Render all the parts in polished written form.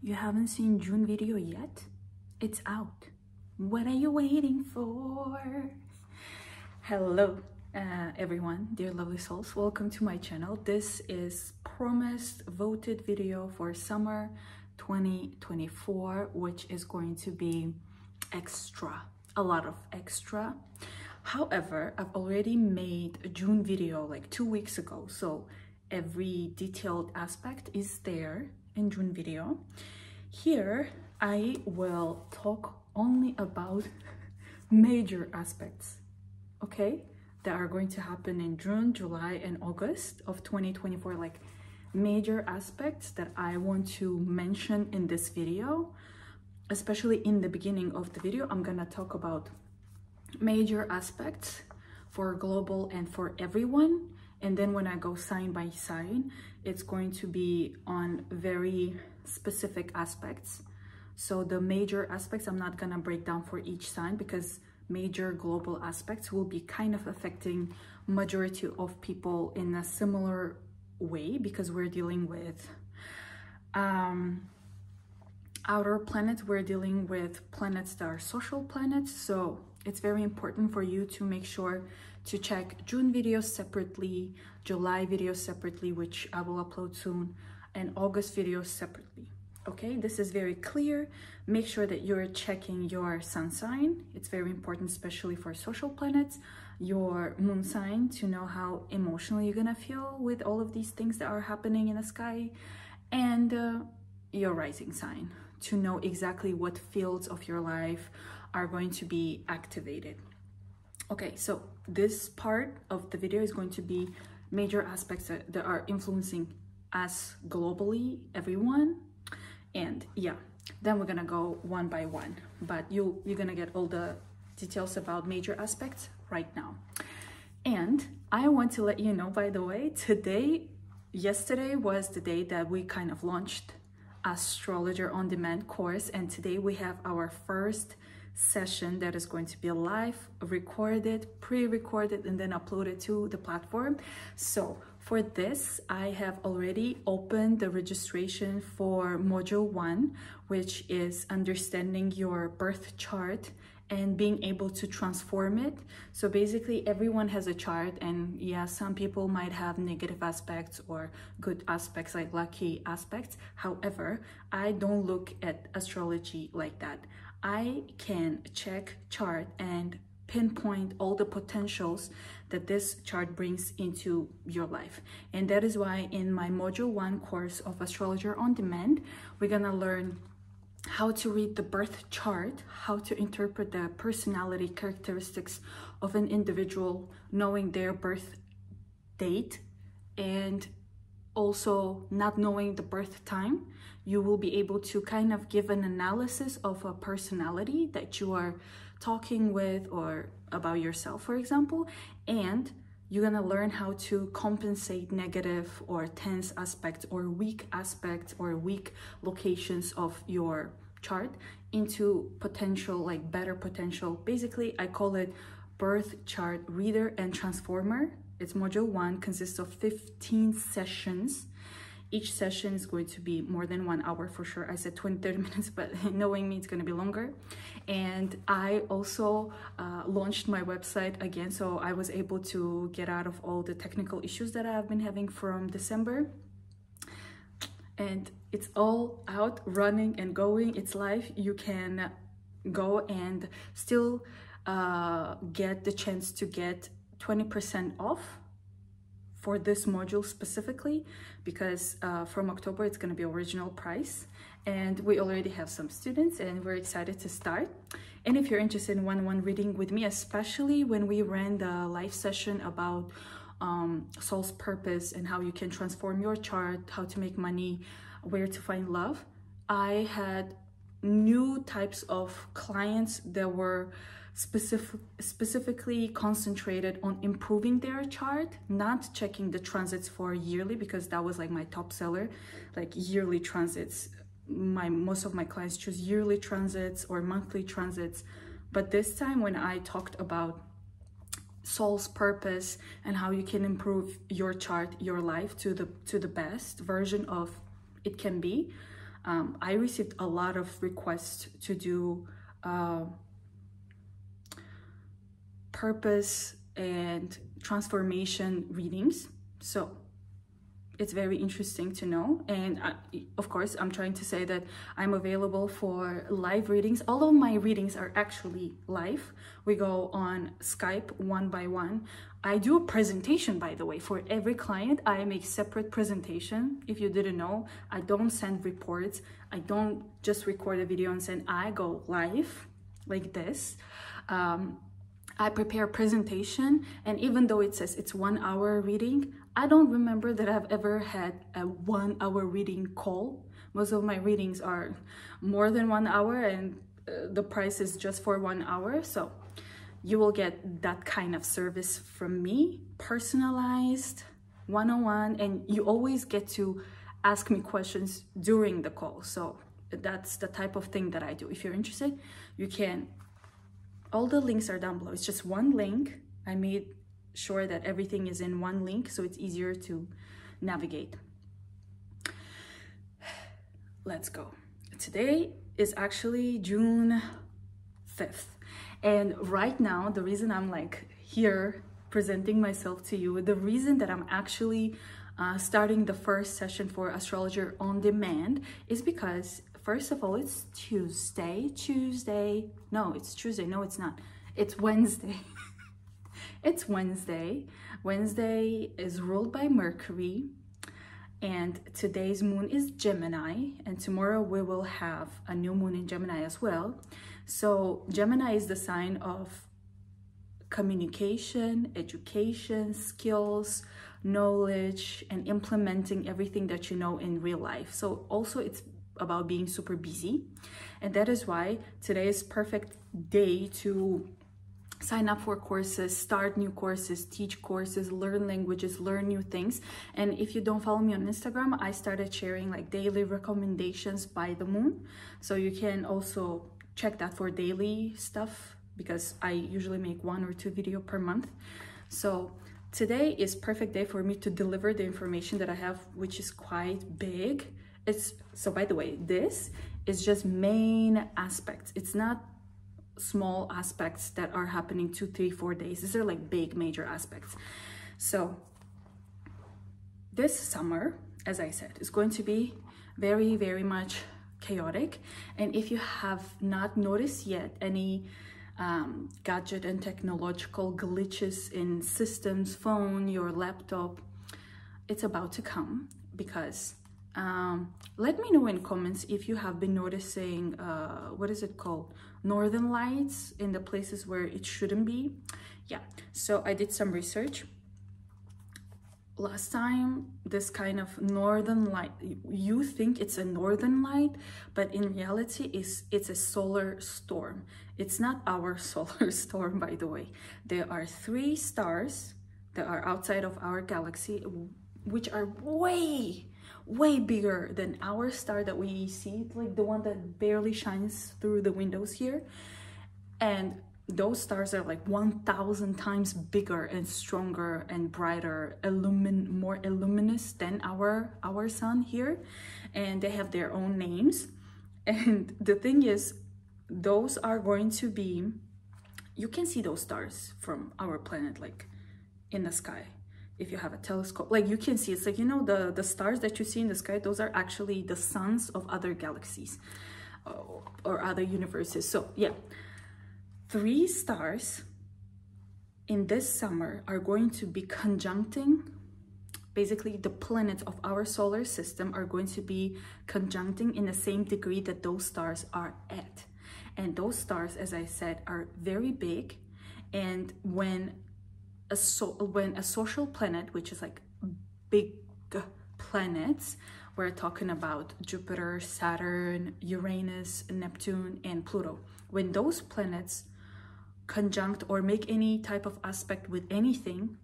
You haven't seen June video yet? It's out. What are you waiting for? Hello, everyone, dear lovely souls. Welcome to my channel. This is promised voted video for summer 2024, which is going to be extra, a lot of extra. However, I've already made a June video like 2 weeks ago, so every detailed aspect is there in June video. Here I will talk only about major aspects, okay, that are going to happen in June, July, and August of 2024, like major aspects that I want to mention in this video. Especially in the beginning of the video, I'm gonna talk about major aspects for global and for everyone, and then when I go sign by sign, it's going to be on very specific aspects. So the major aspects I'm not gonna break down for each sign, because major global aspects will be kind of affecting majority of people in a similar way, because we're dealing with outer planets, we're dealing with planets that are social planets. So it's very important for you to make sure to check June videos separately, July videos separately, which I will upload soon, and August videos separately. Okay, this is very clear. Make sure that you're checking your sun sign. It's very important, especially for social planets, your moon sign, to know how emotional you're gonna feel with all of these things that are happening in the sky, and your rising sign, to know exactly what fields of your life are going to be activated. Okay, so this part of the video is going to be major aspects that are influencing us globally, everyone. And yeah, then we're gonna go one by one, but you're gonna get all the details about major aspects right now. And I want to let you know, by the way, yesterday was the day that we kind of launched Astrologer on Demand course, and today we have our first session that is going to be live, recorded, pre-recorded, and then uploaded to the platform. So for this, I have already opened the registration for module 1, which is understanding your birth chart and being able to transform it. So basically everyone has a chart, and yeah, some people might have negative aspects or good aspects, like lucky aspects. However, I don't look at astrology like that. I can check chart and pinpoint all the potentials that this chart brings into your life. And that is why in my module 1 course of Astrologer on Demand, we're gonna learn how to read the birth chart, how to interpret the personality characteristics of an individual, knowing their birth date, and also not knowing the birth time. You will be able to kind of give an analysis of a personality that you are talking with, or about yourself, for example, and you're gonna learn how to compensate negative or tense aspects or weak aspects or weak locations of your chart into potential, like better potential. Basically, I call it birth chart reader and transformer. It's module 1, consists of 15 sessions. Each session is going to be more than 1 hour for sure. I said 20-30 minutes, but knowing me, it's going to be longer. And I also launched my website again, so I was able to get out of all the technical issues that I've been having from December. And it's all out, running and going. It's live. You can go and still get the chance to get 20% off for this module specifically, because from October it's going to be original price, and we already have some students and we're excited to start. And if you're interested in one-on-one reading with me, especially when we ran the live session about soul's purpose and how you can transform your chart, how to make money, where to find love, I had new types of clients that were specifically concentrated on improving their chart, not checking the transits for yearly, because that was like my top seller, like yearly transits. Most of my clients choose yearly transits or monthly transits. But this time, when I talked about soul's purpose and how you can improve your chart, your life to the best version of it can be, I received a lot of requests to do purpose and transformation readings. So it's very interesting to know. And of course, I'm trying to say that I'm available for live readings. All of my readings are actually live. We go on Skype one by one. I do a presentation, by the way, for every client. I make separate presentation. If you didn't know, I don't send reports. I don't just record a video and send. I go live like this. I prepare a presentation, and even though it says it's 1 hour reading, I don't remember that I've ever had a 1 hour reading call. Most of my readings are more than 1 hour, and the price is just for 1 hour. So you will get that kind of service from me, personalized, one-on-one, and you always get to ask me questions during the call. So that's the type of thing that I do. If you're interested, you can. All the links are down below. It's just one link. I made sure that everything is in one link so it's easier to navigate. Let's go. Today is actually June 5th. And right now, the reason I'm like here presenting myself to you, the reason that I'm actually starting the first session for Astrologer on Demand is because, first of all, it's Tuesday. No, it's Tuesday. No, it's not. It's Wednesday. It's Wednesday. Wednesday is ruled by Mercury. And today's moon is Gemini. And tomorrow we will have a new moon in Gemini as well. So Gemini is the sign of communication, education, skills, knowledge, and implementing everything that you know in real life. So also it's about being super busy, and that is why today is perfect day to sign up for courses, start new courses, teach courses, learn languages, learn new things. And if you don't follow me on Instagram, I started sharing like daily recommendations by the moon, so you can also check that for daily stuff, because I usually make 1 or 2 videos per month. So today is perfect day for me to deliver the information that I have, which is quite big. So by the way, this is just main aspects. It's not small aspects that are happening 2, 3, 4 days. These are like big major aspects. So this summer, as I said, is going to be very, very much chaotic. And if you have not noticed yet any gadget and technological glitches in systems, phone, your laptop, it's about to come. Because let me know in comments if you have been noticing what is it called, northern lights in the places where it shouldn't be. Yeah, so I did some research last time. This kind of northern light, you think it's a northern light, but in reality it's a solar storm. It's not our solar storm, by the way. There are 3 stars that are outside of our galaxy, which are way bigger than our star that we see, like the one that barely shines through the windows here. And those stars are like 1,000 times bigger and stronger and brighter, more luminous than our sun here, and they have their own names. And the thing is, those are going to be, you can see those stars from our planet like in the sky. If you have a telescope, like you can see, it's like, you know, the stars that you see in the sky, those are actually the suns of other galaxies or other universes. So yeah, 3 stars in this summer are going to be conjuncting. Basically, the planets of our solar system are going to be conjuncting in the same degree that those stars are at. And those stars, as I said, are very big. And when a social planet, which is like big planets, we're talking about Jupiter, Saturn, Uranus, Neptune, and Pluto. When those planets conjunct or make any type of aspect with anything,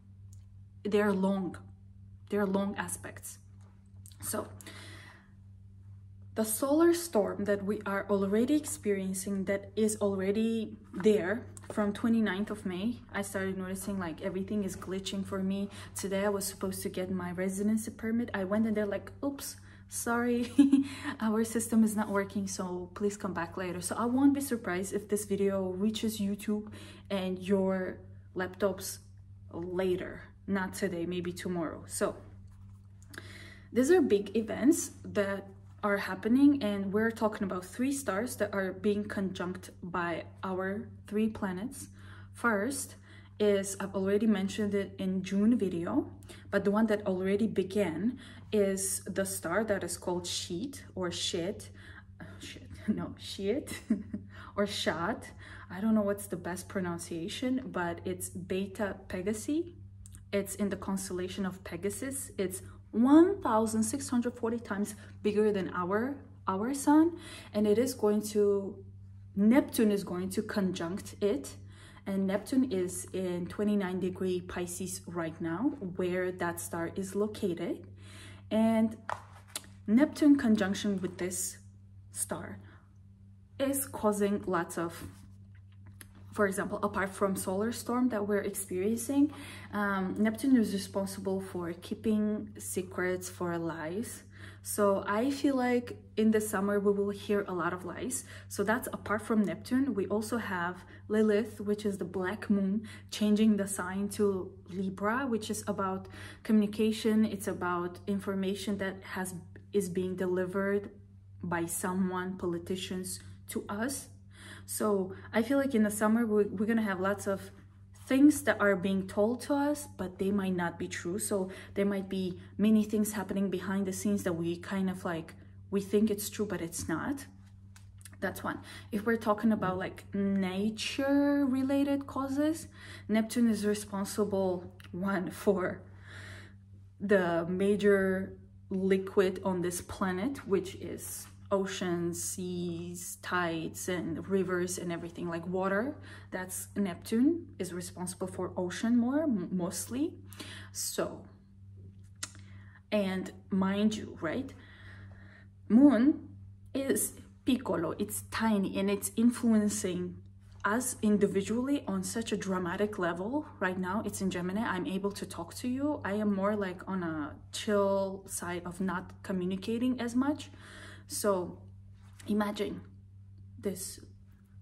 they're long aspects. So the solar storm that we are already experiencing, that is already there from 29th of May, I started noticing like everything is glitching for me. Today I was supposed to get my residency permit. I went and they're like, oops, sorry, our system is not working, so please come back later. So I won't be surprised if this video reaches YouTube and your laptops later, not today, maybe tomorrow. So these are big events that are happening, and we're talking about 3 stars that are being conjunct by our 3 planets. First is, I've already mentioned it in June video, but the one that already began is the star that is called Sheet or Shit. Shit or Shat. I don't know what's the best pronunciation, but it's Beta Pegasi. It's in the constellation of Pegasus. It's 1,640 times bigger than our sun, and it is going to, Neptune is going to conjunct it, and Neptune is in 29-degree Pisces right now, where that star is located. And Neptune conjunction with this star is causing lots of, for example, apart from solar storm that we're experiencing, Neptune is responsible for keeping secrets, for lies. So I feel like in the summer we will hear a lot of lies. So that's apart from Neptune. We also have Lilith, which is the black moon, changing the sign to Libra, which is about communication. It's about information that is being delivered by someone, politicians, to us. So I feel like in the summer we're gonna have lots of things that are being told to us, but they might not be true. So there might be many things happening behind the scenes that we kind of like, we think it's true, but it's not. That's one. If we're talking about like nature related causes, Neptune is responsible, one, for the major liquid on this planet, which is oceans, seas, tides, and rivers and everything like water. That's Neptune is responsible for ocean mostly. So, and mind you, right, Moon is piccolo, it's tiny, and it's influencing us individually on such a dramatic level. Right now it's in Gemini. I'm able to talk to you. I am more like on a chill side of not communicating as much. So imagine this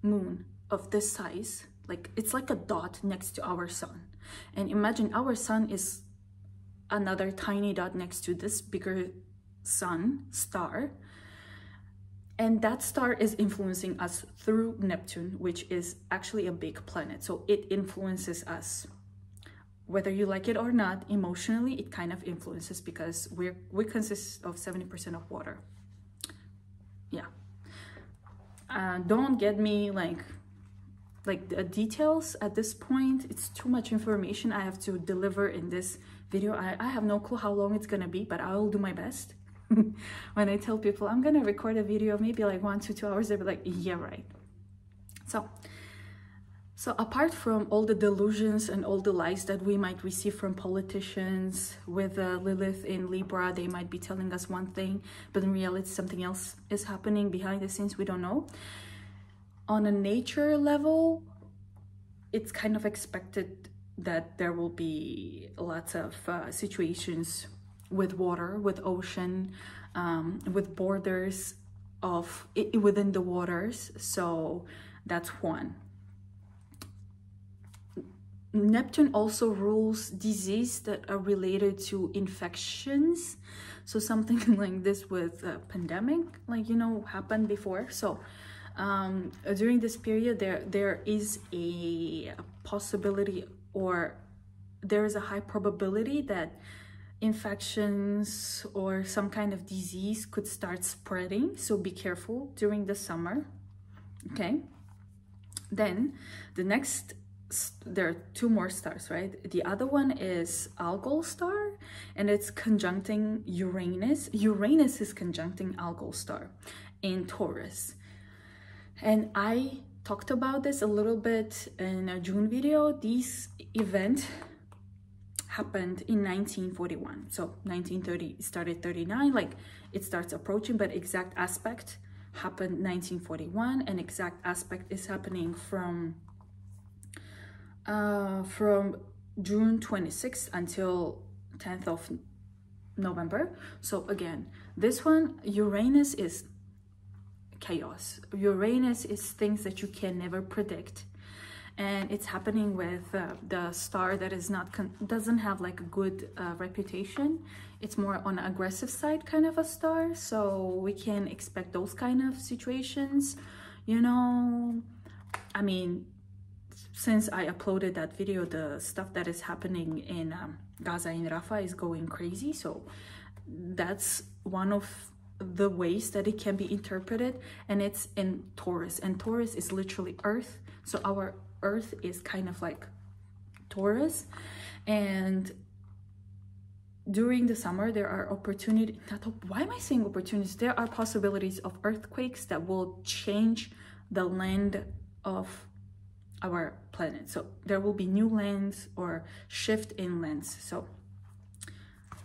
moon of this size, like it's like a dot next to our sun. And imagine our sun is another tiny dot next to this bigger sun star. And that star is influencing us through Neptune, which is actually a big planet. So it influences us. Whether you like it or not, emotionally, it kind of influences because we consist of 70% of water. Yeah. Don't get me like the details at this point. It's too much information I have to deliver in this video. I have no clue how long it's gonna be, but I will do my best. When I tell people I'm gonna record a video maybe like 1 to 2 hours, they'll be like, yeah, right. So apart from all the delusions and all the lies that we might receive from politicians with Lilith in Libra, they might be telling us one thing, but in reality something else is happening behind the scenes, we don't know. On a nature level, it's kind of expected that there will be lots of situations with water, with ocean, with borders of within the waters. So that's one. Neptune also rules disease that are related to infections. So something like this with a pandemic, like, you know, happened before. So during this period, there is a possibility, or there is a high probability that infections or some kind of disease could start spreading. So be careful during the summer. Okay. Then the next, there are 2 more stars, right? The other one is Algol star, and it's conjuncting Uranus. Uranus is conjuncting Algol star in Taurus. And I talked about this a little bit in a June video. This event happened in 1941. So 1930 started 39, like it starts approaching, but exact aspect happened 1941, and exact aspect is happening from June 26th until 10th of November. So again, This one, Uranus, is chaos. Uranus is things that you can never predict, and it's happening with the star that is not doesn't have like a good reputation. It's more on the aggressive side kind of a star, so we can expect those kind of situations, you know. I mean, since I uploaded that video, the stuff that is happening in Gaza and Rafah is going crazy, so that's one of the ways that it can be interpreted. And it's in Taurus, and Taurus is literally Earth, so our Earth is kind of like Taurus. And during the summer there are opportunities, why am I saying opportunities? There are possibilities of earthquakes that will change the land of our planet. So there will be new lands or shift in lands. So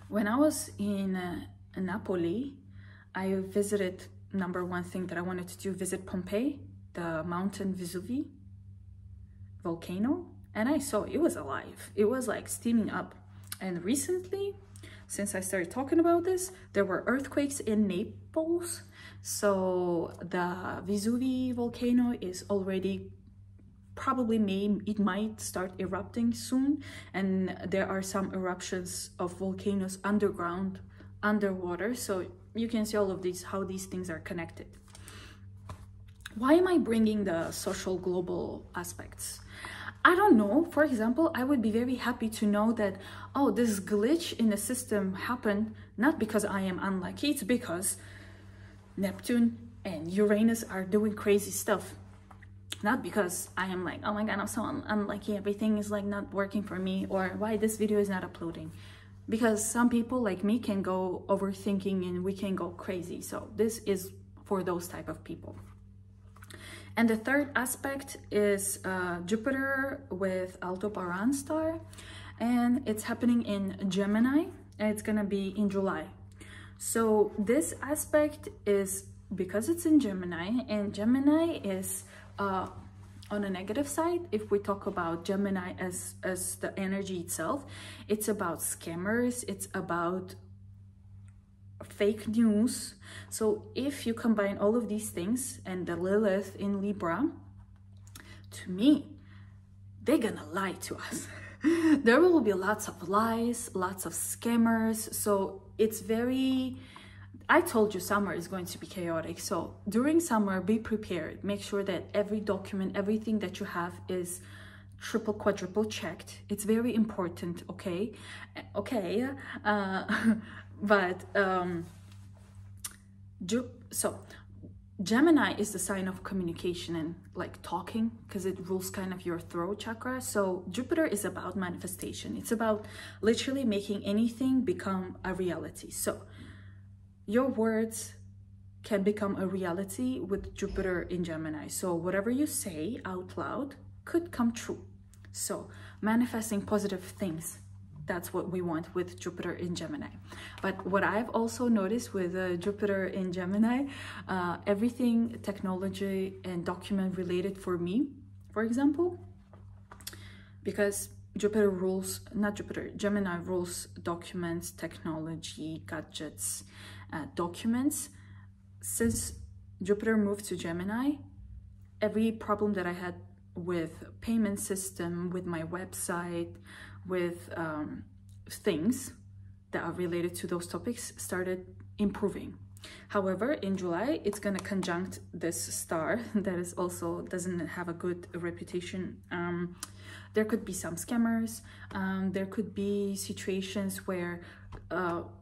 when I was in Napoli, I visited, number one thing that I wanted to do, visit Pompeii, the mountain Vesuvius volcano, and I saw it was alive. It was like steaming up. And recently, since I started talking about this, there were earthquakes in Naples. So the Vesuvius volcano is already probably it might start erupting soon, and there are some eruptions of volcanoes underground, underwater. So you can see all of these, how these things are connected. Why am I bringing the social global aspects? I don't know. For example, I would be very happy to know that, oh, this glitch in the system happened not because I am unlucky, it's because Neptune and Uranus are doing crazy stuff. Not because I am like, oh my god, I'm so unlucky, everything is like not working for me, or why this video is not uploading. Because some people like me can go overthinking and we can go crazy. So this is for those type of people. And the third aspect is Jupiter with Aldebaran star, and it's happening in Gemini, and it's gonna be in July. So this aspect is because it's in Gemini, and Gemini is on a negative side. If we talk about Gemini as the energy itself, it's about scammers, it's about fake news. So if you combine all of these things and the Lilith in Libra, to me, they're gonna lie to us. There will be lots of lies, lots of scammers. So it's very, I told you summer is going to be chaotic. So during summer, be prepared. Make sure that every document, everything that you have is triple, quadruple checked. It's very important, okay? Okay, so Gemini is the sign of communication and like talking, because it rules kind of your throat chakra. So Jupiter is about manifestation. It's about literally making anything become a reality. So your words can become a reality with Jupiter in Gemini. So whatever you say out loud could come true. So manifesting positive things, that's what we want with Jupiter in Gemini. But what I've also noticed with Jupiter in Gemini, everything technology and document related for me, for example, because Jupiter rules, not Jupiter, Gemini rules documents, technology, gadgets, documents. Since Jupiter moved to Gemini, every problem that I had with payment system, with my website, with things that are related to those topics started improving. However, in July, it's going to conjunct this star that is also doesn't have a good reputation. There could be some scammers. There could be situations where,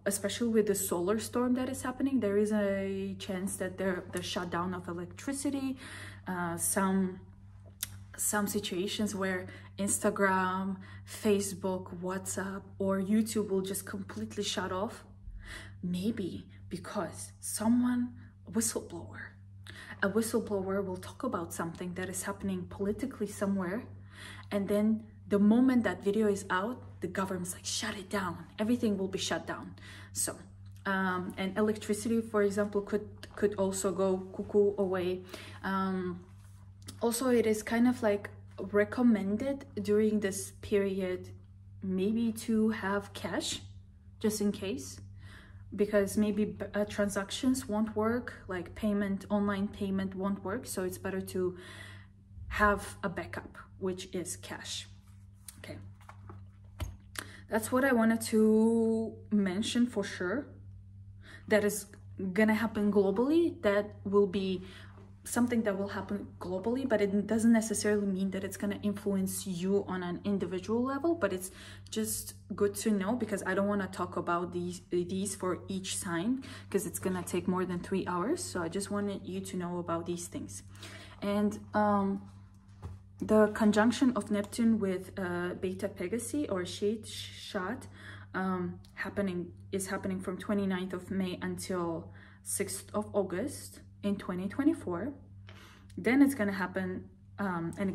especially with the solar storm that is happening, there is a chance that the shutdown of electricity, some situations where Instagram, Facebook, WhatsApp, or YouTube will just completely shut off. Maybe because a whistleblower will talk about something that is happening politically somewhere, and then the moment that video is out, the government's like, shut it down. Everything will be shut down. So, and electricity, for example, could also go cuckoo away. Also, it is kind of like recommended during this period maybe to have cash, just in case. because maybe transactions won't work, like payment, online payment won't work. So it's better to have a backup, which is cash. Okay, that's what I wanted to mention for sure. That is gonna happen globally. That will be something that will happen globally, but it doesn't necessarily mean that it's going to influence you on an individual level. But it's just good to know, because I don't want to talk about these for each sign, because it's going to take more than 3 hours. So I just wanted you to know about these things. And the conjunction of Neptune with Beta Pegasi, or Shade Shot, is happening from 29th of May until 6th of August in 2024. Then it's going to happen an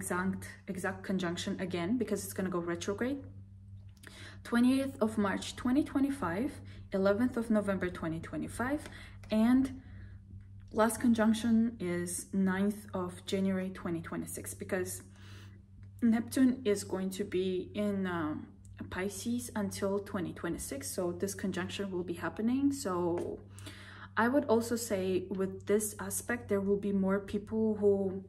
exact conjunction again, because it's going to go retrograde 28th of March 2025, 11th of November 2025, and last conjunction is 9th of January 2026, because Neptune is going to be in Pisces until 2026. So this conjunction will be happening. So I would also say with this aspect, there will be more people who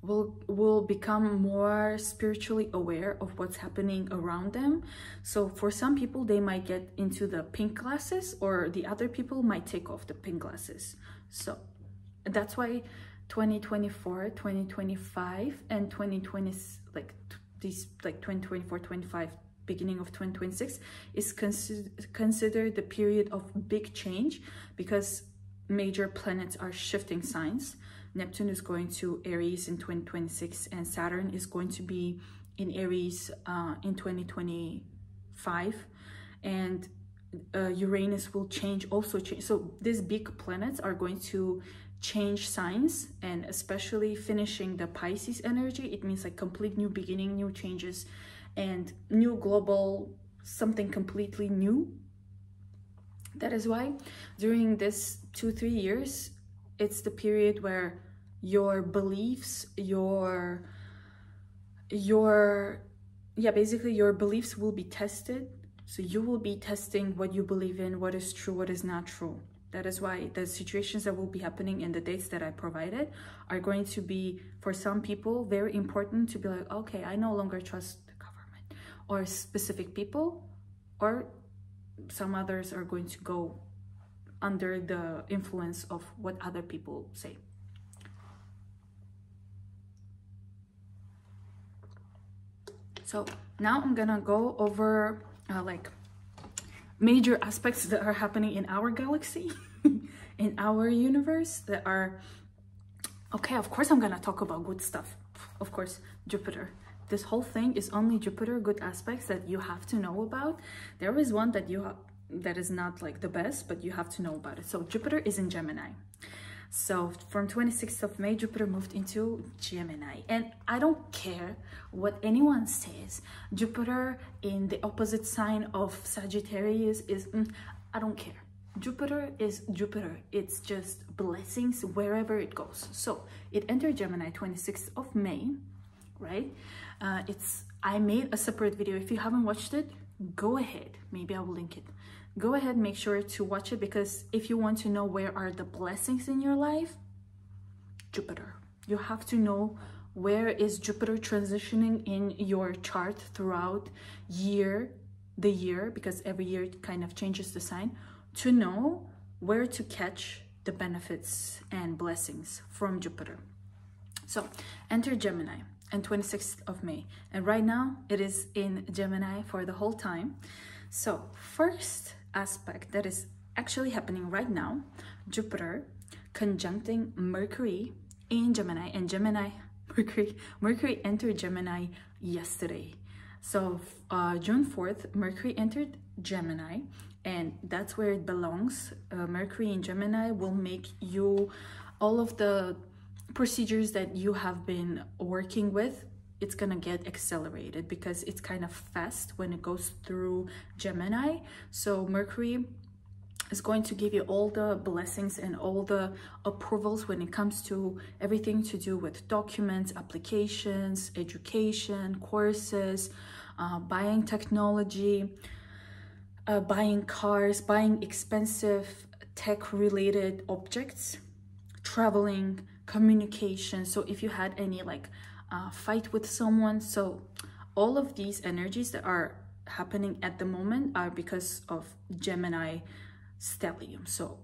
will become more spiritually aware of what's happening around them. So for some people, they might get into the pink glasses, or the other people might take off the pink glasses. So that's why 2024, 2025, and 2020, like 2024, 25, beginning of 2026 is considered the period of big change, because major planets are shifting signs. Neptune is going to Aries in 2026, and Saturn is going to be in Aries in 2025, and Uranus will also change. So these big planets are going to change signs, and especially finishing the Pisces energy. It means like complete new beginning, new changes, and new global, something completely new. That is why during this 2-3 years, it's the period where your beliefs, basically your beliefs will be tested. So you will be testing what you believe in, what is true, what is not true. That is why the situations that will be happening in the dates that I provided are going to be, for some people, very important to be like, okay, I no longer trust the government or specific people, or some others are going to go under the influence of what other people say. So now I'm gonna go over like major aspects that are happening in our galaxy, in our universe, that are okay. Of course I'm gonna talk about good stuff. Of course, Jupiter. This whole thing is only Jupiter, good aspects that you have to know about. There is one that that is not like the best, but you have to know about it. So Jupiter is in Gemini. So from 26th of May, Jupiter moved into Gemini. And I don't care what anyone says. Jupiter in the opposite sign of Sagittarius is, I don't care. Jupiter is Jupiter. It's just blessings wherever it goes. So it entered Gemini 26th of May, right? I made a separate video. If you haven't watched it, go ahead. Maybe I will link it. Go ahead, make sure to watch it, because if you want to know where are the blessings in your life, Jupiter. You have to know where is Jupiter transitioning in your chart throughout the year, because every year it kind of changes the sign, to know where to catch the benefits and blessings from Jupiter. So enter Gemini on 26th of May. And right now it is in Gemini for the whole time. So first aspect that is actually happening right now, Jupiter conjuncting Mercury in Gemini, and Mercury entered Gemini yesterday. So June 4th, Mercury entered Gemini, and that's where it belongs. Mercury in Gemini will make you all of the procedures that you have been working with, it's gonna get accelerated, because it's kind of fast when it goes through Gemini. So Mercury is going to give you all the blessings and all the approvals when it comes to everything to do with documents, applications, education, courses, buying technology, buying cars, buying expensive tech-related objects, traveling, communication. So if you had any like fight with someone, so all of these energies that are happening at the moment are because of Gemini stellium. So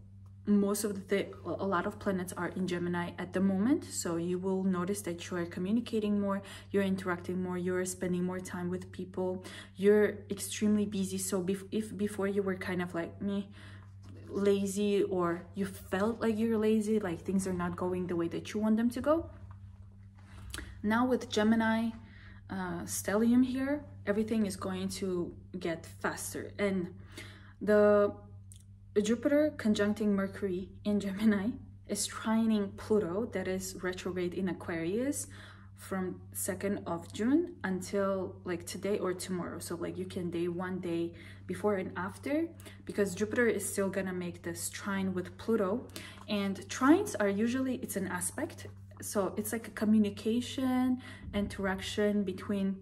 most of a lot of planets are in Gemini at the moment, so you will notice that you are communicating more, you're interacting more, you're spending more time with people, you're extremely busy. So if before you were kind of like me, lazy, or you felt like you're lazy, like things are not going the way that you want them to go, now with Gemini stellium here, everything is going to get faster. And the Jupiter conjuncting Mercury in Gemini is trining Pluto, that is retrograde in Aquarius, from 2nd of June until like today or tomorrow. So like you can day one day before and after, because Jupiter is still gonna make this trine with Pluto. And trines are usually, it's an aspect, so it's like a communication, interaction between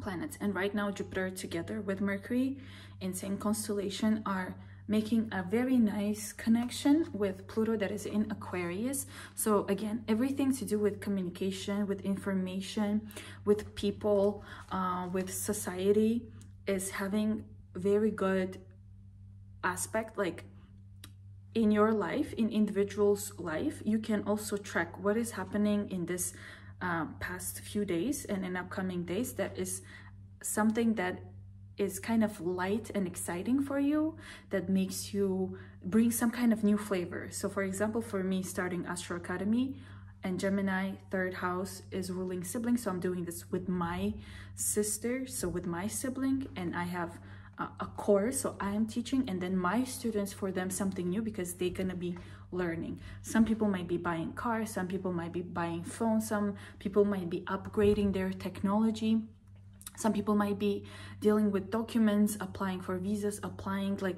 planets. And right now Jupiter together with Mercury in same constellation are making a very nice connection with Pluto that is in Aquarius. So again, everything to do with communication, with information, with people, with society is having very good aspect. Like in your life, in individual's life, you can also track what is happening in this past few days and in upcoming days. That is something that is kind of light and exciting for you, that makes you bring some kind of new flavor. So for example, for me, starting Astro Academy, and Gemini 3rd house is ruling sibling, so I'm doing this with my sister, so with my sibling, and I have a course, so I am teaching, and then my students, for them something new, because they're gonna be learning. Some people might be buying cars, some people might be buying phones, some people might be upgrading their technology, some people might be dealing with documents, applying for visas, applying like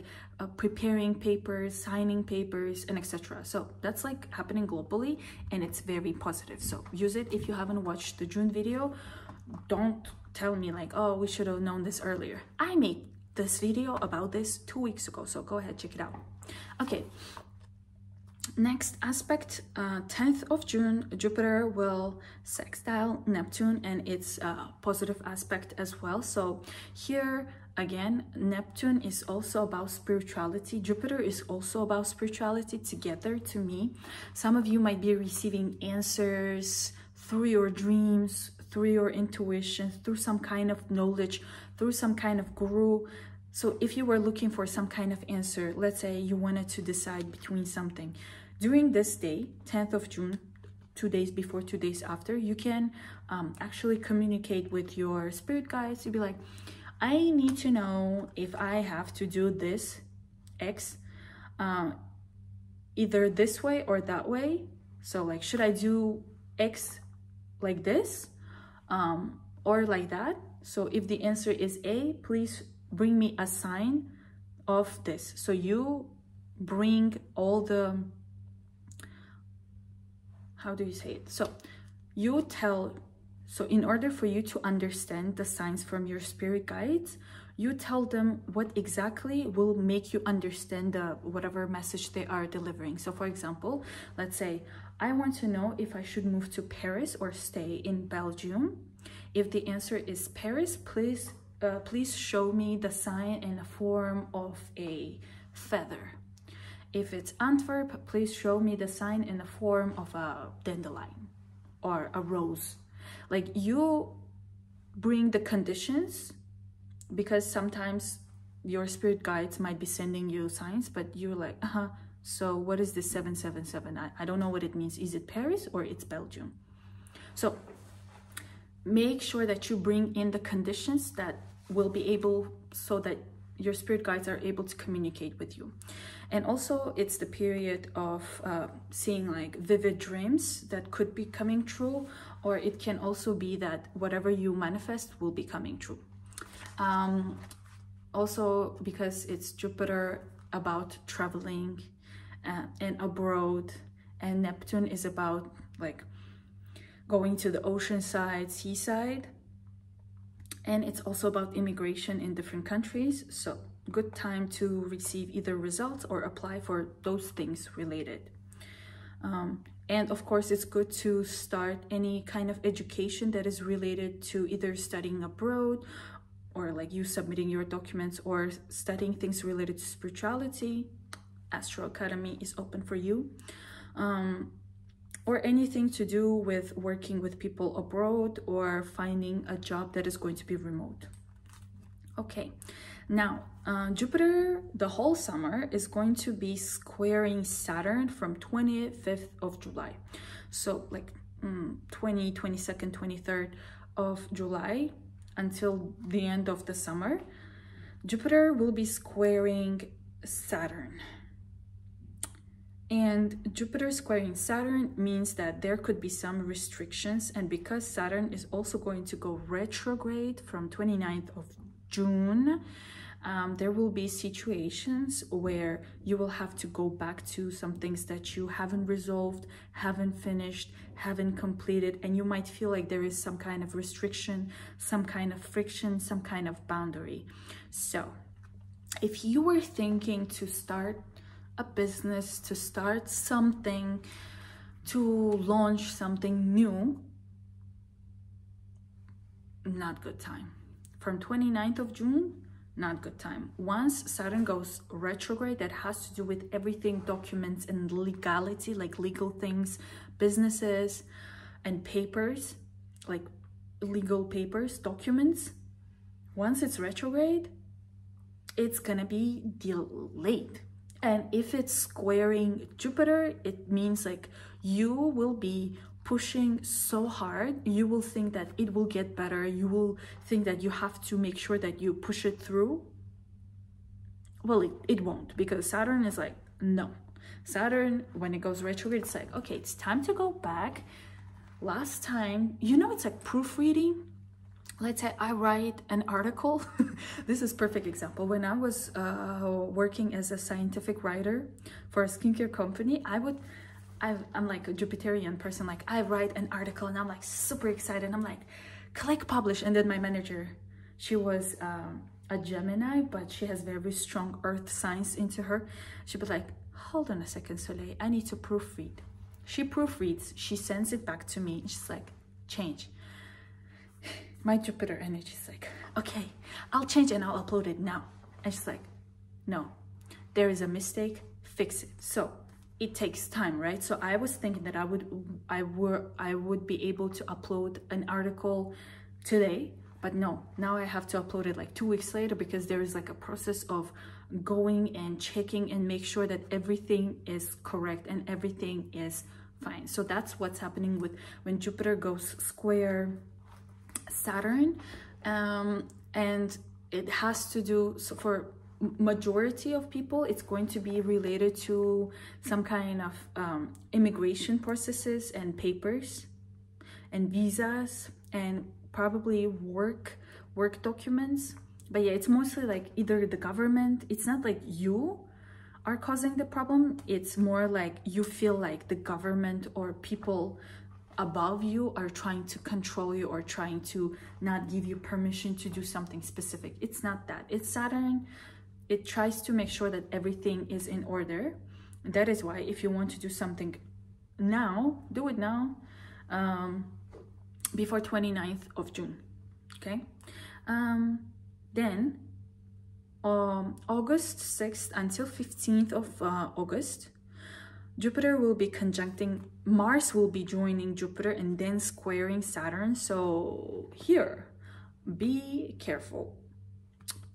preparing papers, signing papers, and etc. So that's like happening globally, and it's very positive. So use it. If you haven't watched the June video, don't tell me like, oh, we should have known this earlier. I made this video about this 2 weeks ago, so go ahead, check it out. Okay, next aspect, 10th of June, Jupiter will sextile Neptune, and it's a positive aspect as well. So here again, Neptune is also about spirituality, Jupiter is also about spirituality together. To me, some of you might be receiving answers through your dreams, through your intuition, through some kind of knowledge, through some kind of guru. So if you were looking for some kind of answer, let's say you wanted to decide between something, during this day, 10th of June, 2 days before, 2 days after, you can actually communicate with your spirit guides. You'd be like, I need to know if I have to do this X, either this way or that way. So like, should I do X like this or like that? So if the answer is A, please bring me a sign of this. So you bring all the, how do you say it? So you tell, so in order for you to understand the signs from your spirit guides, you tell them what exactly will make you understand the whatever message they are delivering. So for example, let's say I want to know if I should move to Paris or stay in Belgium. If the answer is Paris, please show me the sign in the form of a feather. If it's Antwerp, please show me the sign in the form of a dandelion or a rose. Like, you bring the conditions, because sometimes your spirit guides might be sending you signs, but you're like, so what is this 777? I don't know what it means. Is it Paris or it's Belgium? So make sure that you bring in the conditions that will be able, so that your spirit guides are able to communicate with you. And also it's the period of seeing like vivid dreams that could be coming true, or it can also be that whatever you manifest will be coming true. Also because it's Jupiter about traveling and abroad, and Neptune is about like going to the ocean side, seaside, and it's also about immigration in different countries. So good time to receive either results or apply for those things related. And of course, it's good to start any kind of education that is related to either studying abroad, or like you submitting your documents, or studying things related to spirituality. Astro Academy is open for you. Or anything to do with working with people abroad or finding a job that is going to be remote. Okay, now Jupiter the whole summer is going to be squaring Saturn from 25th of July. So like 22nd, 23rd of July until the end of the summer, Jupiter will be squaring Saturn. And Jupiter squaring Saturn means that there could be some restrictions. And because Saturn is also going to go retrograde from 29th of June, there will be situations where you will have to go back to some things that you haven't resolved, haven't finished, haven't completed, and you might feel like there is some kind of restriction, some kind of friction, some kind of boundary. So if you were thinking to start a business, to start something, to launch something new, not good time. From 29th of June, not good time. Once Saturn goes retrograde, that has to do with everything documents and legality, like legal things, businesses and papers, like legal papers, documents. Once it's retrograde, it's gonna be delayed. And if it's squaring Jupiter, it means like you will be pushing so hard. You will think that it will get better. You will think that you have to make sure that you push it through. Well, it won't, because Saturn is like, no. Saturn, when it goes retrograde, it's like, okay, it's time to go back. Last time, you know, it's like proofreading. Let's say I write an article. This is a perfect example. When I was working as a scientific writer for a skincare company, I'm like a Jupiterian person. Like I write an article and I'm like super excited. I'm like, click publish. And then my manager, she was a Gemini, but she has very strong earth signs into her. She'd be like, hold on a second, Soleil, I need to proofread. She proofreads, she sends it back to me. And she's like, change. My Jupiter energy is like, okay, I'll change and I'll upload it now. And she's like, no, there is a mistake, fix it. So it takes time, right? So I was thinking that I would be able to upload an article today, but no, now I have to upload it like 2 weeks later, because there is like a process of going and checking and make sure that everything is correct and everything is fine. So that's what's happening with when Jupiter goes square Saturn, and it has to do, so for majority of people, it's going to be related to some kind of immigration processes and papers and visas and probably work documents. But yeah, it's mostly like either the government, it's not like you are causing the problem, it's more like you feel like the government or people above you are trying to control you or trying to not give you permission to do something specific. It's not that. It's Saturn. It tries to make sure that everything is in order. And that is why if you want to do something now, do it now, before 29th of June, okay? Then August 6th until 15th of August, Jupiter will be conjuncting, Mars will be joining Jupiter and then squaring Saturn. So here, be careful.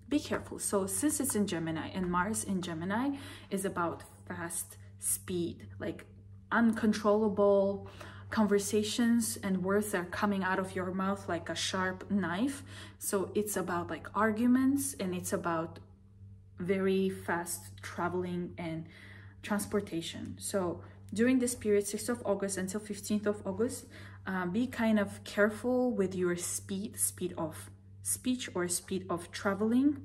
Be careful. So since it's in Gemini, and Mars in Gemini is about fast speed, like uncontrollable conversations and words that are coming out of your mouth like a sharp knife. So it's about like arguments, and it's about very fast traveling and transportation. So during this period, 6th of August until 15th of August, be kind of careful with your speed of speech or speed of traveling,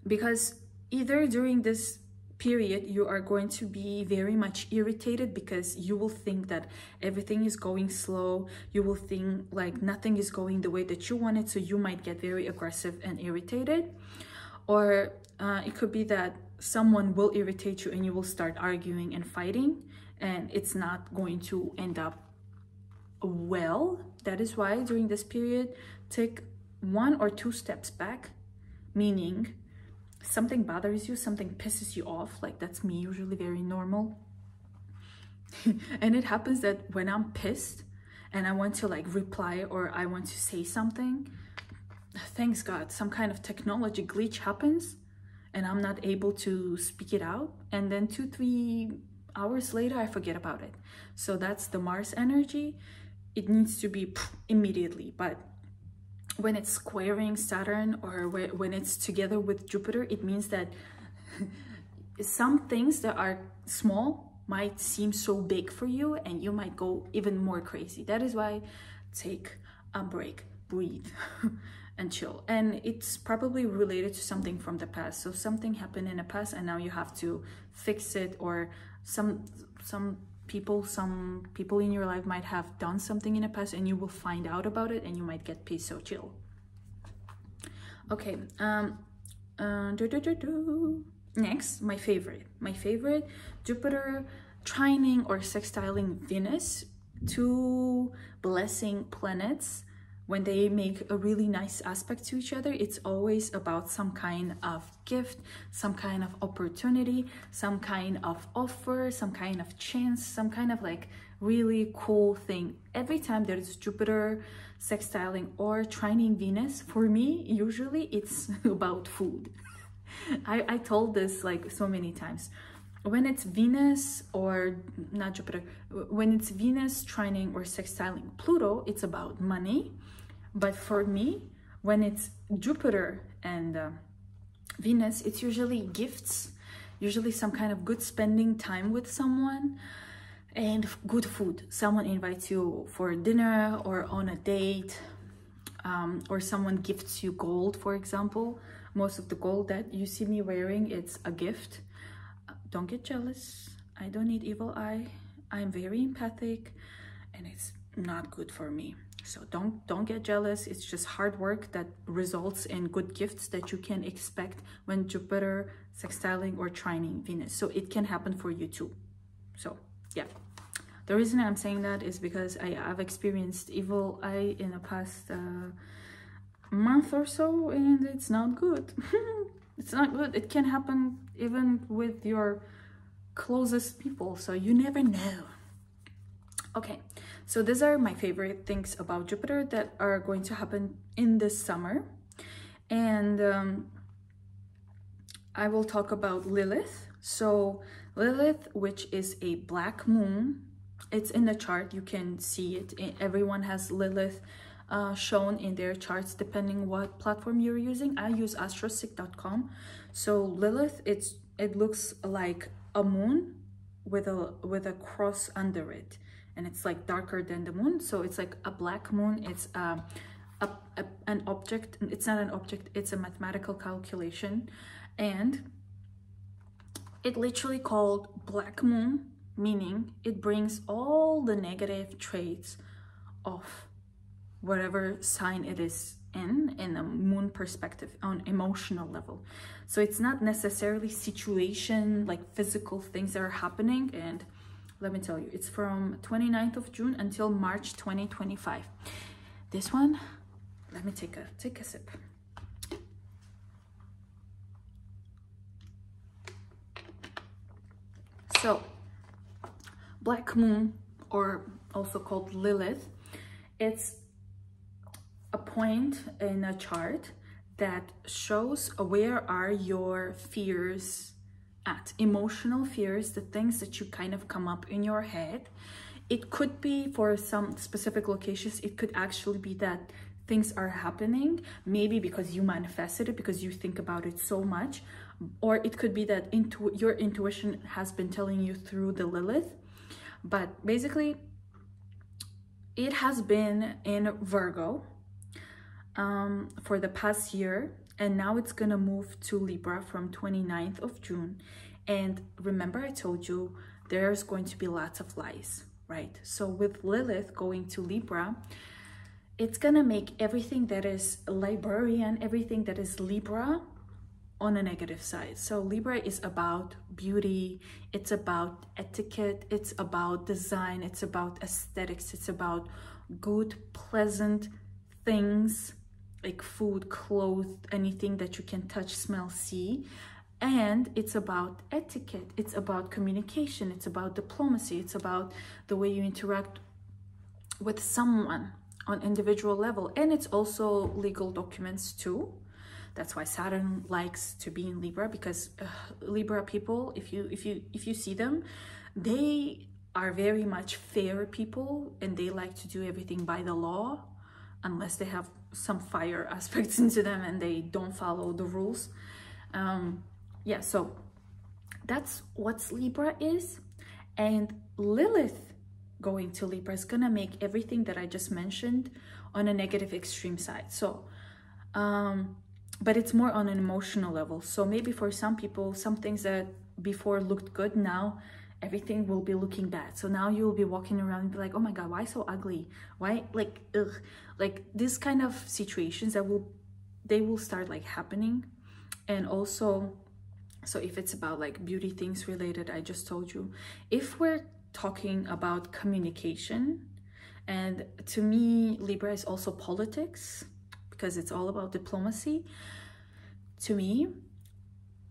because either during this period you are going to be very much irritated because you will think that everything is going slow, you will think like nothing is going the way that you want it, so you might get very aggressive and irritated. or it could be that someone will irritate you and you will start arguing and fighting, and it's not going to end up well. That is why during this period, take 1 or 2 steps back, meaning something bothers you, something pisses you off, like that's me, usually very normal. And it happens that when I'm pissed and I want to like reply or I want to say something, thanks God, some kind of technology glitch happens and I'm not able to speak it out. And then 2-3 hours later, I forget about it. So that's the Mars energy. It needs to be immediately. But when it's squaring Saturn or when it's together with Jupiter, it means that some things that are small might seem so big for you and you might go even more crazy. That is why take a break, breathe and chill. And it's probably related to something from the past. So something happened in the past and now you have to fix it, or some people in your life might have done something in the past and you will find out about it and you might get pissed. So chill. Okay, next, my favorite, Jupiter trining or sextiling Venus, 2 blessing planets. When they make a really nice aspect to each other, it's always about some kind of gift, some kind of opportunity, some kind of offer, some kind of chance, some kind of like really cool thing. Every time there's Jupiter sextiling or trining Venus, for me, usually it's about food. I told this like so many times. When it's Venus or not Jupiter, when it's Venus trining or sextiling Pluto, it's about money. But for me, when it's Jupiter and Venus, it's usually gifts, usually some kind of good spending time with someone and good food. Someone invites you for dinner or on a date, or someone gifts you gold, for example. Most of the gold that you see me wearing, it's a gift. Don't get jealous. I don't need evil eye. I'm very empathic and it's not good for me. So don't get jealous. It's just hard work that results in good gifts that you can expect when Jupiter sextiling or trining Venus. So it can happen for you too. So yeah, the reason I'm saying that is because I've experienced evil eye in the past month or so, and it's not good. It's not good. It can happen even with your closest people, so you never know. Okay, so these are my favorite things about Jupiter that are going to happen in this summer. And I will talk about Lilith. So Lilith, which is a black moon, it's in the chart. You can see it. Everyone has Lilith shown in their charts depending what platform you're using. I use astrosic.com. So Lilith, it looks like a moon with a cross under it, and it's like darker than the moon. So it's like a black moon. It's an object. It's not an object, it's a mathematical calculation, and it literally called black moon, meaning it brings all the negative traits of whatever sign it is in a moon perspective on emotional level. So it's not necessarily situation, like physical things that are happening. And let me tell you, it's from 29th of June until March 2025. This one, let me take a sip. So black moon, or also called Lilith, it's a point in a chart that shows where are your fears at, emotional fears, the things that you kind of come up in your head. It could be for some specific locations, it could actually be that things are happening, maybe because you manifested it, because you think about it so much, or it could be that your intuition has been telling you through the Lilith. But basically, it has been in Virgo for the past year, and now it's gonna move to Libra from 29th of June. And remember, I told you there's going to be lots of lies, right? So with Lilith going to Libra, it's gonna make everything that is Librarian, everything that is Libra, on a negative side. So Libra is about beauty, it's about etiquette, it's about design, it's about aesthetics, it's about good, pleasant things like food, clothes, anything that you can touch, smell, see. And it's about etiquette, it's about communication, it's about diplomacy, it's about the way you interact with someone on individual level. And it's also legal documents too. That's why Saturn likes to be in Libra, because Libra people, if you see them, they are very much fair people, and they like to do everything by the law, unless they have some fire aspects into them and they don't follow the rules. Yeah, so that's what Libra is. And Lilith going to Libra is gonna make everything that I just mentioned on a negative extreme side. So but it's more on an emotional level. So maybe for some people, some things that before looked good, now everything will be looking bad. So now you will be walking around and be like, oh my god, why so ugly? Why, like, ugh. Like this kind of situations that they will start like happening. And also, so if it's about like beauty things related, I just told you, if we're talking about communication, and to me Libra is also politics, because it's all about diplomacy. To me,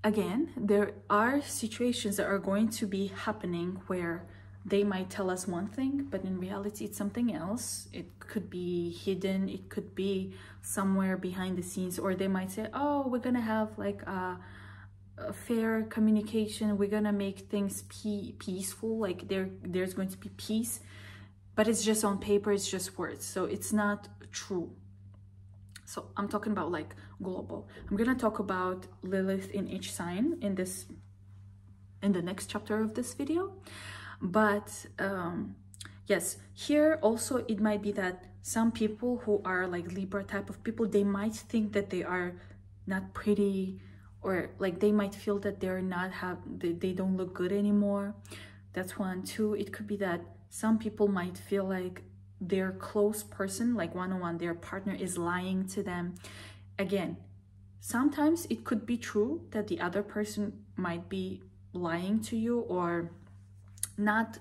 again, there are situations that are going to be happening where they might tell us one thing, but in reality it's something else. It could be hidden, it could be somewhere behind the scenes, or they might say, oh, we're gonna have like a fair communication, we're gonna make things peaceful, like there's going to be peace, but it's just on paper, it's just words, so it's not true. So I'm talking about like global. I'm gonna talk about Lilith in each sign in the next chapter of this video. But yes, here also it might be that some people who are like Libra type of people, they might think that they are not pretty, or like they might feel that they're not they don't look good anymore. That's one. Two, it could be that some people might feel like their close person, like one-on-one, their partner is lying to them. Again, sometimes it could be true that the other person might be lying to you or not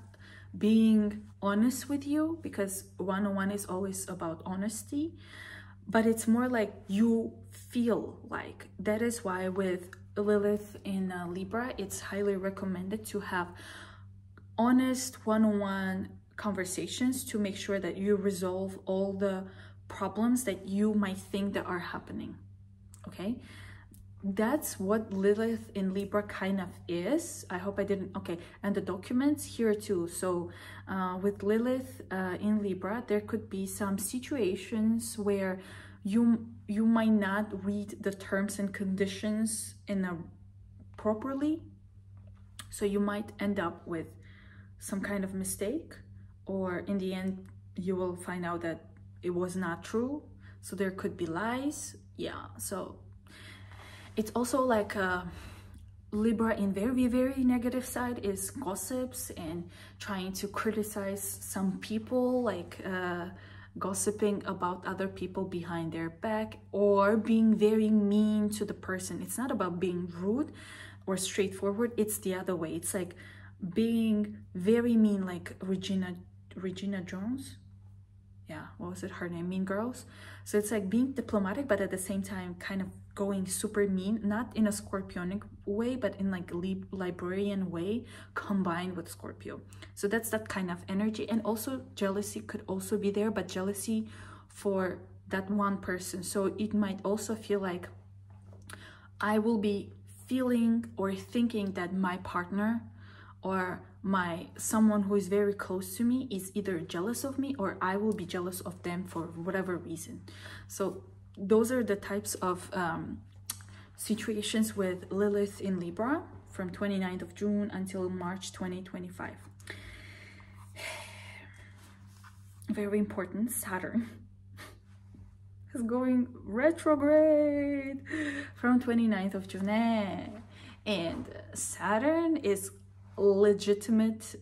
being honest with you, because one-on-one is always about honesty, but it's more like you feel like. That is why with Lilith in Libra, it's highly recommended to have honest one-on-one conversations to make sure that you resolve all the problems that you might think that are happening. Okay, that's what Lilith in Libra kind of is. I hope I didn't, okay, and the documents here too. So with Lilith in Libra, there could be some situations where you might not read the terms and conditions properly, so you might end up with some kind of mistake, or in the end you will find out that it was not true. So there could be lies. Yeah, so it's also like Libra in very, very negative side is gossips and trying to criticize some people, like gossiping about other people behind their back, or being very mean to the person. It's not about being rude or straightforward, it's the other way. It's like being very mean, like Regina Jones, yeah, what was it, her name, Mean Girls. So it's like being diplomatic, but at the same time kind of going super mean, not in a Scorpionic way, but in like librarian way combined with Scorpio. So that's that kind of energy. And also jealousy could also be there, but jealousy for that one person. So it might also feel like I will be feeling or thinking that my partner or someone who is very close to me is either jealous of me, or I will be jealous of them for whatever reason. So those are the types of situations with Lilith in Libra from 29th of June until March 2025. Very important, Saturn is going retrograde from 29th of June. And Saturn is legitimate,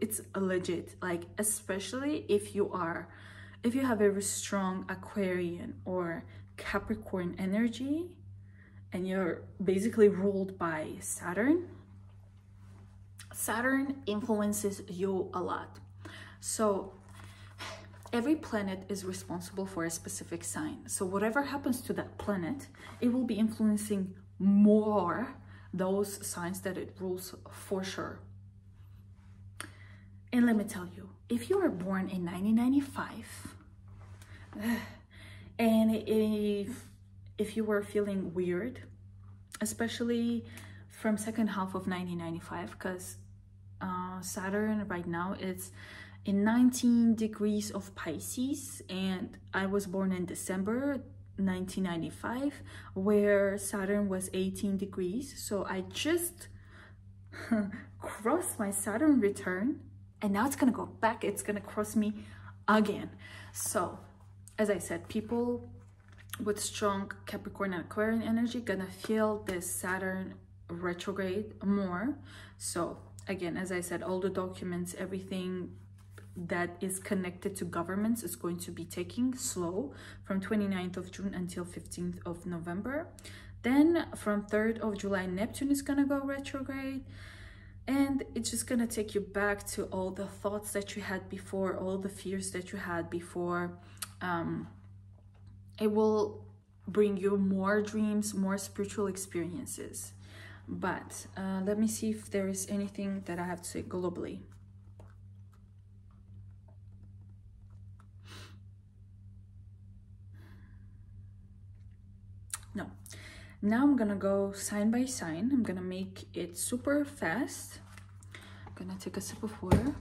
it's legit, like especially if you have a very strong Aquarian or Capricorn energy, and you're basically ruled by Saturn, Saturn influences you a lot. So every planet is responsible for a specific sign. So whatever happens to that planet, it will be influencing more those signs that it rules for sure. And let me tell you, if you were born in 1995, and if you were feeling weird, especially from second half of 1995, because Saturn right now it's in 19 degrees of Pisces, and I was born in December 1995, where Saturn was 18 degrees. So I just crossed my Saturn return, and now it's gonna go back, it's gonna cross me again. So as I said, people with strong Capricorn and Aquarian energy gonna feel this Saturn retrograde more. So again, as I said, all the documents, everything that is connected to governments is going to be taking slow from 29th of June until 15th of November. Then from 3rd of July, Neptune is gonna go retrograde, and it's just gonna take you back to all the thoughts that you had before, all the fears that you had before. It will bring you more dreams, more spiritual experiences. But let me see if there is anything that I have to say globally. No. Now I'm gonna go sign by sign. I'm gonna make it super fast. I'm gonna take a sip of water.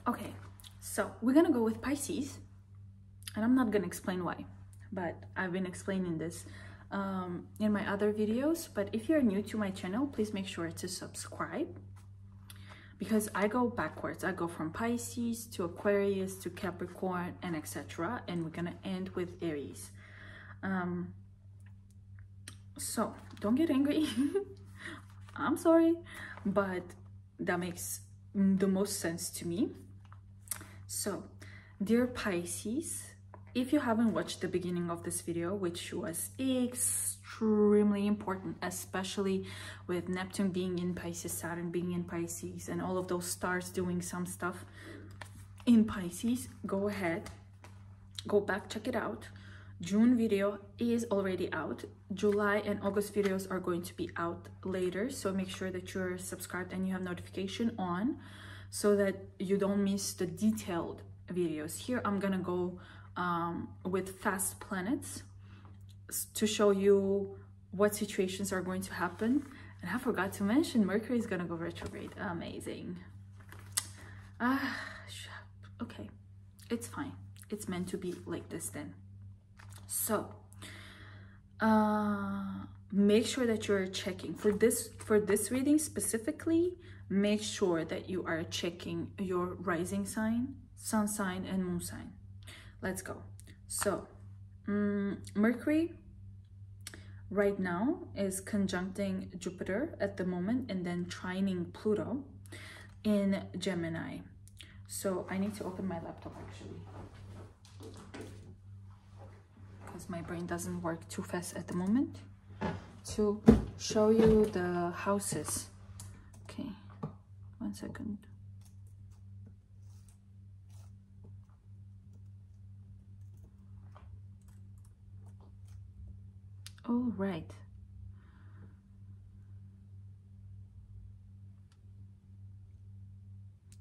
Okay, so we're gonna go with Pisces, and I'm not gonna explain why, but I've been explaining this in my other videos. But if you're new to my channel, please make sure to subscribe, because I go backwards. I go from Pisces to Aquarius to Capricorn and etc. And we're gonna end with Aries. So don't get angry. I'm sorry, but that makes the most sense to me. So, dear Pisces, if you haven't watched the beginning of this video, which was extremely important, especially with Neptune being in Pisces, Saturn being in Pisces, and all of those stars doing some stuff in Pisces, go ahead, go back, check it out. June video is already out. July and August videos are going to be out later, so make sure that you're subscribed and you have notification on, so that you don't miss the detailed videos. Here I'm gonna go with fast planets to show you what situations are going to happen. And I forgot to mention, Mercury is gonna go retrograde. Amazing. Okay, it's fine. It's meant to be like this then. So make sure that you're checking for this reading specifically. Make sure that you are checking your rising sign, sun sign, and moon sign. Let's go. So Mercury right now is conjuncting Jupiter at the moment, and then trining Pluto in Gemini. So I need to open my laptop actually, because my brain doesn't work too fast at the moment, to show you the houses. Okay, 1 second. All right.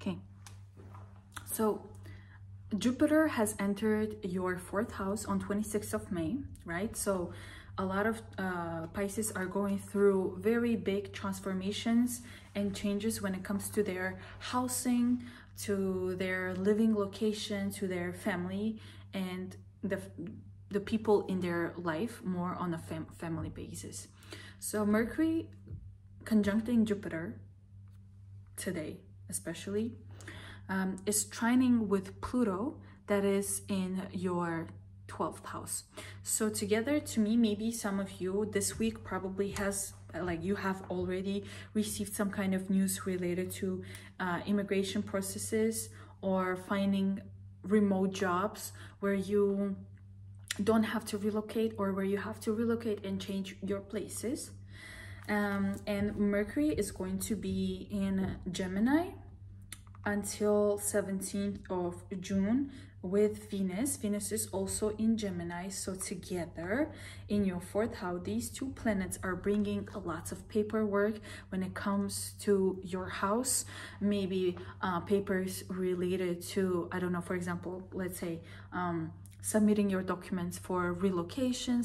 Okay, so Jupiter has entered your 4th house on 26th of May, right? So a lot of Pisces are going through very big transformations and changes when it comes to their housing, to their living location, to their family, and the people in their life more on a family basis. So Mercury conjuncting Jupiter today especially is trining with Pluto, that is in your 12th house. So together, to me, maybe some of you this week probably has, like, you have already received some kind of news related to immigration processes or finding remote jobs where you don't have to relocate, or where you have to relocate and change your places. And Mercury is going to be in Gemini until 17th of June with Venus. Venus is also in Gemini. So together in your 4th house, these two planets are bringing lots of paperwork when it comes to your house. Maybe papers related to, I don't know, for example, let's say submitting your documents for relocation,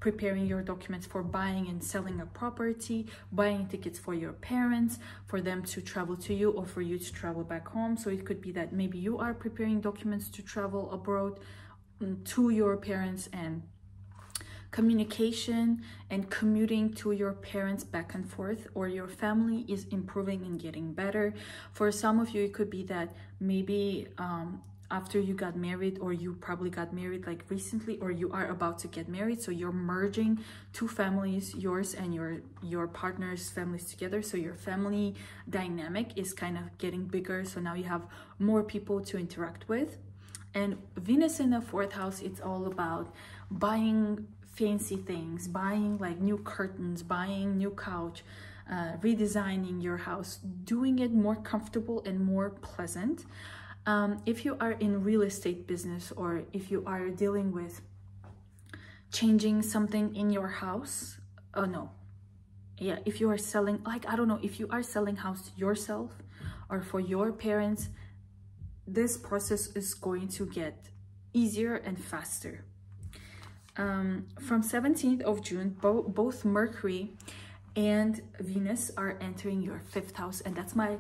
preparing your documents for buying and selling a property, buying tickets for your parents, for them to travel to you or for you to travel back home. So it could be that maybe you are preparing documents to travel abroad to your parents, and communication and commuting to your parents back and forth, or your family is improving and getting better. For some of you, it could be that maybe after you got married, or you probably got married like recently, or you are about to get married, so you're merging two families, yours and your partner's families together. So your family dynamic is kind of getting bigger, so now you have more people to interact with. And Venus in the 4th house, it's all about buying fancy things, buying like new curtains, buying new couch, redesigning your house, doing it more comfortable and more pleasant. If you are in real estate business, or if you are dealing with changing something in your house, if you are selling, like, I don't know, if you are selling house yourself or for your parents, this process is going to get easier and faster. From 17th of June, both Mercury and Venus are entering your 5th house, and that's my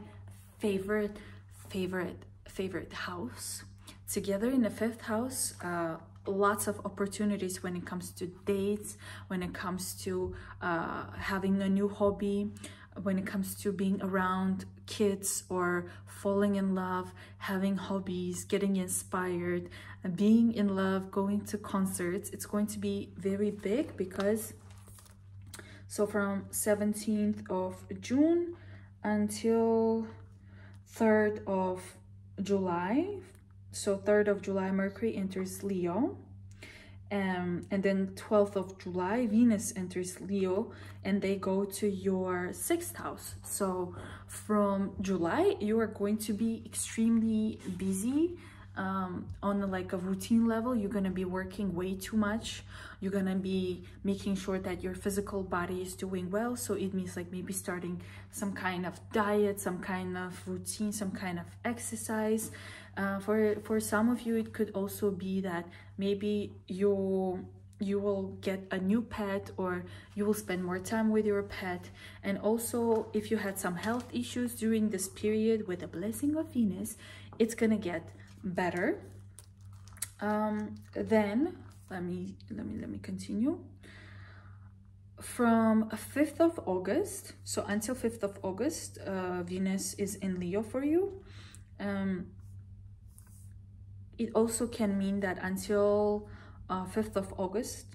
favorite house. Together in the 5th house, lots of opportunities when it comes to dates, when it comes to having a new hobby, when it comes to being around kids or falling in love, having hobbies, getting inspired, being in love, going to concerts. It's going to be very big, because so from 17th of June until 3rd of July, so 3rd of July Mercury enters Leo, and then 12th of July Venus enters Leo, and they go to your 6th house. So from July you are going to be extremely busy on like a routine level. You're gonna be working way too much. You're gonna be making sure that your physical body is doing well. So it means like maybe starting some kind of diet, some kind of routine, some kind of exercise. For some of you, it could also be that maybe you will get a new pet, or you will spend more time with your pet. And also, if you had some health issues during this period, with the blessing of Venus, it's gonna get better. Then let me continue. From 5th of August, so until 5th of August, Venus is in Leo for you. It also can mean that until 5th of August,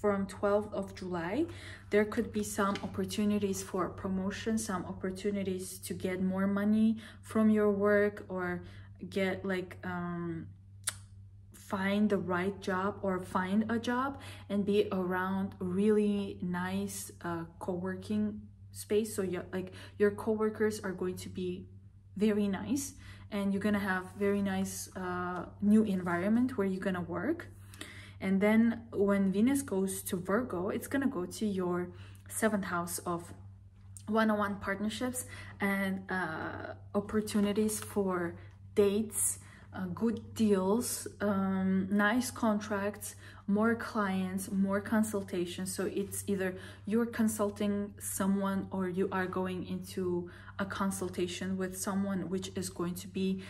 from 12th of July, there could be some opportunities for promotion, some opportunities to get more money from your work, or get like find the right job, or find a job and be around really nice co-working space. So your co-workers are going to be very nice, and you're gonna have very nice new environment where you're gonna work. And then when Venus goes to Virgo, it's gonna go to your 7th house of one-on-one partnerships and opportunities for dates, good deals, nice contracts, more clients, more consultations. So it's either you're consulting someone, or you are going into a consultation with someone, which is going to be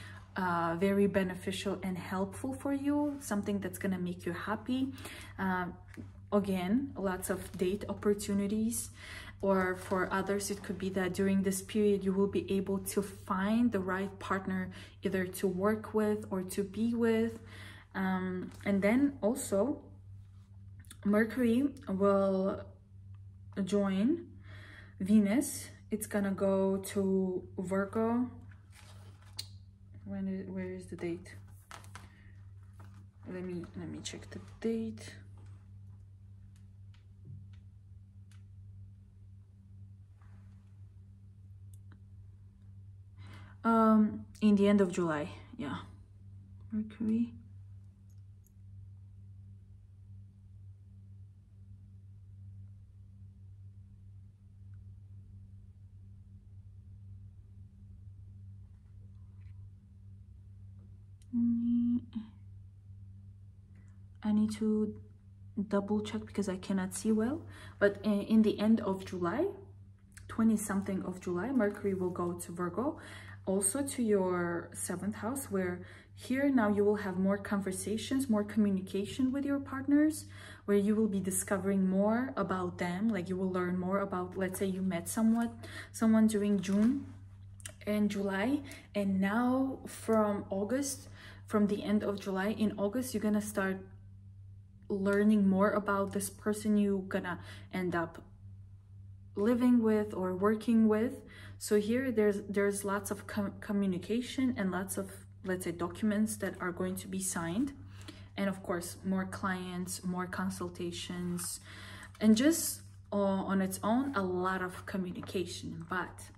very beneficial and helpful for you, something that's gonna make you happy. Again, lots of date opportunities. Or for others, it could be that during this period you will be able to find the right partner, either to work with or to be with. And then also Mercury will join Venus. It's gonna go to Virgo. Where is the date? Let me check the date. In the end of July, yeah. Mercury. I need to double check because I cannot see well, but in the end of July, 20 something of July, Mercury will go to Virgo, also to your 7th house, where here now you will have more conversations, more communication with your partners, where you will be discovering more about them. Like you will learn more about, let's say you met someone during June and July, and now from August, from the end of July, in August, you're gonna start learning more about this person you're gonna end up living with or working with. So here there's lots of communication and lots of, let's say, documents that are going to be signed, and of course more clients, more consultations, and just on its own a lot of communication. But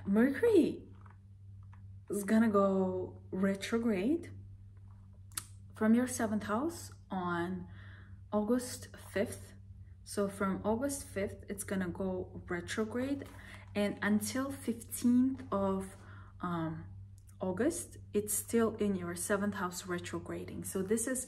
Mercury is gonna go retrograde from your 7th house on August 5th. So from August 5th, it's gonna go retrograde, and until 15th of August, it's still in your 7th house retrograding. So this is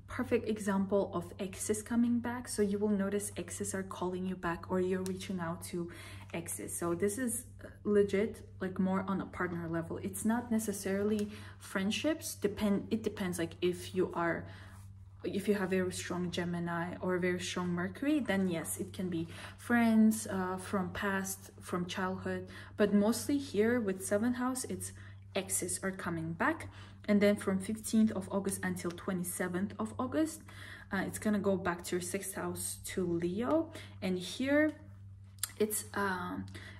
perfect example of exes coming back. So you will notice exes are calling you back, or you're reaching out to exes. So this is legit, like more on a partner level. It's not necessarily friendships. It depends, like if you have very strong Gemini or very strong Mercury, then yes, it can be friends from past, from childhood. But mostly here with 7th house, it's exes are coming back. And then from 15th of August until 27th of August, it's gonna go back to your 6th house to Leo. And here it's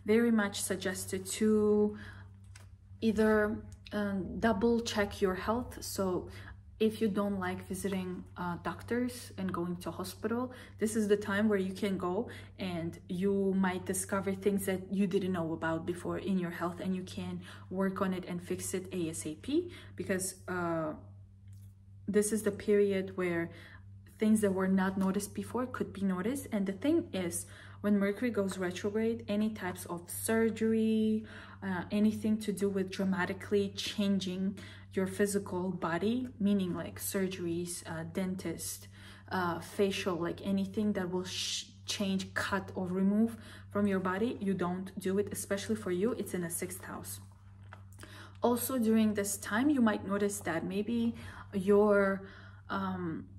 very much suggested to either double check your health. So if you don't like visiting doctors and going to hospital, this is the time where you can go, and you might discover things that you didn't know about before in your health, and you can work on it and fix it ASAP, because this is the period where things that were not noticed before could be noticed. And the thing is, when Mercury goes retrograde, any types of surgery, anything to do with dramatically changing your physical body, meaning like surgeries, dentist, facial, like anything that will change, cut, or remove from your body, you don't do it. Especially for you, it's in the 6th house. Also during this time, you might notice that maybe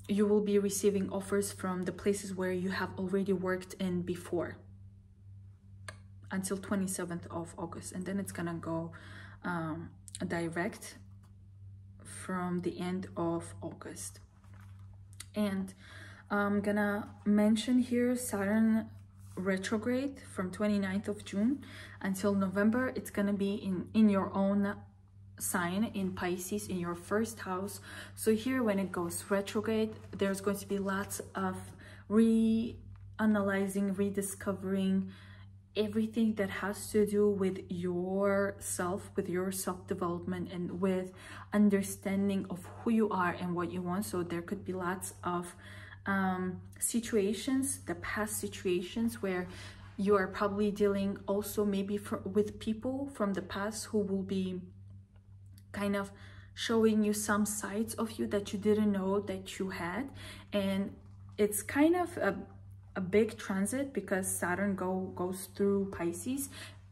you will be receiving offers from the places where you have already worked in before, until 27th of August, and then it's gonna go direct from the end of August. And I'm gonna mention here Saturn retrograde from 29th of June until November. It's gonna be in your own sign, in Pisces, in your 1st house. So here when it goes retrograde, there's going to be lots of reanalyzing, rediscovering everything that has to do with yourself, with your self-development, and with understanding of who you are and what you want. So there could be lots of situations, the past situations, where you are probably dealing also maybe with people from the past who will be kind of showing you some sides of you that you didn't know that you had. And it's kind of a big transit, because Saturn goes through Pisces.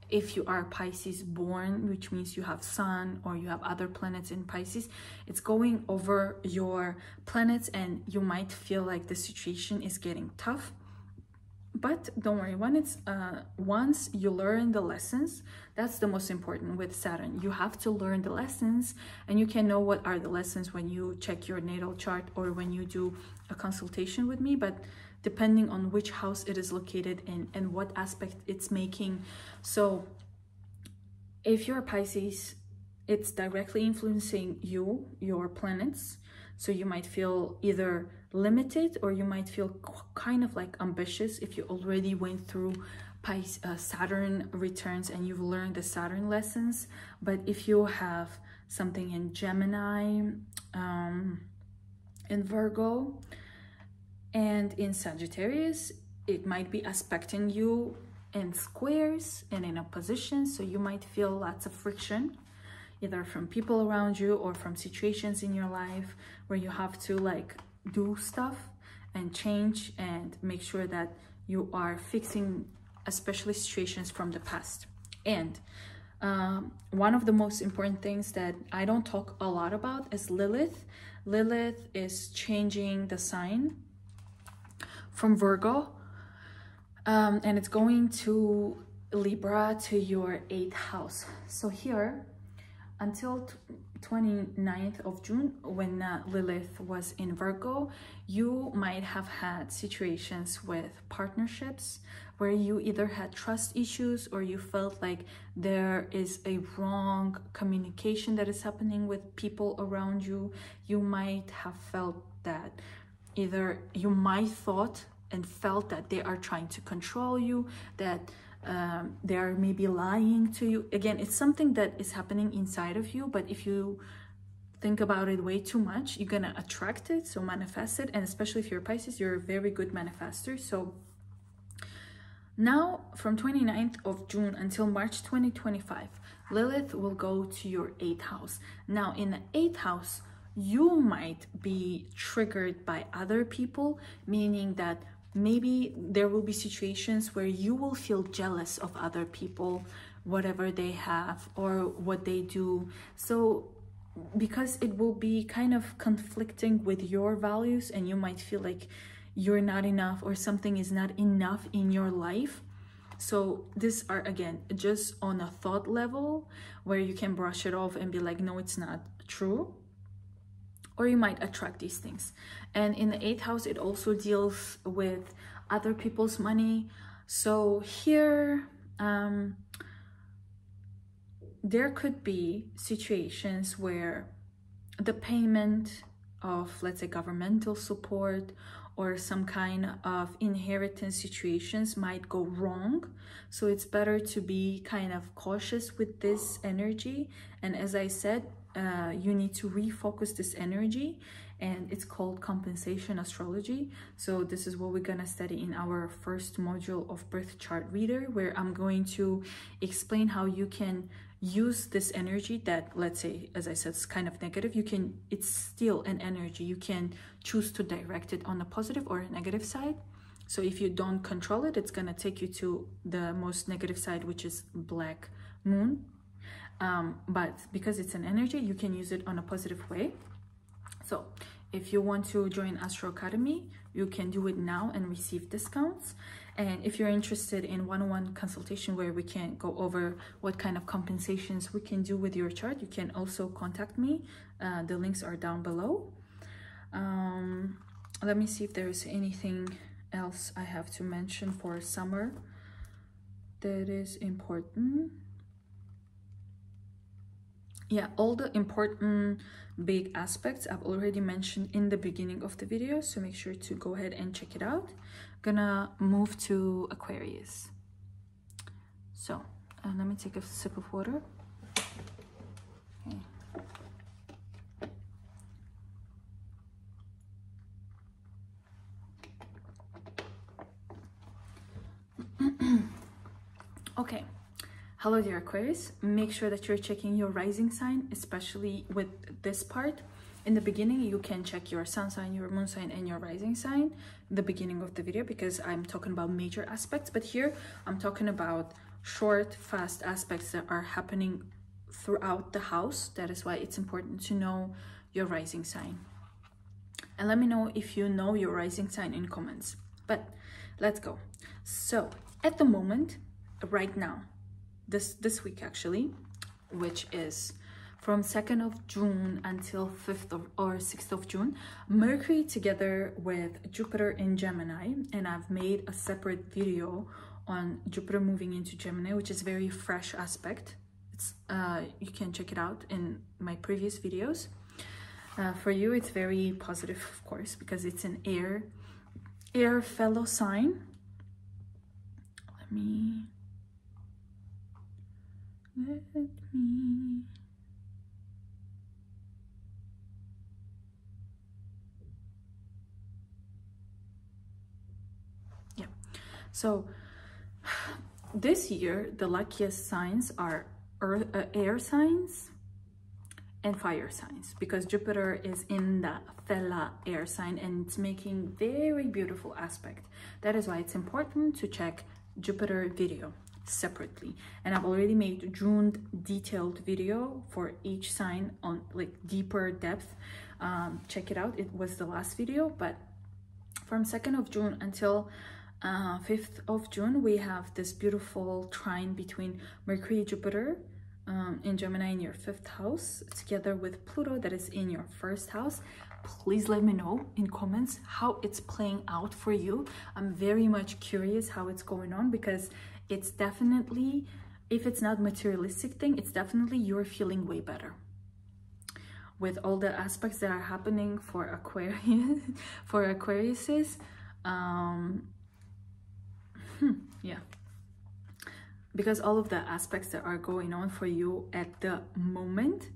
If you are Pisces born, which means you have Sun or you have other planets in Pisces, it's going over your planets, and you might feel like the situation is getting tough. But don't worry, once you learn the lessons, that's the most important with Saturn. You have to learn the lessons, and you can know what are the lessons when you check your natal chart or when you do a consultation with me, but depending on which house it is located in and what aspect it's making. So if you're a Pisces, it's directly influencing you, your planets. So you might feel either limited, or you might feel kind of like ambitious if you already went through Saturn returns and you've learned the Saturn lessons. But if you have something in Gemini, in Virgo, and in Sagittarius, it might be aspecting you in squares and in opposition. So you might feel lots of friction, either from people around you or from situations in your life where you have to like do stuff and change and make sure that you are fixing especially situations from the past. And one of the most important things that I don't talk a lot about is Lilith. Lilith is changing the sign from Virgo, and it's going to Libra, to your 8th house. So here, until 29th of June, when Lilith was in Virgo, you might have had situations with partnerships where you either had trust issues or you felt like there is a wrong communication that is happening with people around you. You might have felt that either you might thought and felt that they are trying to control you, that they are maybe lying to you. Again, it's something that is happening inside of you, but if you think about it way too much, you're gonna attract it, so manifest it. And especially if you're a Pisces, you're a very good manifester. So now from 29th of June until March 2025, Lilith will go to your 8th house. Now in the 8th house, you might be triggered by other people, meaning that maybe there will be situations where you will feel jealous of other people, whatever they have or what they do. So because it will be kind of conflicting with your values, and you might feel like you're not enough or something is not enough in your life. So these are, again, just on a thought level where you can brush it off and be like, no, it's not true. Or you might attract these things. And in the 8th house, it also deals with other people's money. So here, there could be situations where the payment of, let's say, governmental support or some kind of inheritance situations might go wrong. So it's better to be kind of cautious with this energy. And as I said, you need to refocus this energy, and it's called compensation astrology. So this is what we're gonna study in our first module of birth chart reader, where I'm going to explain how you can use this energy that, let's say, as I said, it's kind of negative. It's still an energy. You can choose to direct it on a positive or a negative side. So if you don't control it, it's gonna take you to the most negative side, which is black moon. But because it's an energy, you can use it on a positive way. So if you want to join Astro Academy, you can do it now and receive discounts. And if you're interested in one-on-one consultation where we can go over what kind of compensations we can do with your chart, you can also contact me. The links are down below. Let me see if there's anything else I have to mention for summer that is important. Yeah, all the important big aspects I've already mentioned in the beginning of the video, so make sure to go ahead and check it out. Gonna move to Aquarius. So let me take a sip of water. Okay. Okay. Hello dear Aquarius, make sure that you're checking your rising sign, especially with this part. In the beginning, you can check your sun sign, your moon sign, and your rising sign in the beginning of the video, because I'm talking about major aspects. But here, I'm talking about short, fast aspects that are happening throughout the house. That is why it's important to know your rising sign. And let me know if you know your rising sign in comments. But let's go. So at the moment, right now, this week actually, which is from 2nd of June until 5th or 6th of June, Mercury together with Jupiter in Gemini, and I've made a separate video on Jupiter moving into Gemini, which is very fresh aspect. It's you can check it out in my previous videos. For you, it's very positive, of course, because it's an air fellow sign. Let me yeah, so this year the luckiest signs are air signs and fire signs, because Jupiter is in the Fella air sign and it's making very beautiful aspect. That is why it's important to check Jupiter video separately, and I've already made June detailed video for each sign on like deeper depth. Check it out, it was the last video. But from 2nd of June until 5th of June, we have this beautiful trine between Mercury, Jupiter in Gemini in your 5th house, together with Pluto that is in your 1st house. Please let me know in comments how it's playing out for you. I'm very much curious how it's going on, because it's definitely, if it's not materialistic thing, it's definitely you're feeling way better with all the aspects that are happening for Aquarius, for Aquariuses. Yeah, because all of the aspects that are going on for you at the moment,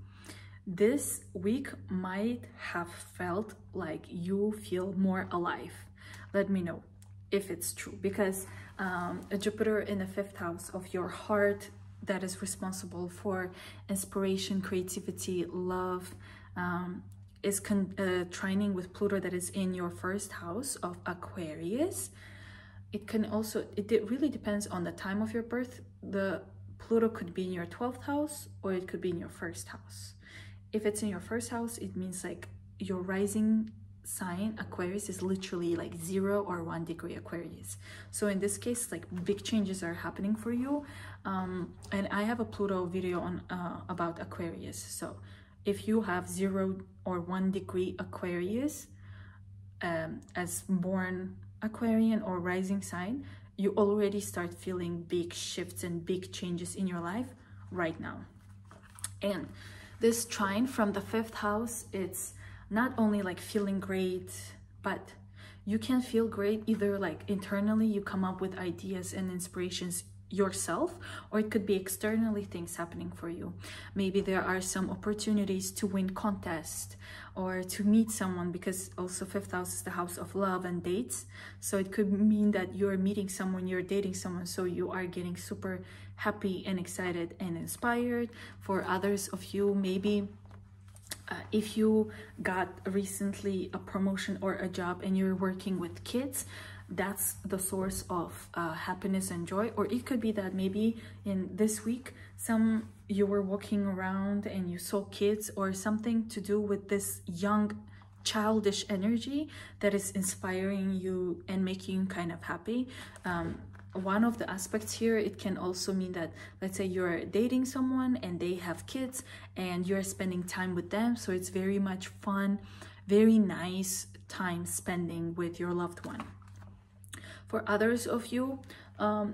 this week might have felt like you feel more alive. Let me know if it's true, because Jupiter in the 5th house of your heart, that is responsible for inspiration, creativity, love, is trining with Pluto that is in your 1st house of Aquarius. It can also, it really depends on the time of your birth. The Pluto could be in your 12th house, or it could be in your 1st house. If it's in your 1st house, it means like your rising sign Aquarius is literally like 0 or 1 degree Aquarius. So in this case, like big changes are happening for you. And I have a Pluto video on about Aquarius. So if you have 0 or 1 degree Aquarius as born Aquarian or rising sign, you already start feeling big shifts and big changes in your life right now. And this trine from the 5th house, it's not only like feeling great, but you can feel great either like internally, you come up with ideas and inspirations yourself, or it could be externally things happening for you. Maybe there are some opportunities to win contest or to meet someone, because also 5th house is the house of love and dates. So it could mean that you're meeting someone, you're dating someone, so you are getting super happy and excited and inspired. For others of you, maybe if you got recently a promotion or a job and you're working with kids, that's the source of happiness and joy. Or it could be that maybe in this week you were walking around and you saw kids, or something to do with this young childish energy that is inspiring you and making you kind of happy. One of the aspects here, it can also mean that, let's say you're dating someone and they have kids and you're spending time with them, so it's very much fun, very nice time spending with your loved one. For others of you,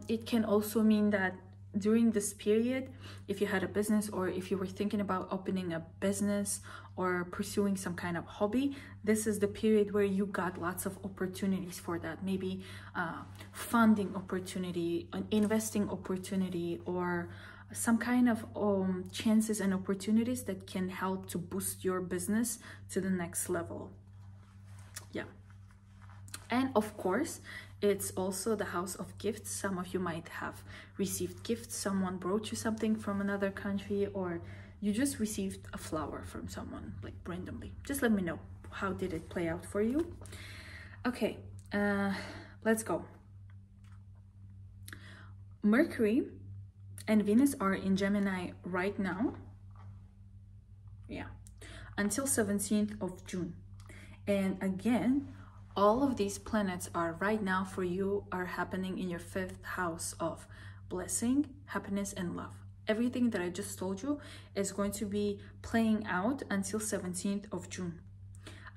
it can also mean that during this period, if you had a business, or if you were thinking about opening a business or pursuing some kind of hobby, this is the period where you got lots of opportunities for that. Maybe funding opportunity, an investing opportunity, or some kind of chances and opportunities that can help to boost your business to the next level. Yeah. And of course, it's also the house of gifts. Some of you might have received gifts. Someone brought you something from another country, or you just received a flower from someone, like randomly. Just let me know, how did it play out for you? Okay, let's go. Mercury and Venus are in Gemini right now. Yeah, until 17th of June. And again, All of these planets are right now for you are happening in your 5th house of blessing, happiness, and love. Everything that I just told you is going to be playing out until 17th of June.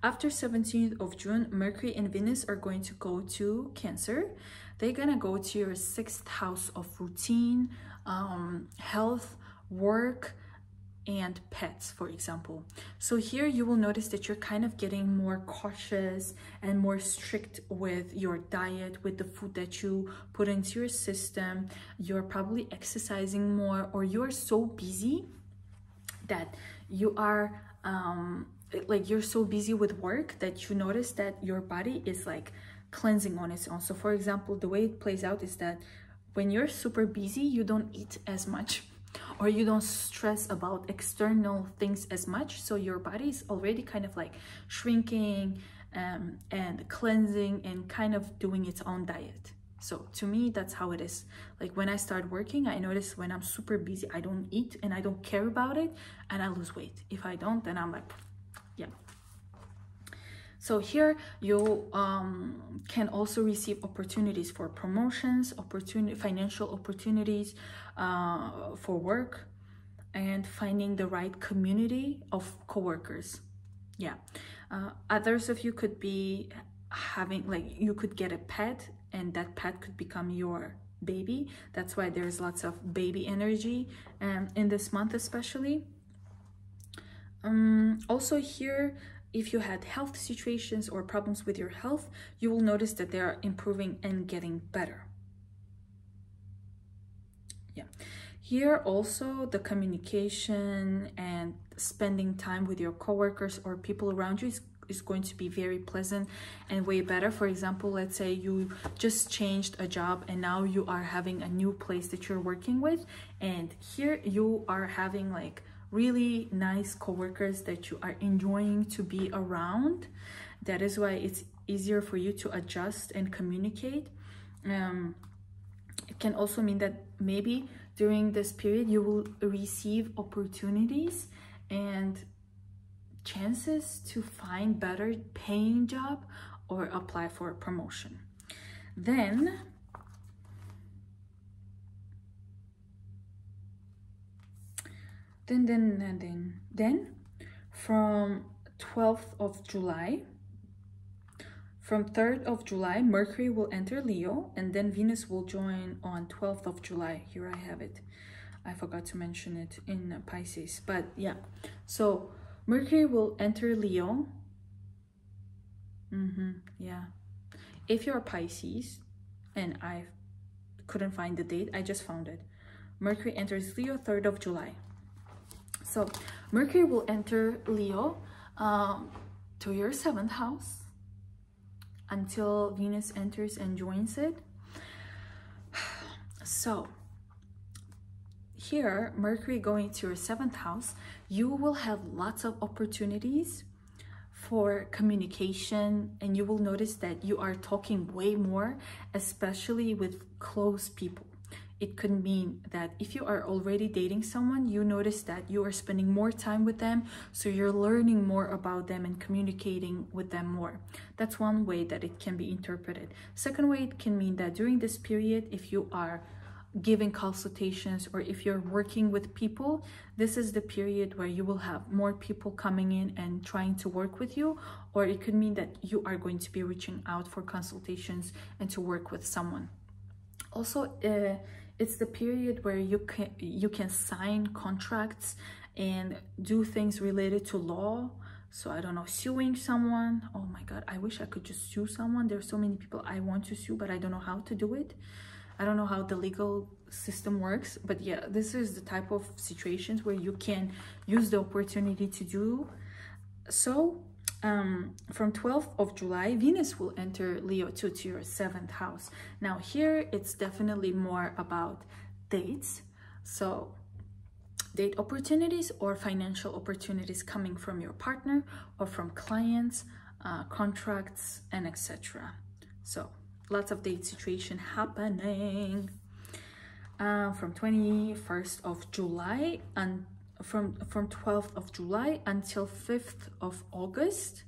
After 17th of June, Mercury and Venus are going to go to Cancer. They're gonna go to your 6th house of routine, health, work, and pets, for example. So here you will notice that you're kind of getting more cautious and more strict with your diet, with the food that you put into your system. You're probably exercising more, or you're so busy that you are like you're so busy with work that you notice that your body is like cleansing on its own. So for example, the way it plays out is that when you're super busy, you don't eat as much, or you don't stress about external things as much. So your body is already kind of like shrinking and cleansing and kind of doing its own diet. So to me, that's how it is. Like when I start working, I notice when I'm super busy, I don't eat and I don't care about it, and I lose weight. If I don't, then I'm like, yeah. So here you can also receive opportunities for promotions, financial opportunities for work, and finding the right community of coworkers. Yeah. Others of you could be having, like, you could get a pet, and that pet could become your baby. That's why there's lots of baby energy in this month especially. Also here, if you had health situations or problems with your health, you will notice that they are improving and getting better. Yeah. Here also, the communication and spending time with your coworkers or people around you is going to be very pleasant and way better. For example, let's say you just changed a job and now you are having a new place that you're working with, and here you are having like really nice coworkers that you are enjoying to be around. That is why it's easier for you to adjust and communicate. It can also mean that maybe during this period you will receive opportunities and chances to find better paying job or apply for a promotion. Then from 12th of July, from 3rd of July, Mercury will enter Leo, and then Venus will join on 12th of July. Here I have it. I forgot to mention it in Pisces, but yeah. So Mercury will enter Leo. Yeah. If you're Pisces, and I couldn't find the date, I just found it. Mercury enters Leo 3rd of July. So Mercury will enter Leo to your 7th house until Venus enters and joins it. So here, Mercury going to your 7th house, you will have lots of opportunities for communication, and you will notice that you are talking way more, especially with close people. It could mean that if you are already dating someone, you notice that you are spending more time with them, so you're learning more about them and communicating with them more. That's one way that it can be interpreted. Second way, it can mean that during this period, if you are giving consultations or if you're working with people, this is the period where you will have more people coming in and trying to work with you. Or it could mean that you are going to be reaching out for consultations and to work with someone. Also, it's the period where you can sign contracts and do things related to law. So I don't know, suing someone. Oh my God, I wish I could just sue someone. There's so many people I want to sue, but I don't know how to do it. I don't know how the legal system works, but yeah, this is the type of situations where you can use the opportunity to do so. From 12th of July, Venus will enter Leo to your 7th house. Now here, it's definitely more about dates. So date opportunities or financial opportunities coming from your partner or from clients, contracts, and etc. So lots of date situation happening from 21st of July and from 12th of July until 5th of August.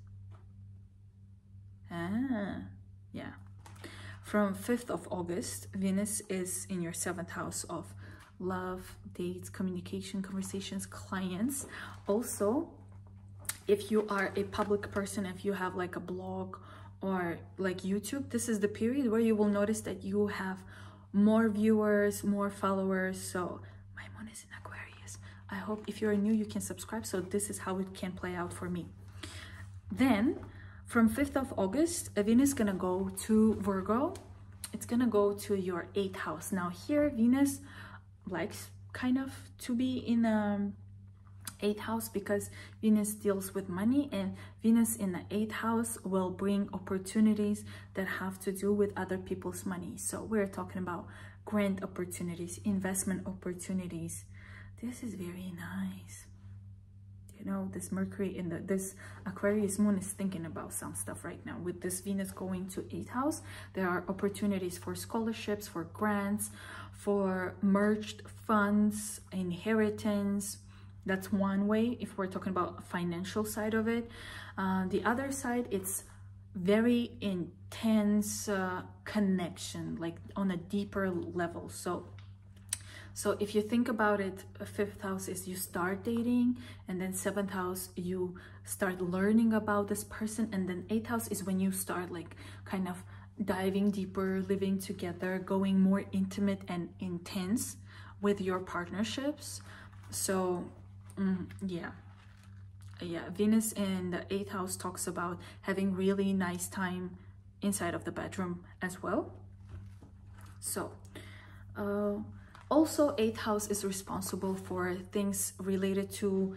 Yeah. From 5th of August, Venus is in your 7th house of love, dates, communication, conversations, clients. Also, if you are a public person, if you have like a blog or like YouTube, this is the period where you will notice that you have more viewers, more followers. So my moon is in Aquarius. I hope if you're new, you can subscribe. So this is how it can play out for me. Then from 5th of August, Venus is gonna go to Virgo. It's gonna go to your 8th house. Now here, Venus likes kind of to be in 8th house because Venus deals with money, and Venus in the 8th house will bring opportunities that have to do with other people's money. So we're talking about grant opportunities, investment opportunities. This is very nice. You know, this Mercury in this Aquarius moon is thinking about some stuff right now. With this Venus going to 8th house, there are opportunities for scholarships, for grants, for merged funds, inheritance. That's one way if we're talking about financial side of it. The other side, it's very intense connection, like on a deeper level. So if you think about it, 5th house is you start dating, and then 7th house you start learning about this person, and then 8th house is when you start like kind of diving deeper, living together, going more intimate and intense with your partnerships. So yeah, Venus in the 8th house talks about having really nice time inside of the bedroom as well. So also 8th house is responsible for things related to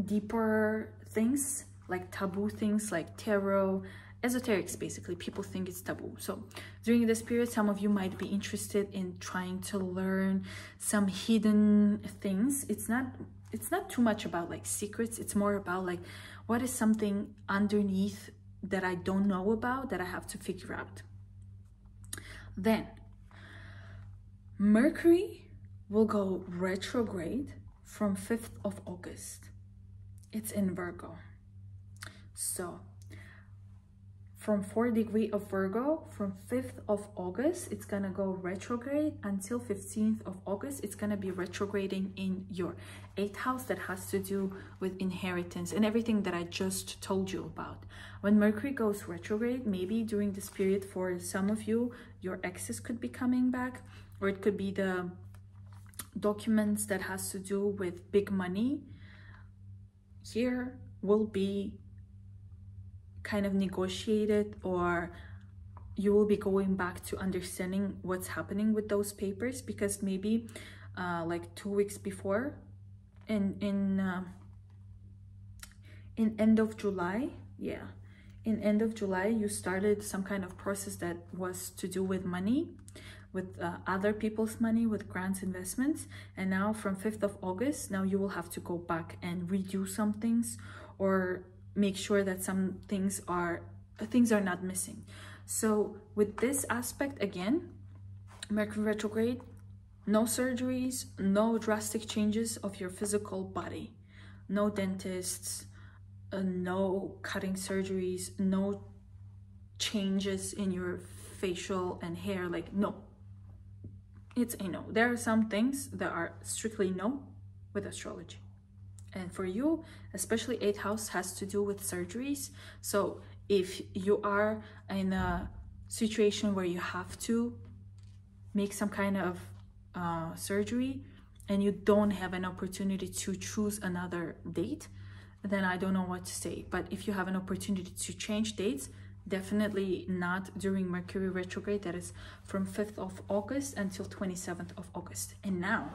deeper things, like taboo things, like tarot, esoterics. Basically, people think it's taboo. So during this period, some of you might be interested in trying to learn some hidden things. It's not too much about like secrets. It's more about like, what is something underneath that I don't know about that I have to figure out. Then Mercury will go retrograde from 5th of August. It's in Virgo. So from 4th degree of Virgo, from 5th of August, it's gonna go retrograde until 15th of August. It's gonna be retrograding in your 8th house that has to do with inheritance and everything that I just told you about. When Mercury goes retrograde, maybe during this period for some of you, your exes could be coming back, or it could be the documents that has to do with big money here will be kind of negotiated, or you will be going back to understanding what's happening with those papers, because maybe like 2 weeks before in end of July, in end of July you started some kind of process that was to do with money, with other people's money, with grants, investments, and now from 5th of August, now you will have to go back and redo some things, or make sure that some things are not missing. So with this aspect, again, Mercury retrograde, no surgeries, no drastic changes of your physical body, no dentists, no cutting surgeries, no changes in your facial and hair, like no. It's a no. There are some things that are strictly no with astrology. And for you, especially 8th house has to do with surgeries. So if you are in a situation where you have to make some kind of surgery and you don't have an opportunity to choose another date, then I don't know what to say. But if you have an opportunity to change dates, definitely not during Mercury retrograde. That is from 5th of August until 27th of August. And now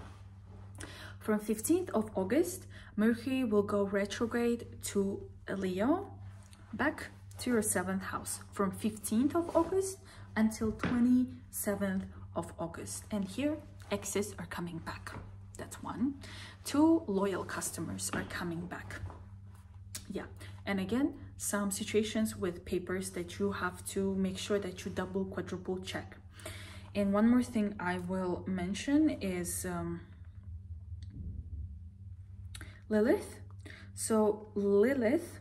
from 15th of August, Mercury will go retrograde to Leo, back to your 7th house from 15th of August until 27th of August. And here, exes are coming back. That's one. 2 loyal customers are coming back. Yeah, and again, some situations with papers that you have to make sure that you double, quadruple check. And one more thing I will mention is Lilith. So Lilith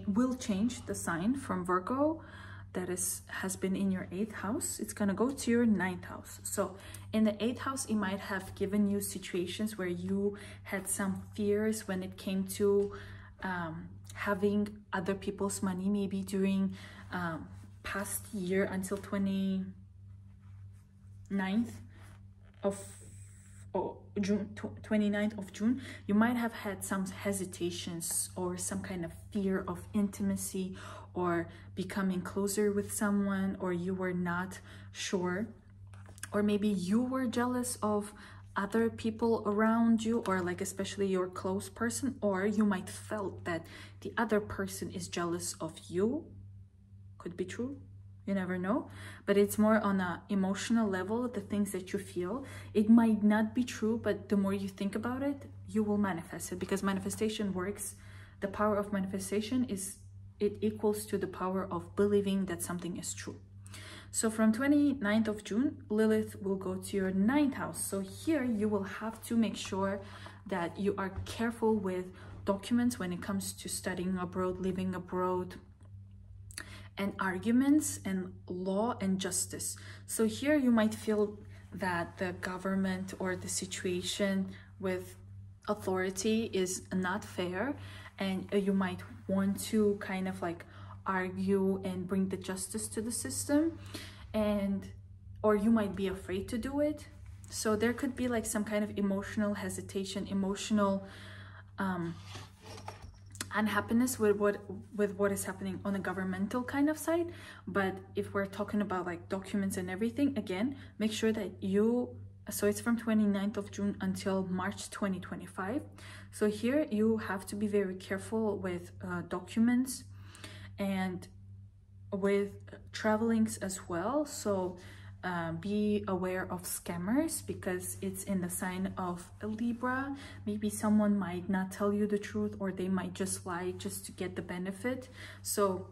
will change the sign from Virgo that has been in your 8th house. It's gonna go to your 9th house. So in the 8th house, it might have given you situations where you had some fears when it came to having other people's money, maybe during past year until 29th of June, 29th of June, you might have had some hesitations or some kind of fear of intimacy or becoming closer with someone, or you were not sure, or maybe you were jealous of other people around you, or like especially your close person, or you might felt that the other person is jealous of you. Could be true, you never know, but it's more on a emotional level, the things that you feel. It might not be true, but the more you think about it, you will manifest it, because manifestation works. The power of manifestation is, it equals to the power of believing that something is true. So from 29th of June, Lilith will go to your 9th house. So here you will have to make sure that you are careful with documents when it comes to studying abroad, living abroad, and arguments and law and justice. So here you might feel that the government or the situation with authority is not fair, and you might want to kind of like argue and bring the justice to the system, and or you might be afraid to do it. So there could be like some kind of emotional hesitation, emotional unhappiness with what is happening on a governmental kind of side. But if we're talking about like documents and everything, again, make sure that you, so it's from 29th of June until March 2025. So here you have to be very careful with documents and with travelings as well. So be aware of scammers, because it's in the sign of Libra. Maybe someone might not tell you the truth, or they might just lie just to get the benefit. So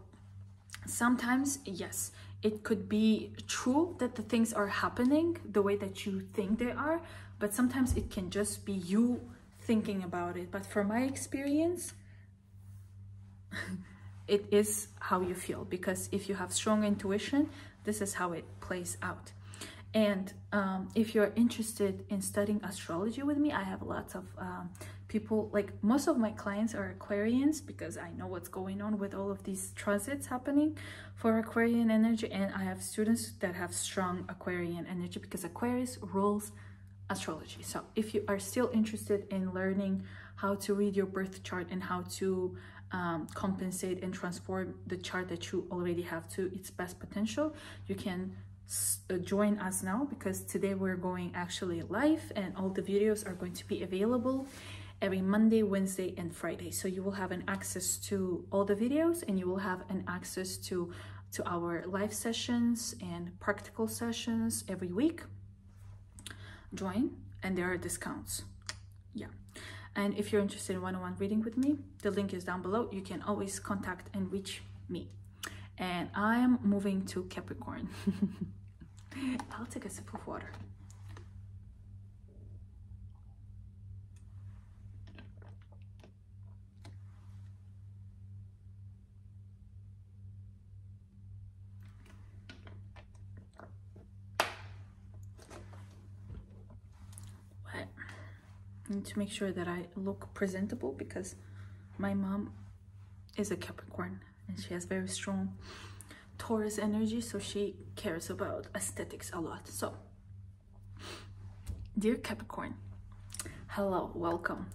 sometimes, yes, it could be true that the things are happening the way that you think they are, but sometimes it can just be you thinking about it. But from my experience, it is how you feel, because if you have strong intuition, this is how it plays out. And if you're interested in studying astrology with me, I have lots of people, like most of my clients are Aquarians, because I know what's going on with all of these transits happening for Aquarian energy, and I have students that have strong Aquarian energy, because Aquarius rules astrology. So if you are still interested in learning how to read your birth chart and how to compensate and transform the chart that you already have to its best potential, you can join us now, because today we're going actually live, and all the videos are going to be available every Monday, Wednesday, and Friday. So you will have an access to all the videos, and you will have an access to our live sessions and practical sessions every week. Join, and there are discounts. Yeah. And if you're interested in one-on-one reading with me, the link is down below. You can always contact and reach me. And I am moving to Capricorn. I'll take a sip of water. I need to make sure that I look presentable, because my mom is a Capricorn and she has very strong Taurus energy, so she cares about aesthetics a lot. So, dear Capricorn, hello, welcome.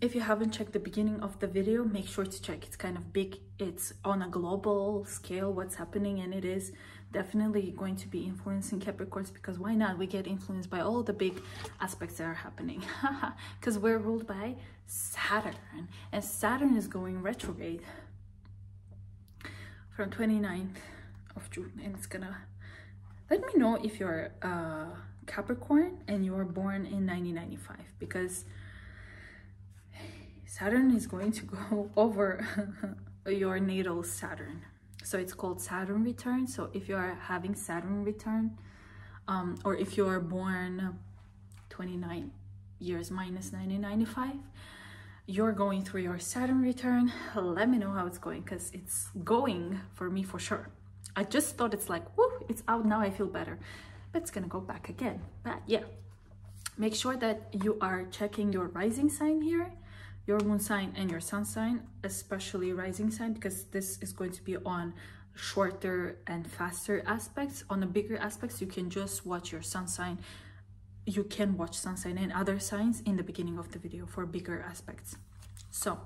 If you haven't checked the beginning of the video, make sure to check. It's kind of big, it's on a global scale what's happening, and it is definitely going to be influencing Capricorns, because why not? We get influenced by all the big aspects that are happening, because we're ruled by Saturn, and Saturn is going retrograde from 29th of June, and it's gonna, let me know if you're Capricorn and you were born in 1995, because Saturn is going to go over your natal Saturn. So it's called Saturn return. So if you are having Saturn return, or if you are born 29 years minus 1995, you're going through your Saturn return. Let me know how it's going, because it's going for me for sure. I just thought it's like, woo, it's out now, I feel better, but it's gonna go back again. But yeah, make sure that you are checking your rising sign here, your moon sign and your sun sign, especially rising sign, because this is going to be on shorter and faster aspects. On the bigger aspects, you can just watch your sun sign. You can watch sun sign and other signs in the beginning of the video for bigger aspects. So,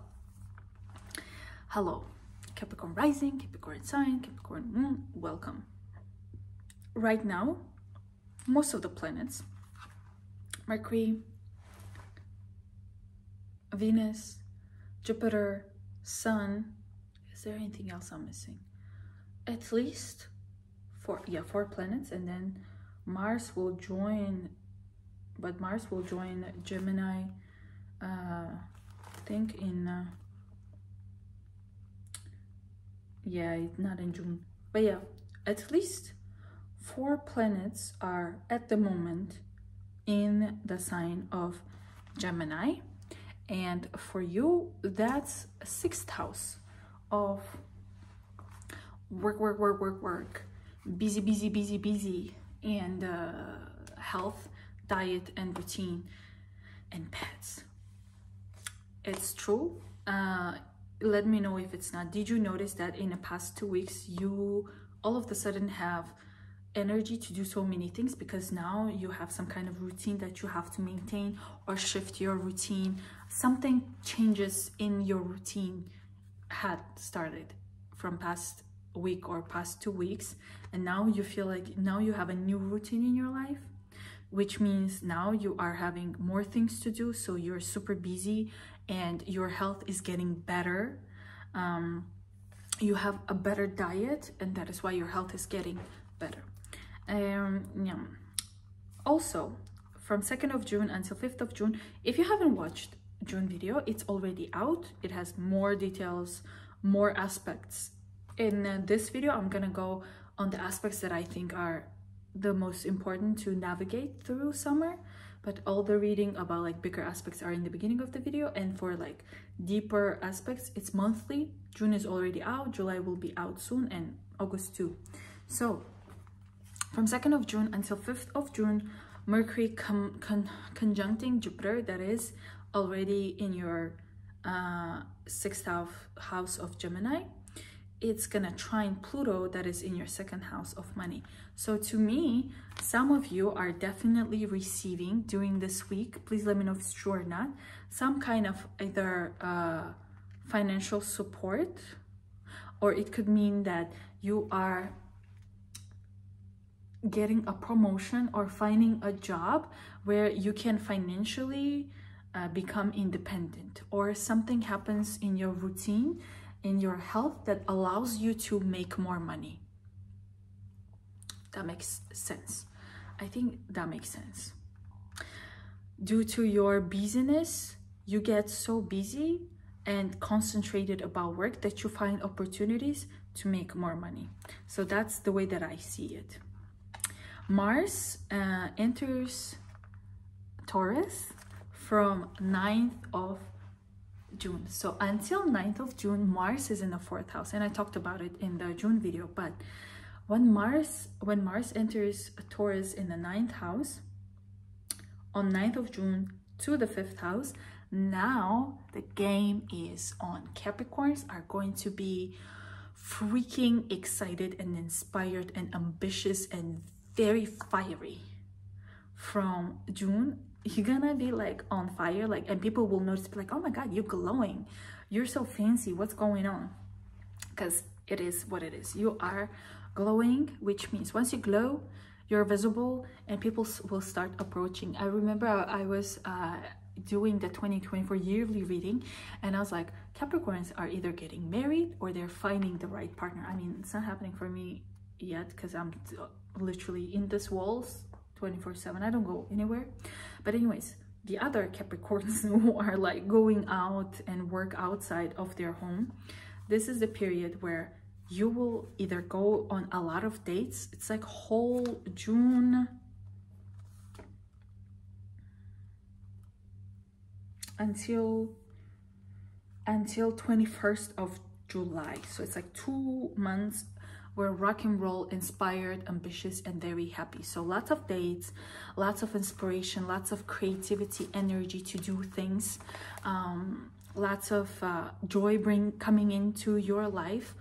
hello, Capricorn rising, Capricorn sign, Capricorn moon, welcome. Right now, most of the planets, Mercury, Venus, Jupiter, Sun, is there anything else I'm missing? At least four planets, and then Mars will join, but Mars will join Gemini, I think in, yeah, not in June, but yeah, at least 4 planets are at the moment in the sign of Gemini. And for you, that's 6th house of work, busy, and health, diet, and routine, and pets. It's true. Let me know if it's not. Did you notice that in the past 2 weeks, you all of a sudden have energy to do so many things, because now you have some kind of routine that you have to maintain or shift your routine? Something changes in your routine had started from past week or past 2 weeks, and now you feel like now you have a new routine in your life, which means now you are having more things to do, so you're super busy and your health is getting better. You have a better diet, and that is why your health is getting better. Yeah. Also, from 2nd of June until 5th of June, if you haven't watched June video, it's already out. It has more details, more aspects. In this video, I'm gonna go on the aspects that I think are the most important to navigate through summer, but all the reading about like bigger aspects are in the beginning of the video, and for like deeper aspects, it's monthly. June is already out, July will be out soon, and August too. So from 2nd of June until 5th of June, Mercury conjuncting Jupiter, that is already in your 6th house of Gemini. It's gonna trine Pluto, that is in your 2nd house of money. So to me, some of you are definitely receiving during this week, please let me know if it's true or not, some kind of either financial support, or it could mean that you are getting a promotion or finding a job where you can financially become independent, or something happens in your routine, in your health, that allows you to make more money. That makes sense. I think that makes sense. Due to your busyness, you get so busy and concentrated about work that you find opportunities to make more money. So that's the way that I see it. Mars enters Taurus from 9th of June. So until 9th of June, Mars is in the 4th house, and I talked about it in the June video. But when Mars enters Taurus in the 9th house on 9th of June to the 5th house, now the game is on. Capricorns are going to be freaking excited and inspired and ambitious and very fiery. From June, you're gonna be like on fire, like, and people will notice, like, oh my god, you're glowing, you're so fancy, what's going on? Because it is what it is. You are glowing, which means once you glow, you're visible and people will start approaching. I remember I was doing the 2024 yearly reading, and I was like, Capricorns are either getting married or they're finding the right partner. I mean, it's not happening for me yet because I'm literally in this walls 24/7. I don't go anywhere. But anyways, the other Capricorns who are like going out and work outside of their home, this is the period where you will either go on a lot of dates. It's like whole June until until 21st of July. So it's like 2 months. We're rock and roll, inspired, ambitious, and very happy. So lots of dates, lots of inspiration, lots of creativity, energy to do things, lots of joy coming into your life,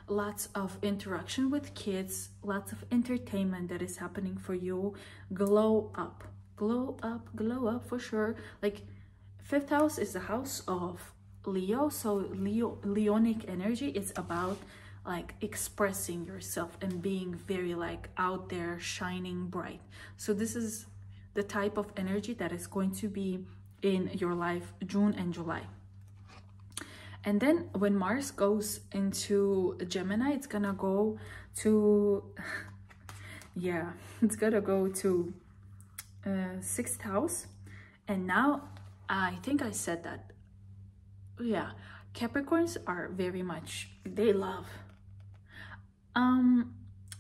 lots of interaction with kids, lots of entertainment that is happening for you. Glow up, glow up, glow up for sure. Like 5th house is the house of Leo, so Leonic energy is about like expressing yourself and being very like out there, shining bright. So this is the type of energy that is going to be in your life June and July. And then when Mars goes into Gemini, it's gonna go to yeah, it's gonna go to 6th house. And now I think I said that, yeah, Capricorns are very much, they love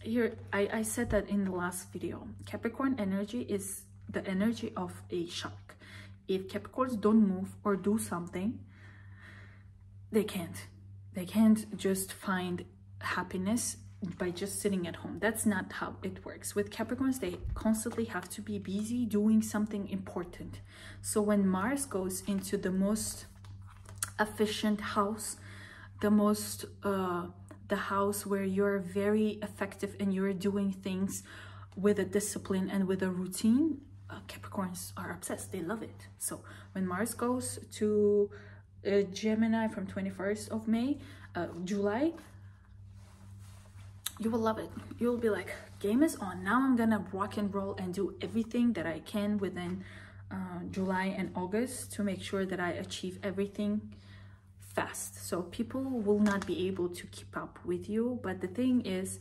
here I said that in the last video. Capricorn energy is the energy of a shark. If Capricorns don't move or do something, they can't just find happiness by just sitting at home. That's not how it works. With Capricorns, they constantly have to be busy doing something important. So when Mars goes into the most efficient house, the most the house where you're very effective and you're doing things with a discipline and with a routine, Capricorns are obsessed. They love it. So when Mars goes to Gemini from 21st of July, you will love it. You'll be like, game is on. Now I'm gonna rock and roll and do everything that I can within July and August to make sure that I achieve everything fast. So people will not be able to keep up with you. But the thing is,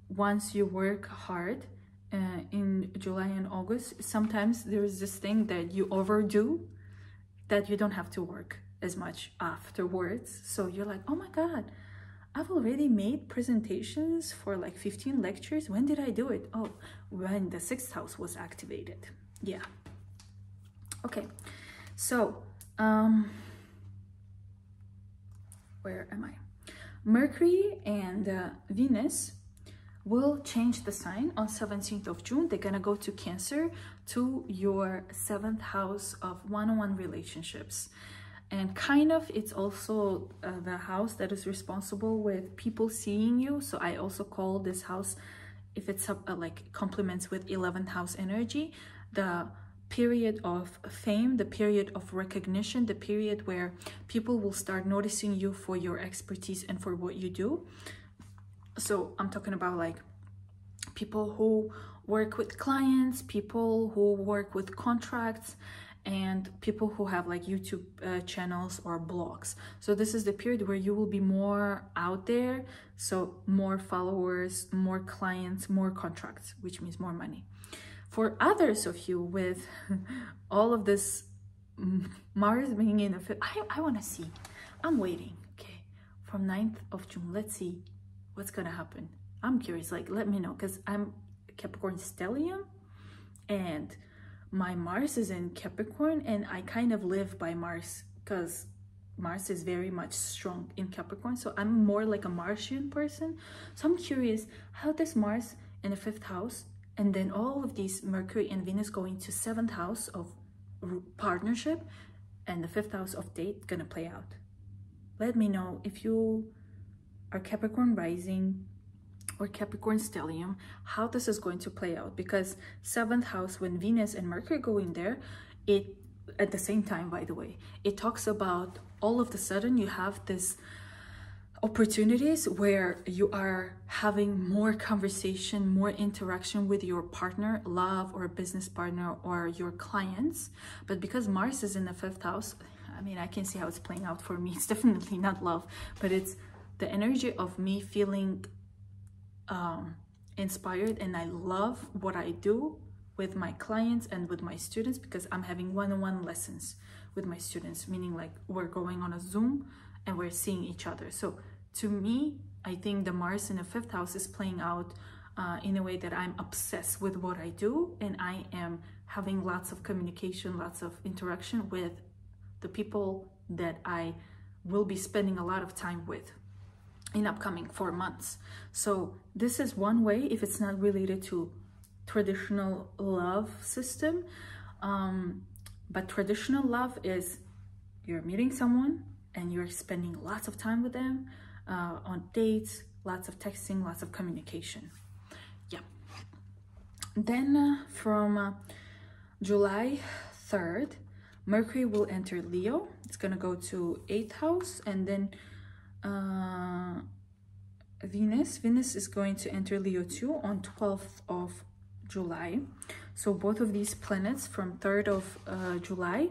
once you work hard in July and August, sometimes there's this thing that you overdo that you don't have to work as much afterwards. So you're like, oh my God, I've already made presentations for like 15 lectures. When did I do it? Oh, when the 6th house was activated. Yeah. Okay. So, where am I? Mercury and Venus will change the sign on 17th of June. They're gonna go to Cancer, to your 7th house of one-on-one relationships. And kind of, it's also the house that is responsible with people seeing you. So I also call this house, if it's like complements with 11th house energy, the period of fame, the period of recognition, the period where people will start noticing you for your expertise and for what you do. So I'm talking about like people who work with clients, people who work with contracts, and people who have like YouTube channels or blogs. So this is the period where you will be more out there. So more followers, more clients, more contracts, which means more money. For others of you with all of this Mars being in the fifth, I want to see. I'm waiting, okay? From 9th of June, let's see what's going to happen. I'm curious, like, let me know, because I'm Capricorn stellium, and my Mars is in Capricorn, and I kind of live by Mars, because Mars is very much strong in Capricorn. So I'm more like a Martian person. So I'm curious, how does Mars in the 5th house, and then all of these Mercury and Venus going to 7th house of partnership and the 5th house of date gonna play out? Let me know if you are Capricorn rising or Capricorn stellium, how this is going to play out. Because 7th house, when Venus and Mercury go in there, it at the same time, by the way, it talks about all of the sudden you have this opportunities where you are having more conversation, more interaction with your partner, love or business partner, or your clients. But because Mars is in the 5th house, I mean, I can see how it's playing out for me. It's definitely not love, but it's the energy of me feeling inspired, and I love what I do with my clients and with my students, because I'm having one-on-one lessons with my students, meaning like we're going on a Zoom and we're seeing each other. So to me, I think the Mars in the 5th house is playing out in a way that I'm obsessed with what I do, and I am having lots of communication, lots of interaction with the people that I will be spending a lot of time with in upcoming 4 months. So this is one way if it's not related to traditional love system. But traditional love is you're meeting someone and you're spending lots of time with them on dates, lots of texting, lots of communication. Yeah. Then from July 3rd, Mercury will enter Leo. It's gonna go to 8th house, and then Venus is going to enter Leo too on 12th of July. So both of these planets from 3rd of July,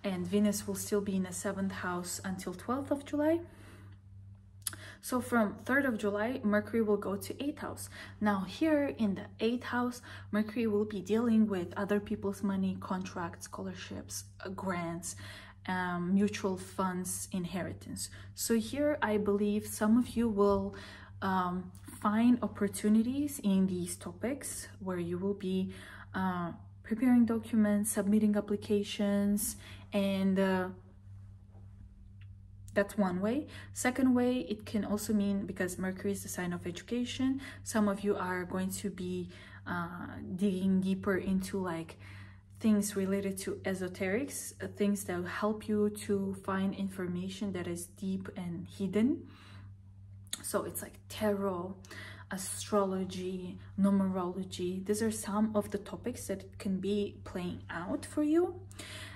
and Venus will still be in the 7th house until 12th of July. So from 3rd of July, Mercury will go to 8th house. Now here in the 8th house, Mercury will be dealing with other people's money, contracts, scholarships, grants, mutual funds, inheritance. So here I believe some of you will find opportunities in these topics where you will be preparing documents, submitting applications, and that's one way. Second way, it can also mean, because Mercury is the sign of education, some of you are going to be digging deeper into like things related to esoterics, things that will help you to find information that is deep and hidden. So it's like tarot, astrology, numerology. These are some of the topics that can be playing out for you.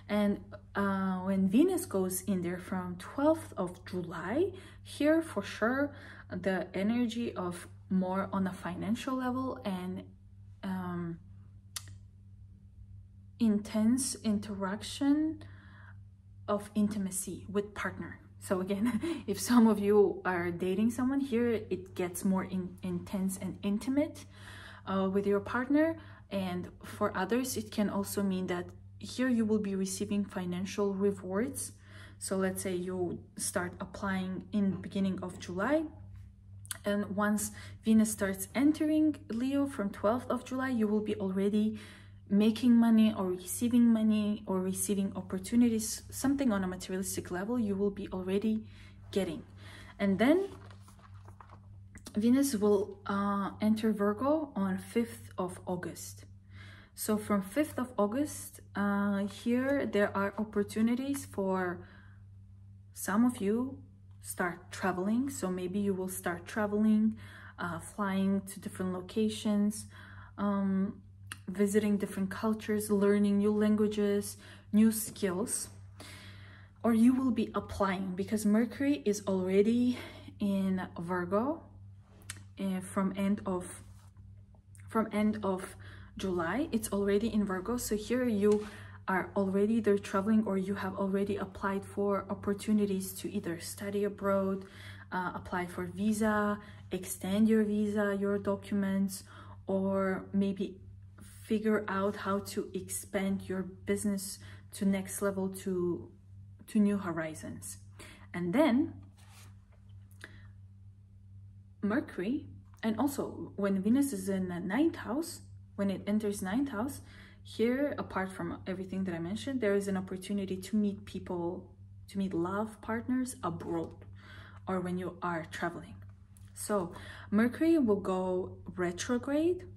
And when Venus goes in there from 12th of July, here for sure, the energy of more on a financial level and intense interaction of intimacy with partner. So again, if some of you are dating someone here, it gets more intense and intimate with your partner. And for others, it can also mean that here you will be receiving financial rewards. So let's say you start applying in the beginning of July, and once Venus starts entering Leo from 12th of July, you will be already making money or receiving opportunities, something on a materialistic level you will be already getting. And then Venus will enter Virgo on 5th of August. So from 5th of August, here there are opportunities for some of you start traveling. So maybe you will start traveling, flying to different locations, visiting different cultures, learning new languages, new skills. Or you will be applying, because Mercury is already in Virgo from end of July. It's already in Virgo. So here you are already either traveling, or you have already applied for opportunities to either study abroad, apply for visa, extend your visa, your documents, or maybe figure out how to expand your business to next level, to new horizons. And then Mercury, and also when Venus is in the 9th house, when it enters 9th house, here, apart from everything that I mentioned, there is an opportunity to meet people, to meet love partners abroad, or when you are traveling. So Mercury will go retrograde.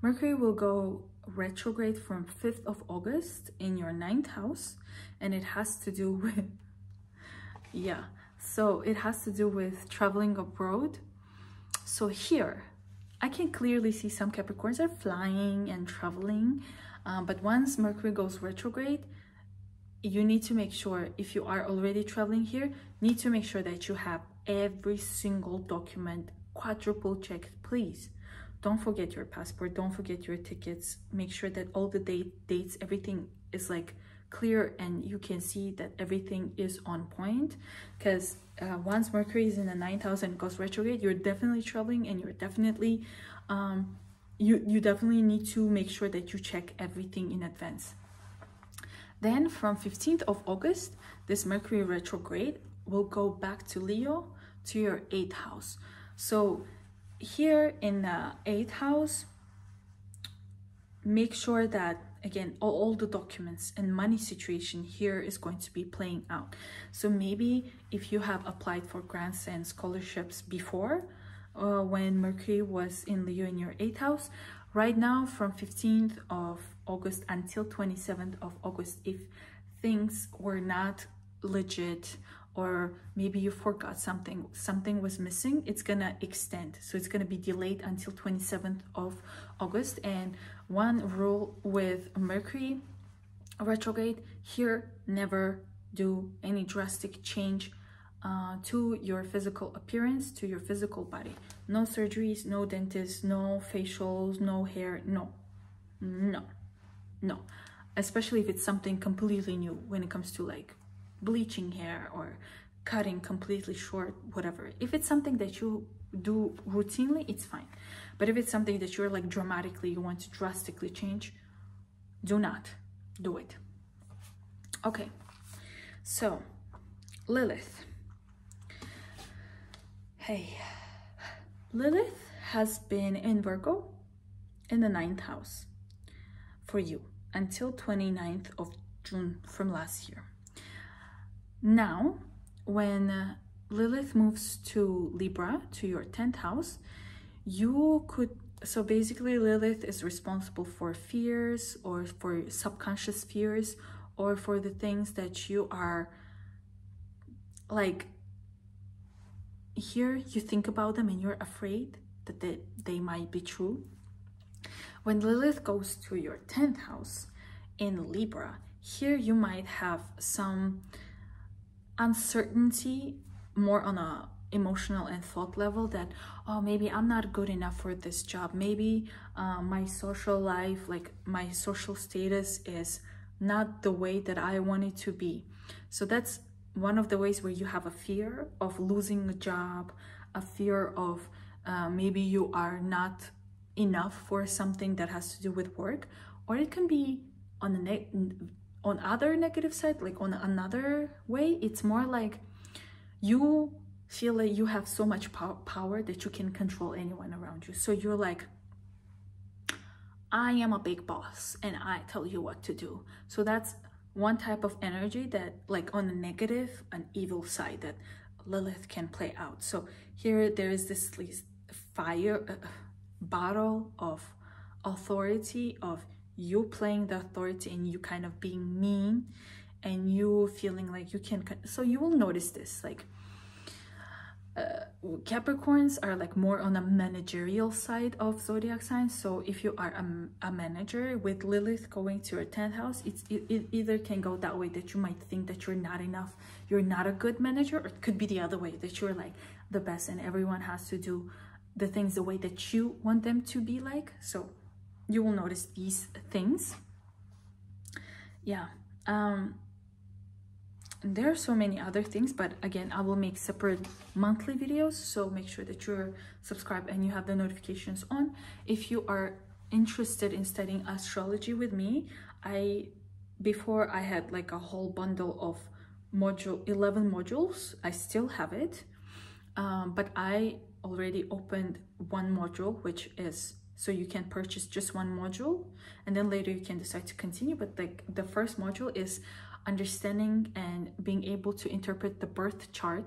Mercury will go retrograde from 5th of August in your 9th house, and it has to do with, yeah, so it has to do with traveling abroad. So here, I can clearly see some Capricorns are flying and traveling, but once Mercury goes retrograde, you need to make sure, if you are already traveling here, need to make sure that you have every single document quadruple checked, please. Don't forget your passport, don't forget your tickets. Make sure that all the dates, everything is like clear and you can see that everything is on point. Because once Mercury is in the 9th house and goes retrograde, you're definitely traveling, and you're definitely, you definitely need to make sure that you check everything in advance. Then from 15th of August, this Mercury retrograde will go back to Leo, to your 8th house. So here in the 8th house, make sure that again, all the documents and money situation here is going to be playing out. So maybe if you have applied for grants and scholarships before, when Mercury was in Leo in your 8th house, right now from 15th of August until 27th of August, if things were not legit, or maybe you forgot something was missing, it's gonna extend. So it's gonna be delayed until 27th of August. And one rule with Mercury retrograde here, never do any drastic change to your physical appearance, to your physical body. No surgeries, no dentists, no facials, no hair, no. Especially if it's something completely new, when it comes to like bleaching hair or cutting completely short, whatever. If it's something that you do routinely, it's fine. But if it's something that you're like dramatically, you want to drastically change, do not do it. Okay, so Lilith. Hey, Lilith has been in Virgo in the 9th house for you until 29th of June from last year. Now, when Lilith moves to Libra, to your 10th house, you could, so basically Lilith is responsible for fears, or for subconscious fears, or for the things that you are like, here you think about them and you're afraid that they might be true. When Lilith goes to your 10th house in Libra, here you might have some uncertainty, more on a emotional and thought level, that, oh, maybe I'm not good enough for this job, maybe my social life, like my social status is not the way that I want it to be. So that's one of the ways where you have a fear of losing a job, a fear of maybe you are not enough for something that has to do with work. Or it can be on other negative side, like on another way, it's more like you feel like you have so much power that you can control anyone around you. So you're like, I am a big boss and I tell you what to do. So that's one type of energy that, like, on the negative and evil side, that Lilith can play out. So here there is this battle of authority, of you playing the authority and you kind of being mean, and you feeling like you can. So you will notice this, like Capricorns are like more on a managerial side of zodiac signs. So if you are a manager with Lilith going to your 10th house, it either can go that way, that you might think that you're not enough, you're not a good manager, or it could be the other way, that you're like the best and everyone has to do the things the way that you want them to be like. So you will notice these things. Yeah. There are so many other things, but again, I will make separate monthly videos, so make sure that you're subscribed and you have the notifications on. If you are interested in studying astrology with me, before I had like a whole bundle of 11 modules. I still have it, but I already opened one module, which is, so you can purchase just one module and then later you can decide to continue. But like the first module is understanding and being able to interpret the birth chart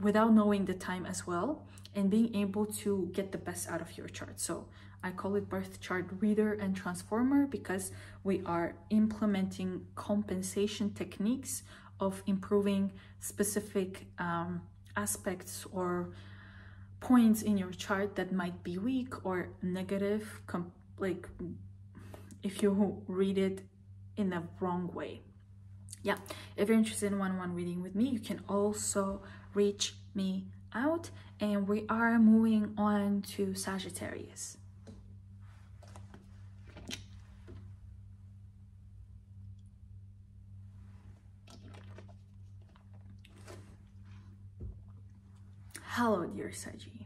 without knowing the time as well, and being able to get the best out of your chart. So I call it birth chart reader and transformer, because we are implementing compensation techniques of improving specific aspects or points in your chart that might be weak or negative, like if you read it in the wrong way. Yeah, if you're interested in one-on-one reading with me, you can also reach me out. And we are moving on to Sagittarius. Hello, dear Saggy.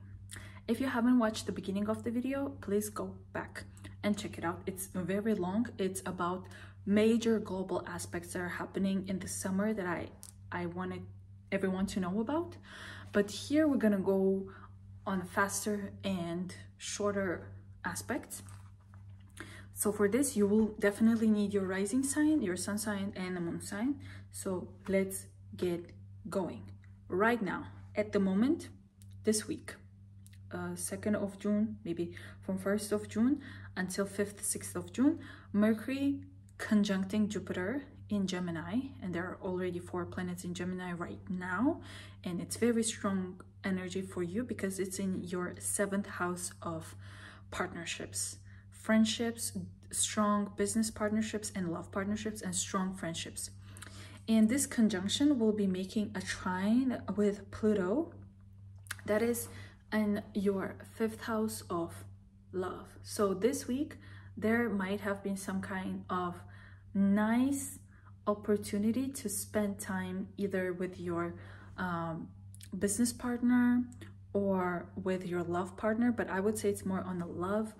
If you haven't watched the beginning of the video, please go back and check it out. It's very long. It's about major global aspects that are happening in the summer that I wanted everyone to know about. But here we're gonna go on faster and shorter aspects. So for this, you will definitely need your rising sign, your sun sign, and the moon sign. So let's get going. Right now, at the moment, this week, 2nd of June, maybe from 1st of June until 5th, 6th of June, Mercury conjuncting Jupiter in Gemini, and there are already 4 planets in Gemini right now, and it's very strong energy for you because it's in your 7th house of partnerships, friendships, strong business partnerships and love partnerships, and strong friendships. And this conjunction will be making a trine with Pluto that is in your 5th house of love. So this week there might have been some kind of nice opportunity to spend time either with your business partner or with your love partner, but I would say it's more on the love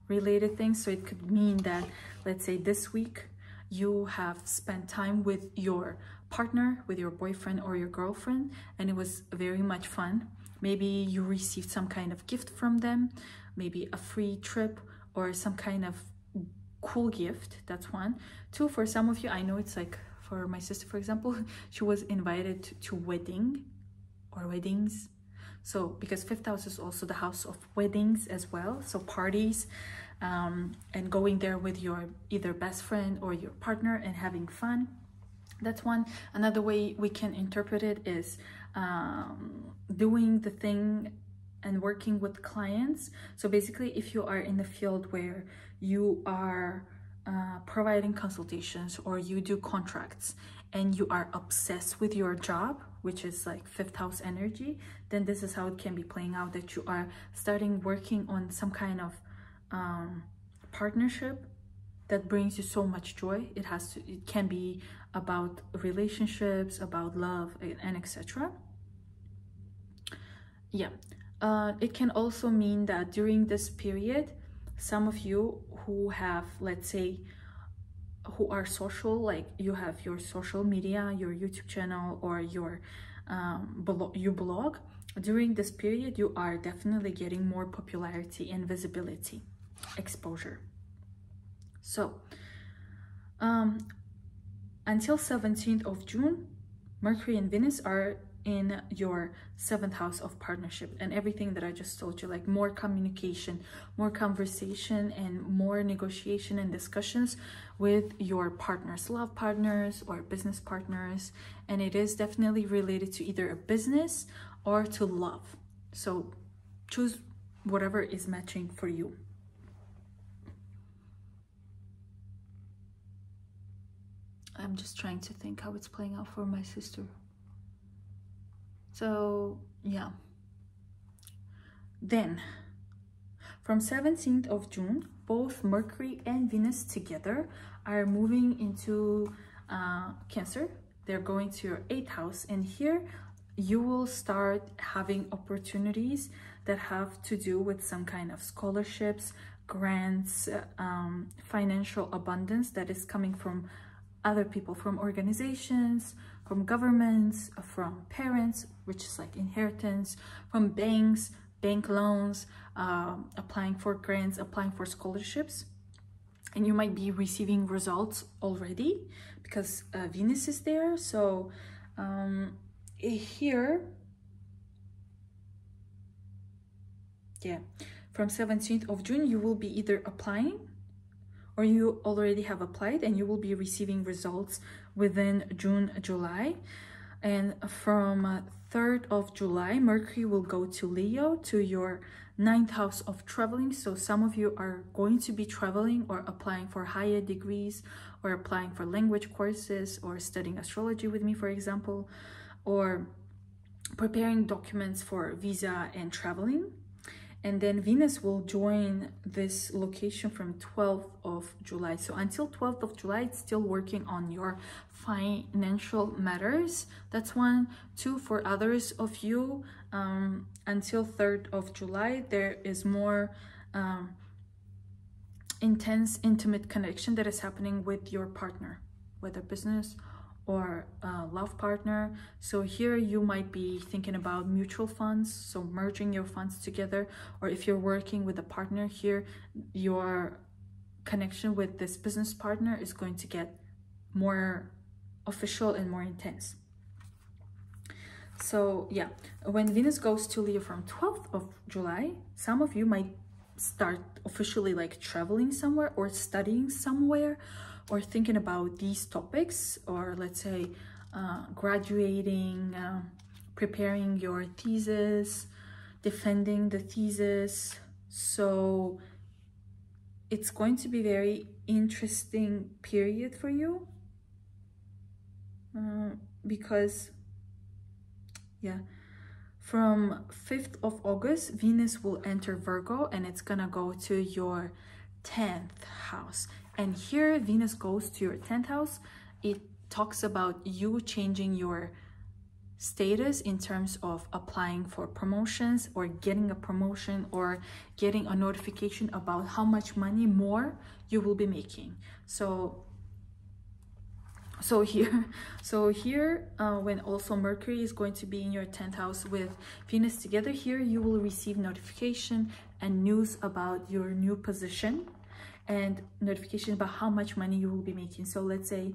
related things. So it could mean that, let's say this week you have spent time with your partner, with your boyfriend or your girlfriend, and it was very much fun. Maybe you received some kind of gift from them, maybe a free trip or some kind of cool gift. That's 1. 2, for some of you, I know it's like for my sister, for example, she was invited to wedding or weddings. So because 5th house is also the house of weddings as well, so parties, and going there with your either best friend or your partner and having fun. That's 1. Another way we can interpret it is doing the thing and working with clients. So basically, if you are in the field where you are providing consultations or you do contracts and you are obsessed with your job, which is like 5th house energy, then this is how it can be playing out, that you are starting working on some kind of partnership that brings you so much joy. It can be about relationships, about love, and etc. Yeah. It can also mean that during this period, some of you who have, let's say, who are social, like you have your social media, your YouTube channel, or your blog, during this period you are definitely getting more popularity and visibility, exposure. So until 17th of June, Mercury and Venus are in your 7th house of partnership, and everything that I just told you, like more communication, more conversation, and more negotiation and discussions with your partners, love partners or business partners. And it is definitely related to either a business or to love. So choose whatever is matching for you. I'm just trying to think how it's playing out for my sister. So yeah, then from 17th of June, both Mercury and Venus together are moving into Cancer. They're going to your 8th house, and here you will start having opportunities that have to do with some kind of scholarships, grants, financial abundance that is coming from other people, from organizations, from governments, from parents, which is like inheritance, from banks, bank loans, applying for grants, applying for scholarships. And you might be receiving results already because Venus is there. So here, yeah, from 17th of June, you will be either applying or you already have applied, and you will be receiving results within June, July. And from 3rd of July, Mercury will go to Leo, to your 9th house of traveling. So some of you are going to be traveling or applying for higher degrees, or applying for language courses, or studying astrology with me, for example, or preparing documents for visa and traveling. And then Venus will join this location from 12th of July. So until 12th of July, it's still working on your financial matters. That's 1. 2, for others of you, until 3rd of July, there is more intense, intimate connection that is happening with your partner, whether business or love partner. So here you might be thinking about mutual funds, so merging your funds together, or if you're working with a partner here, you're connection with this business partner is going to get more official and more intense. So yeah, when Venus goes to Leo from 12th of July, some of you might start officially like traveling somewhere or studying somewhere or thinking about these topics, or let's say graduating, preparing your thesis, defending the thesis. So it's going to be very interesting period for you, because yeah, from 5th of August, Venus will enter Virgo and it's gonna go to your 10th house. And here Venus goes to your 10th house. It talks about you changing your status in terms of applying for promotions or getting a promotion or getting a notification about how much money more you will be making. So here when also Mercury is going to be in your 10th house with Venus together, here you will receive notification and news about your new position and notification about how much money you will be making. So let's say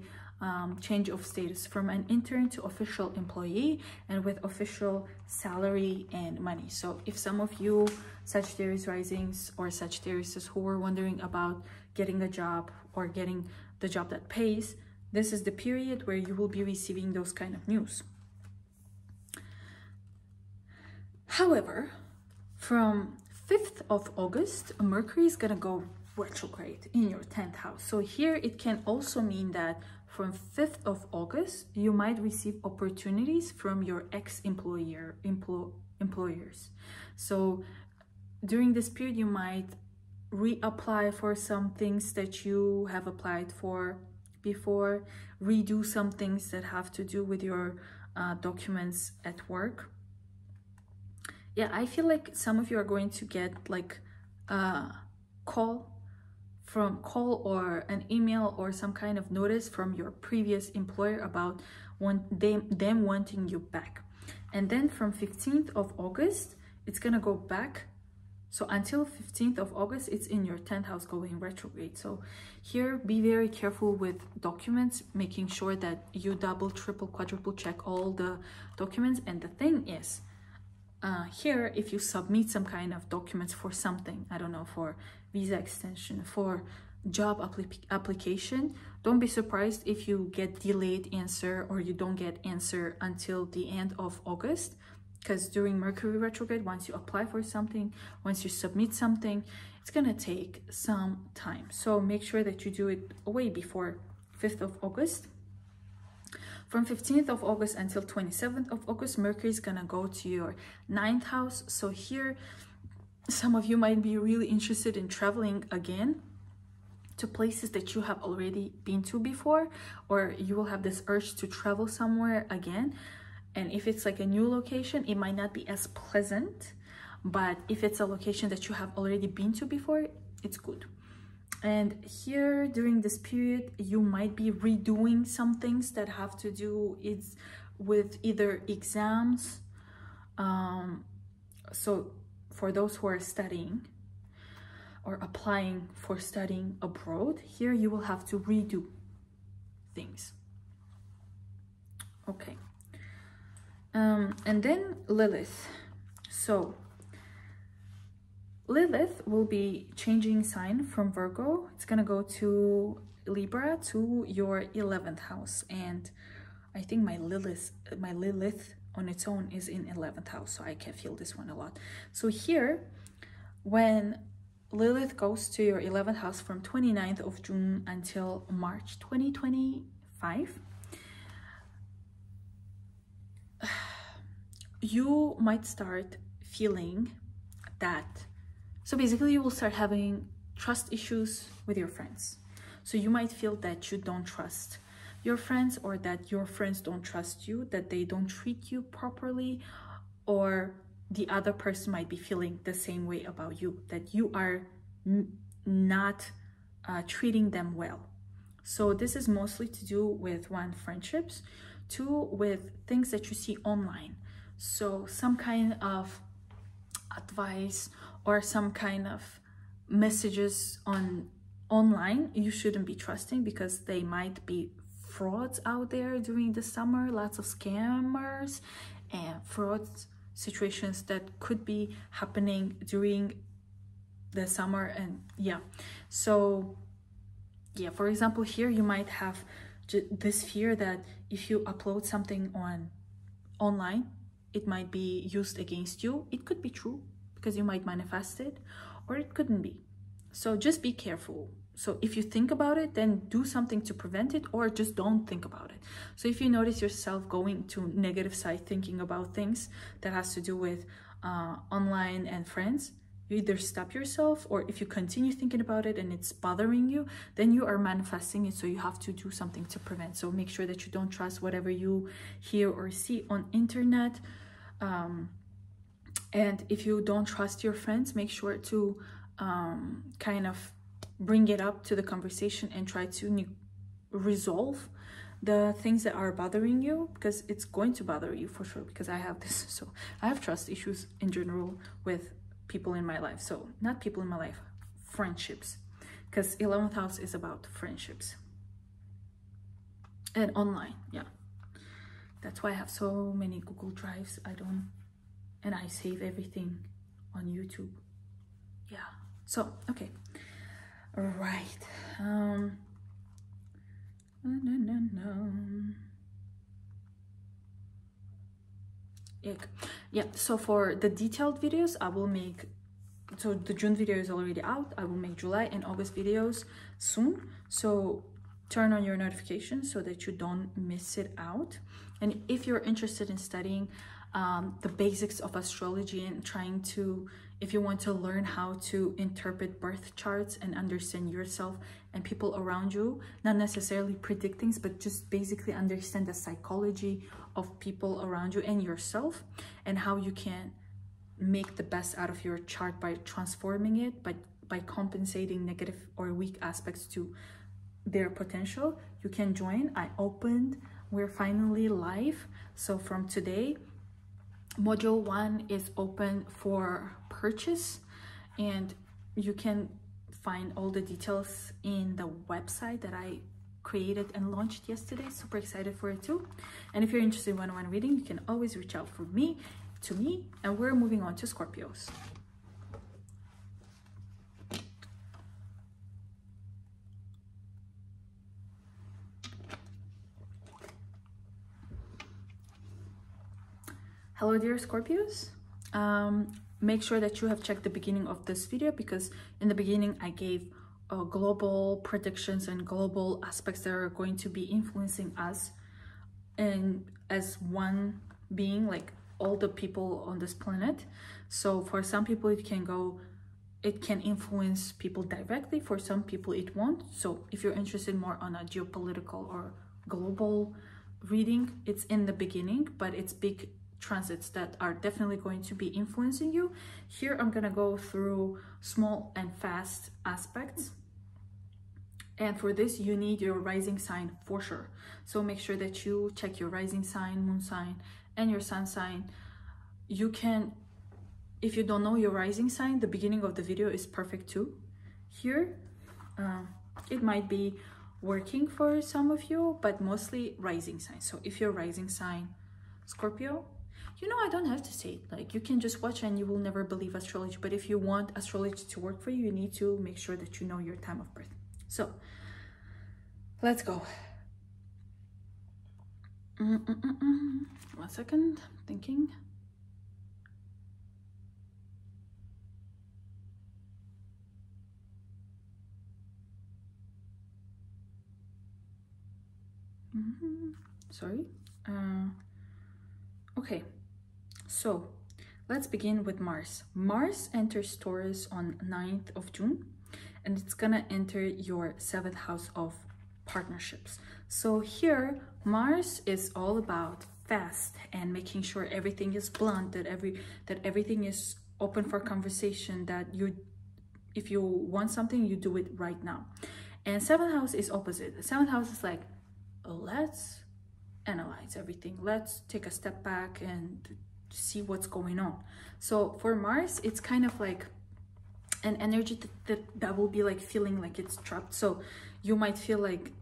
change of status from an intern to official employee and with official salary and money. So if some of you Sagittarius risings or Sagittarius who were wondering about getting a job or getting the job that pays, this is the period where you will be receiving those kind of news. However, from 5th of August, Mercury is gonna go retrograde in your 10th house. So here it can also mean that from 5th of August, you might receive opportunities from your employers. So during this period, you might reapply for some things that you have applied for before, redo some things that have to do with your documents at work. Yeah, I feel like some of you are going to get like a call or an email or some kind of notice from your previous employer about them wanting you back. And then from 15th of August, it's gonna go back. So until 15th of August, it's in your 10th house going retrograde. So here, be very careful with documents, making sure that you double, triple, quadruple check all the documents. And the thing is, here, if you submit some kind of documents for something, I don't know, for visa extension, for job application, don't be surprised if you get delayed answer or you don't get answer until the end of August. Because during Mercury retrograde, once you apply for something, once you submit something, it's gonna take some time. So make sure that you do it way before 5th of August. From 15th of August until 27th of August, Mercury is gonna go to your 9th house. So here, some of you might be really interested in traveling again to places that you have already been to before, or you will have this urge to travel somewhere again. And if it's like a new location, it might not be as pleasant, but if it's a location that you have already been to before, it's good. And here during this period, you might be redoing some things that have to do with either exams. So for those who are studying or applying for studying abroad, here you will have to redo things. Okay. And then Lilith. So Lilith will be changing sign from Virgo. It's gonna go to Libra, to your 11th house. And I think my Lilith on its own is in 11th house, so I can feel this one a lot. So here, when Lilith goes to your 11th house from 29th of June until March 2025, you might start feeling that, so basically you will start having trust issues with your friends. So you might feel that you don't trust your friends, or that your friends don't trust you, that they don't treat you properly, or the other person might be feeling the same way about you, that you are not treating them well. So this is mostly to do with, one, friendships, two, with things that you see online. So some kind of advice or some kind of messages online, you shouldn't be trusting because they might be frauds out there during the summer, lots of scammers and fraud situations that could be happening during the summer. And yeah, so yeah, for example, here you might have this fear that if you upload something online, it might be used against you. It could be true because you might manifest it, or it couldn't be. So just be careful. So if you think about it, then do something to prevent it, or just don't think about it. So if you notice yourself going to negative side, thinking about things that has to do with online and friends, you either stop yourself, or if you continue thinking about it and it's bothering you, then you are manifesting it. So you have to do something to prevent. So make sure that you don't trust whatever you hear or see on internet. And if you don't trust your friends, make sure to kind of bring it up to the conversation and try to resolve the things that are bothering you, because it's going to bother you for sure, because I have this. So I have trust issues in general with people in my life. So not people in my life, friendships, because 11th house is about friendships and online. Yeah, that's why I have so many Google Drives. And I save everything on YouTube. Yeah, so okay. All right. Yeah, so for the detailed videos, I will make, so the June video is already out. I will make July and August videos soon. So turn on your notifications so that you don't miss it out. And if you're interested in studying the basics of astrology and trying to, if you want to learn how to interpret birth charts and understand yourself and people around you, not necessarily predict things, but just basically understand the psychology of people around you and yourself, and how you can make the best out of your chart by transforming it, by compensating negative or weak aspects to their potential, you can join. We're finally live. So from today, module 1 is open for purchase, and you can find all the details in the website that I created and launched yesterday. Super excited for it too. And if you're interested in one-on-one reading, you can always reach out to me, and we're moving on to Scorpios. Hello dear Scorpios. Make sure that you have checked the beginning of this video, because in the beginning I gave global predictions and global aspects that are going to be influencing us, and as one being, like all the people on this planet. So for some people it can influence people directly, for some people it won't. So if you're interested more on a geopolitical or global reading, it's in the beginning, but it's big transits that are definitely going to be influencing you. Here I'm gonna go through small and fast aspects, and for this you need your rising sign for sure. So make sure that you check your rising sign, moon sign, and your sun sign. You can, if you don't know your rising sign, the beginning of the video is perfect too. Here it might be working for some of you, but mostly rising sign. So if you're rising sign Scorpio, you know, I don't have to say it, like you can just watch and you will never believe astrology. But if you want astrology to work for you, you need to make sure that you know your time of birth. So let's go. 1 second, thinking. Sorry. Okay, so let's begin with Mars. Mars enters Taurus on 9th of June, and it's gonna enter your 7th house of partnerships. So here Mars is all about fast and making sure everything is blunt, that everything is open for conversation, that if you want something, you do it right now. And 7th house is opposite. The 7th house is like, let's analyze everything, let's take a step back and see what's going on. So for Mars, it's kind of like an energy that will be like feeling like it's trapped. So you might feel like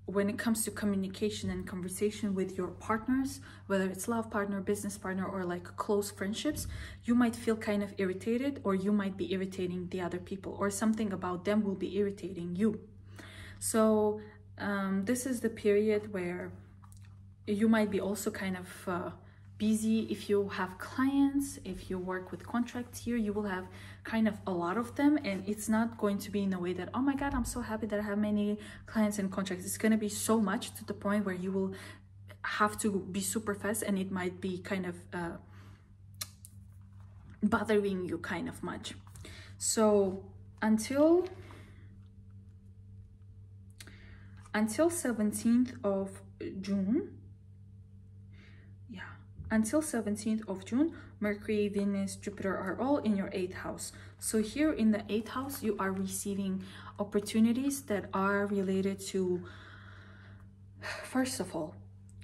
when it comes to communication and conversation with your partners, whether it's love partner, business partner, or like close friendships, you might feel kind of irritated, or you might be irritating the other people, or something about them will be irritating you. So this is the period where you might be also kind of busy. If you have clients, if you work with contracts here, you will have kind of a lot of them, and it's not going to be in a way that, oh my god, I'm so happy that I have many clients and contracts. It's going to be so much to the point where you will have to be super fast, and it might be kind of bothering you kind of much. So until 17th of June, until 17th of June, Mercury, Venus, Jupiter are all in your 8th house. So here in the 8th house, you are receiving opportunities that are related to, first of all,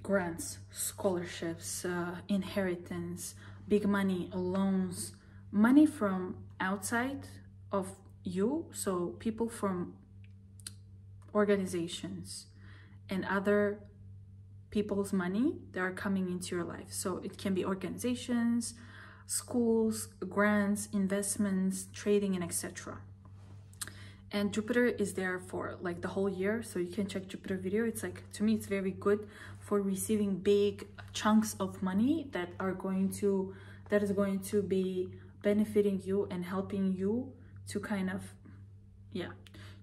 grants, scholarships, inheritance, big money, loans, money from outside of you. So people from organizations and other people's money that are coming into your life. So it can be organizations, schools, grants, investments, trading, and etc. And Jupiter is there for like the whole year, so you can check Jupiter video. It's like, to me, it's very good for receiving big chunks of money that is going to be benefiting you and helping you to kind of,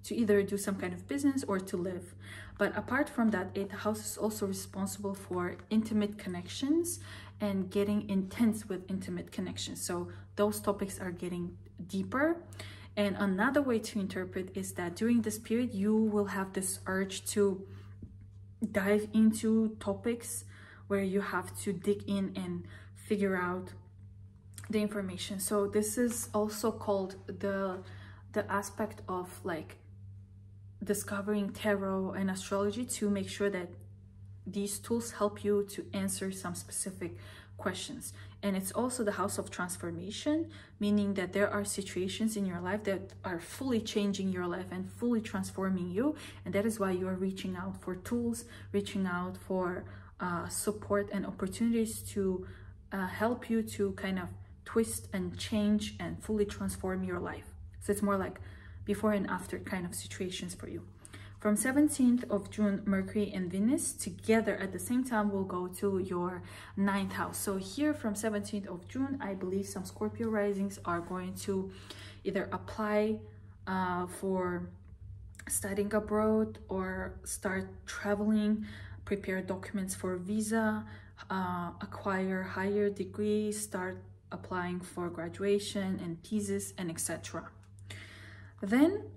to either do some kind of business or to live. But apart from that, 8th house is also responsible for intimate connections and getting intense with intimate connections. So those topics are getting deeper. And another way to interpret is that during this period, you will have this urge to dive into topics where you have to dig in and figure out the information. So this is also called the aspect of like discovering tarot and astrology, to make sure that these tools help you to answer some specific questions. And it's also the house of transformation, meaning that there are situations in your life that are fully changing your life and fully transforming you, and that is why you are reaching out for tools, reaching out for support and opportunities to help you to kind of twist and change and fully transform your life. So it's more like before and after kind of situations for you. From 17th of June, Mercury and Venus together at the same time will go to your 9th house. So here from 17th of June, I believe some Scorpio risings are going to either apply for studying abroad or start traveling, prepare documents for visa, acquire higher degrees, start applying for graduation and thesis, and etc. Then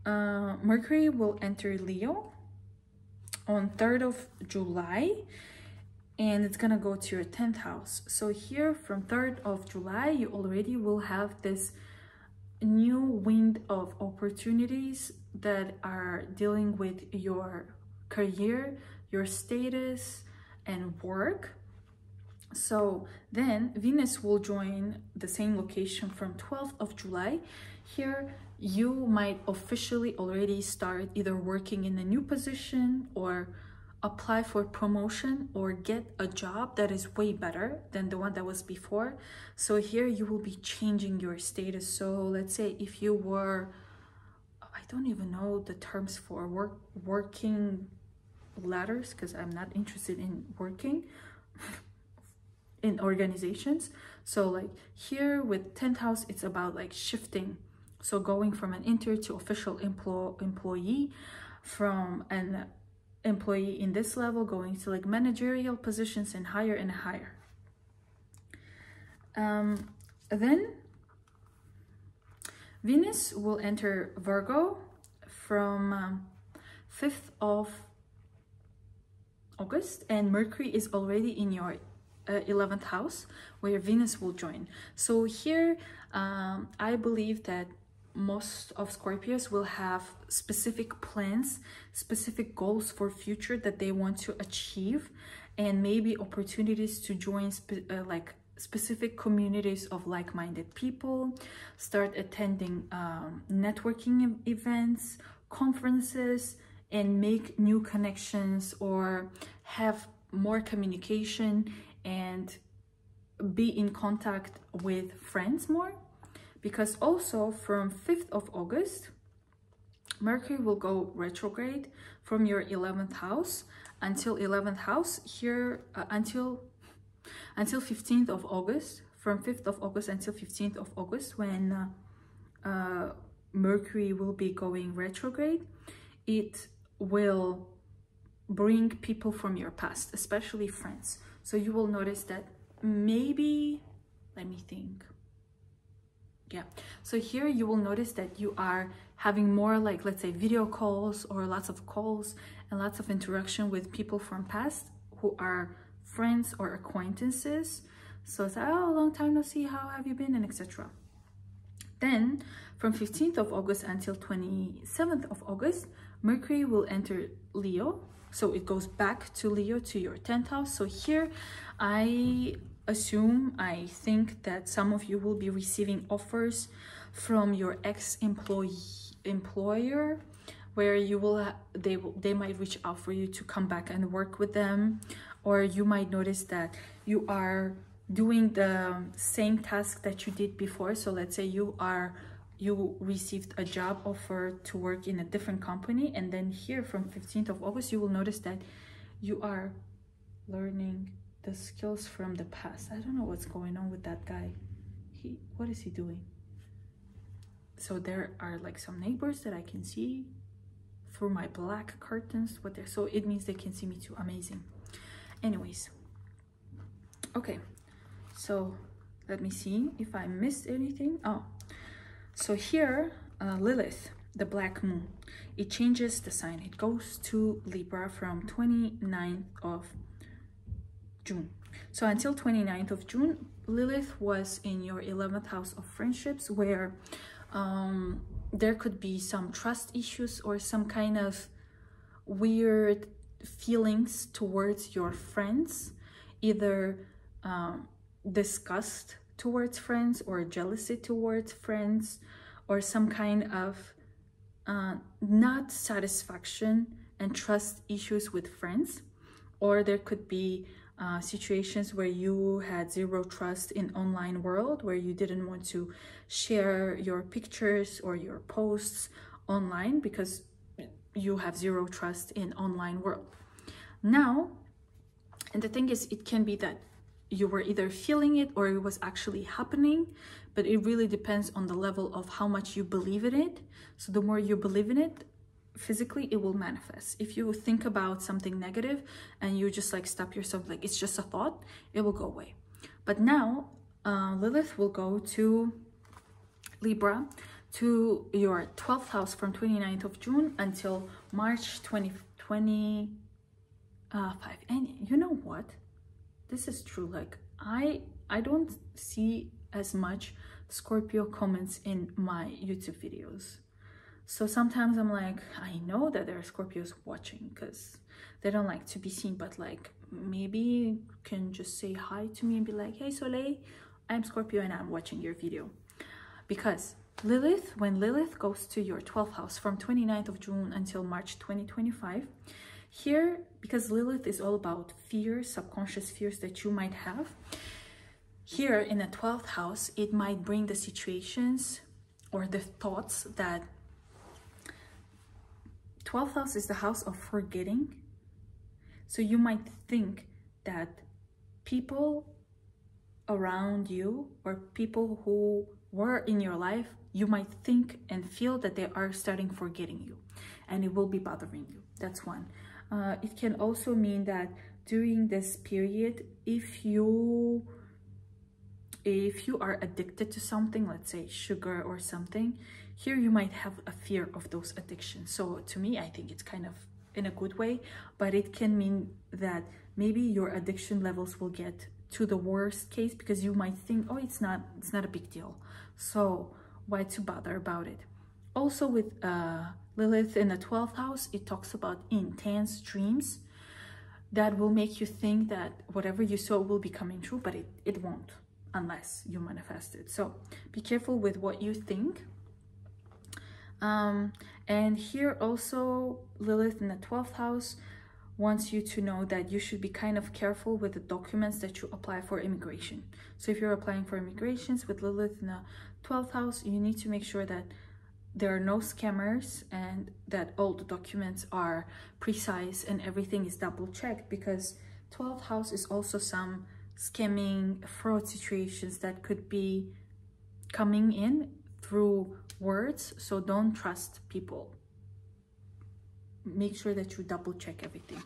Mercury will enter Leo on 3rd of July, and it's gonna go to your 10th house. So here from 3rd of July, you already will have this new wind of opportunities that are dealing with your career, your status, and work. So then Venus will join the same location from 12th of July. Here you might officially already start either working in a new position or apply for promotion or get a job that is way better than the one that was before. So here you will be changing your status. So let's say if you were, I don't even know the terms for working ladders, because I'm not interested in working in organizations. So like here with 10th house, it's about like shifting. So going from an intern to official employee, from an employee in this level going to like managerial positions and higher and higher. Then Venus will enter Virgo from 5th of August, and Mercury is already in your 11th house where Venus will join. So here I believe that most of Scorpios will have specific plans, specific goals for future that they want to achieve, and maybe opportunities to join like specific communities of like-minded people, start attending networking events, conferences, and make new connections, or have more communication and be in contact with friends more. Because also from 5th of August, Mercury will go retrograde from your 11th house until 11th house here, until 15th of August, from 5th of August until 15th of August, when Mercury will be going retrograde. It will bring people from your past, especially friends. So you will notice that maybe, let me think. Yeah, so here you will notice that you are having more, like, let's say, video calls, or lots of calls and lots of interaction with people from past who are friends or acquaintances. So it's like, oh, long time no see, how have you been, and etc. Then from 15th of August until 27th of August, Mercury will enter Leo. So it goes back to Leo, to your 10th house. So here I think that some of you will be receiving offers from your ex-employer, where you will they might reach out for you to come back and work with them. Or you might notice that you are doing the same task that you did before. So let's say you received a job offer to work in a different company, and then here from 15th of August you will notice that you are learning the skills from the past. I don't know what's going on with that guy. What is he doing? So there are like some neighbors that I can see through my black curtains, so it means they can see me too. Amazing. Anyways, okay, so let me see if I missed anything. Oh, so here Lilith, the black moon, it changes the sign. It goes to Libra from 29th of June. So until 29th of June, Lilith was in your 11th house of friendships, where there could be some trust issues or some kind of weird feelings towards your friends, either disgust towards friends, or jealousy towards friends, or some kind of not satisfaction and trust issues with friends. Or there could be situations where you had zero trust in online world, where you didn't want to share your pictures or your posts online because you have zero trust in online world. Now, and the thing is, it can be that you were either feeling it or it was actually happening, but it really depends on the level of how much you believe in it. So the more you believe in it, physically it will manifest. If you think about something negative and you just like stop yourself, like it's just a thought, it will go away. But now Lilith will go to Libra, to your 12th house from 29th of June until March 2025. And you know what, this is true, like I don't see as much Scorpio comments in my YouTube videos. So sometimes I'm like, I know that there are Scorpios watching because they don't like to be seen, but like maybe you can just say hi to me and be like, hey Soleil, I'm Scorpio and I'm watching your video. Because Lilith, when Lilith goes to your 12th house from 29th of June until March 2025, here, because Lilith is all about fears, subconscious fears that you might have, here in the 12th house, it might bring the situations or the thoughts that 12th house is the house of forgetting. So you might think that people around you or people who were in your life, you might think and feel that they are starting forgetting you, and it will be bothering you. That's one. It can also mean that during this period, if you are addicted to something, let's say sugar or something, here you might have a fear of those addictions. So to me, I think it's kind of in a good way, but it can mean that maybe your addiction levels will get to the worst case because you might think, oh, it's not a big deal, so why to bother about it. Also with Lilith in the 12th house, it talks about intense dreams that will make you think that whatever you saw will be coming true, but it won't. unless you manifest it. So be careful with what you think. And here also Lilith in the 12th house wants you to know that you should be kind of careful with the documents that you apply for immigration. So if you're applying for immigrations with Lilith in the 12th house, you need to make sure that there are no scammers and that all the documents are precise and everything is double checked, because 12th house is also some scamming, fraud situations that could be coming in through words. So don't trust people. Make sure that you double check everything.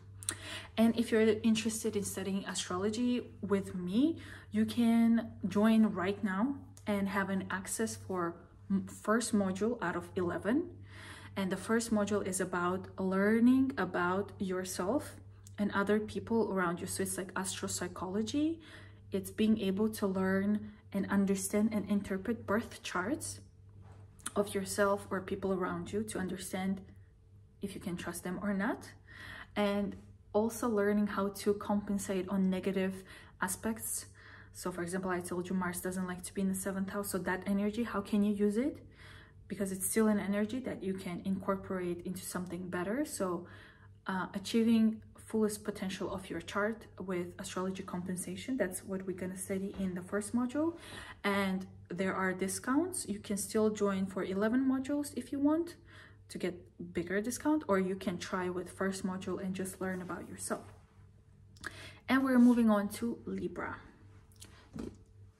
And if you're interested in studying astrology with me, you can join right now and have an access for first module out of 11. And the first module is about learning about yourself and other people around you. So it's like astropsychology. It's being able to learn and understand and interpret birth charts of yourself or people around you to understand if you can trust them or not. And also learning how to compensate on negative aspects. So for example, I told you Mars doesn't like to be in the 7th house. So that energy, how can you use it? Because it's still an energy that you can incorporate into something better. So achieving fullest potential of your chart with astrology compensation, that's what we're going to study in the first module. And there are discounts. You can still join for 11 modules if you want to get bigger discount, or you can try with first module and just learn about yourself. And we're moving on to Libra.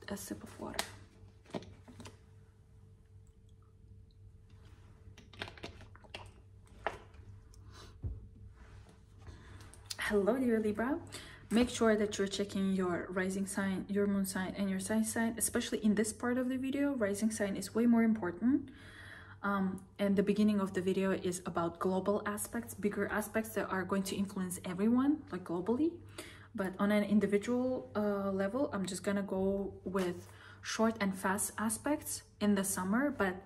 A sip of water. Hello dear Libra. Make sure that you're checking your rising sign, your moon sign, and your sun sign, especially in this part of the video. Rising sign is way more important. And the beginning of the video is about global aspects, bigger aspects that are going to influence everyone, like globally. But on an individual level, I'm just gonna go with short and fast aspects in the summer, but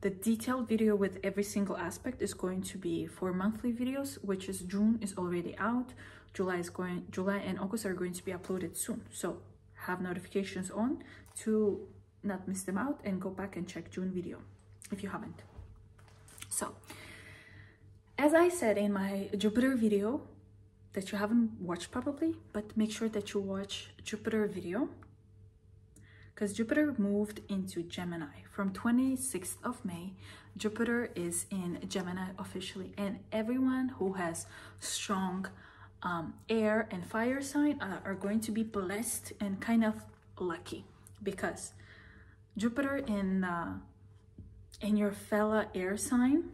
the detailed video with every single aspect is going to be for monthly videos, which is June is already out. July and August are going to be uploaded soon. So have notifications on to not miss them out, and go back and check June video if you haven't. So as I said in my Jupiter video that you haven't watched probably, but make sure that you watch Jupiter video, because Jupiter moved into Gemini from 26th of May. Jupiter is in Gemini officially, and everyone who has strong air and fire sign are going to be blessed and kind of lucky, because Jupiter in your fellow air sign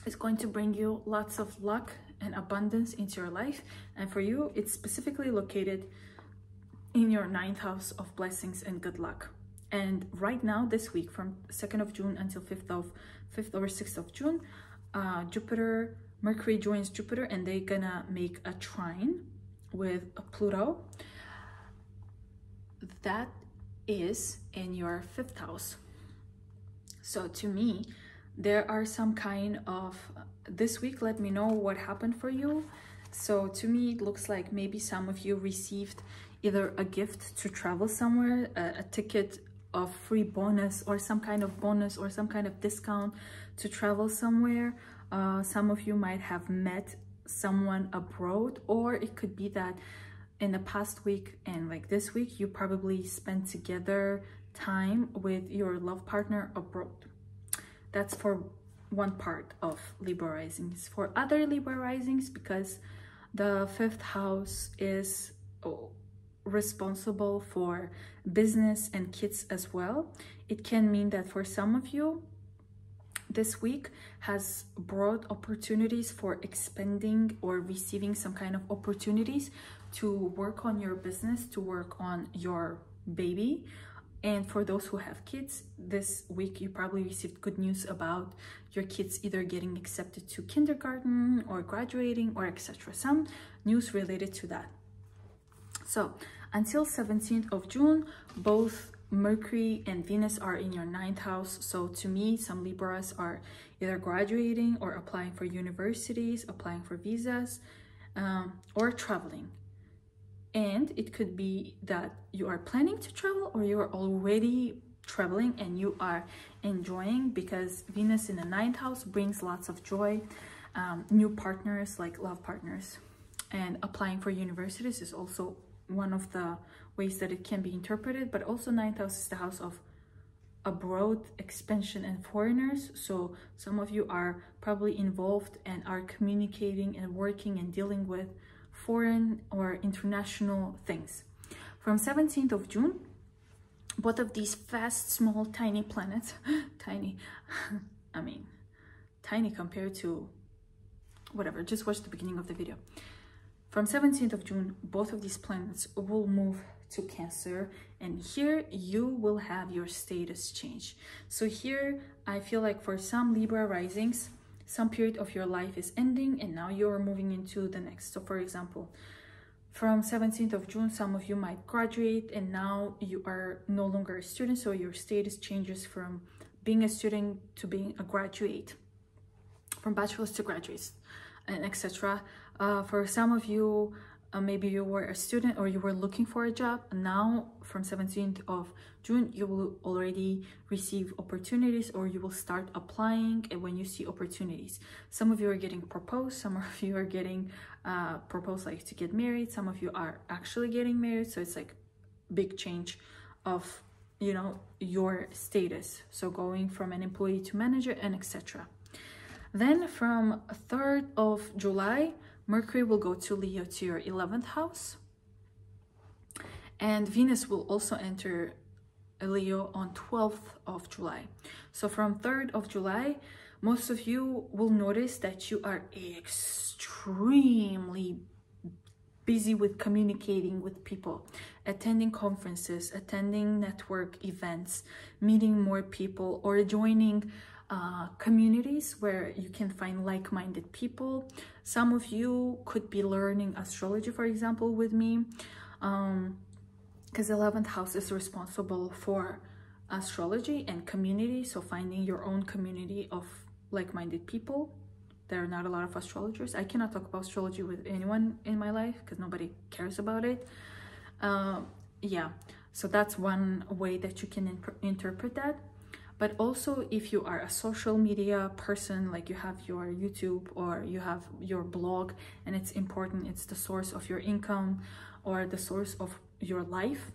is going to bring you lots of luck and abundance into your life. And for you, it's specifically located in your 9th house of blessings and good luck. And right now, this week, from 2nd of June until 5th or 6th of June, Mercury joins Jupiter, and they're gonna make a trine with Pluto. That is in your 5th house. So to me, there are some kind of, this week, let me know what happened for you. So to me, it looks like maybe some of you received either a gift to travel somewhere, a ticket of free bonus, or some kind of bonus or some kind of discount to travel somewhere. Some of you might have met someone abroad, or it could be that in the past week and like this week, you probably spent together time with your love partner abroad. That's for one part of Libra risings. For other Libra risings, because the 5th house is responsible for business and kids as well, it can mean that for some of you, this week has brought opportunities for expanding or receiving some kind of opportunities to work on your business, to work on your baby. And for those who have kids, this week you probably received good news about your kids either getting accepted to kindergarten or graduating or etc. Some news related to that. So until 17th of June, both Mercury and Venus are in your 9th house. So to me, some Libras are either graduating or applying for universities, applying for visas, or traveling. And it could be that you are planning to travel, or you are already traveling and you are enjoying, because Venus in the 9th house brings lots of joy, new partners, like love partners. And applying for universities is also one of the ways that it can be interpreted. But also 9th house is the house of abroad expansion and foreigners. So some of you are probably involved and are communicating and working and dealing with foreign or international things. From 17th of June, both of these fast, small, tiny planets, tiny, I mean, tiny compared to whatever, just watch the beginning of the video. From 17th of June, both of these planets will move to Cancer, and here you will have your status change. So here, I feel like for some Libra risings, some period of your life is ending and now you're moving into the next. So for example, from 17th of June, some of you might graduate and now you are no longer a student. So your status changes from being a student to being a graduate, from bachelor's to graduates, and etc. For some of you, maybe you were a student or you were looking for a job. Now from 17th of June, you will already receive opportunities, or you will start applying. And when you see opportunities, some of you are getting proposed, some of you are getting proposed like to get married, some of you are actually getting married. So it's like big change of, you know, your status. So going from an employee to manager and etc. Then from 3rd of July, Mercury will go to Leo, to your 11th house. And Venus will also enter Leo on 12th of July. So from 3rd of July, most of you will notice that you are extremely busy with communicating with people, attending conferences, attending network events, meeting more people, or joining communities where you can find like-minded people. Some of you could be learning astrology, for example, with me, because 11th house is responsible for astrology and community. So finding your own community of like-minded people. There are not a lot of astrologers. I cannot talk about astrology with anyone in my life because nobody cares about it. Yeah, so that's one way that you can interpret that. But also, if you are a social media person, like you have your YouTube or you have your blog, and it's important, it's the source of your income or the source of your life,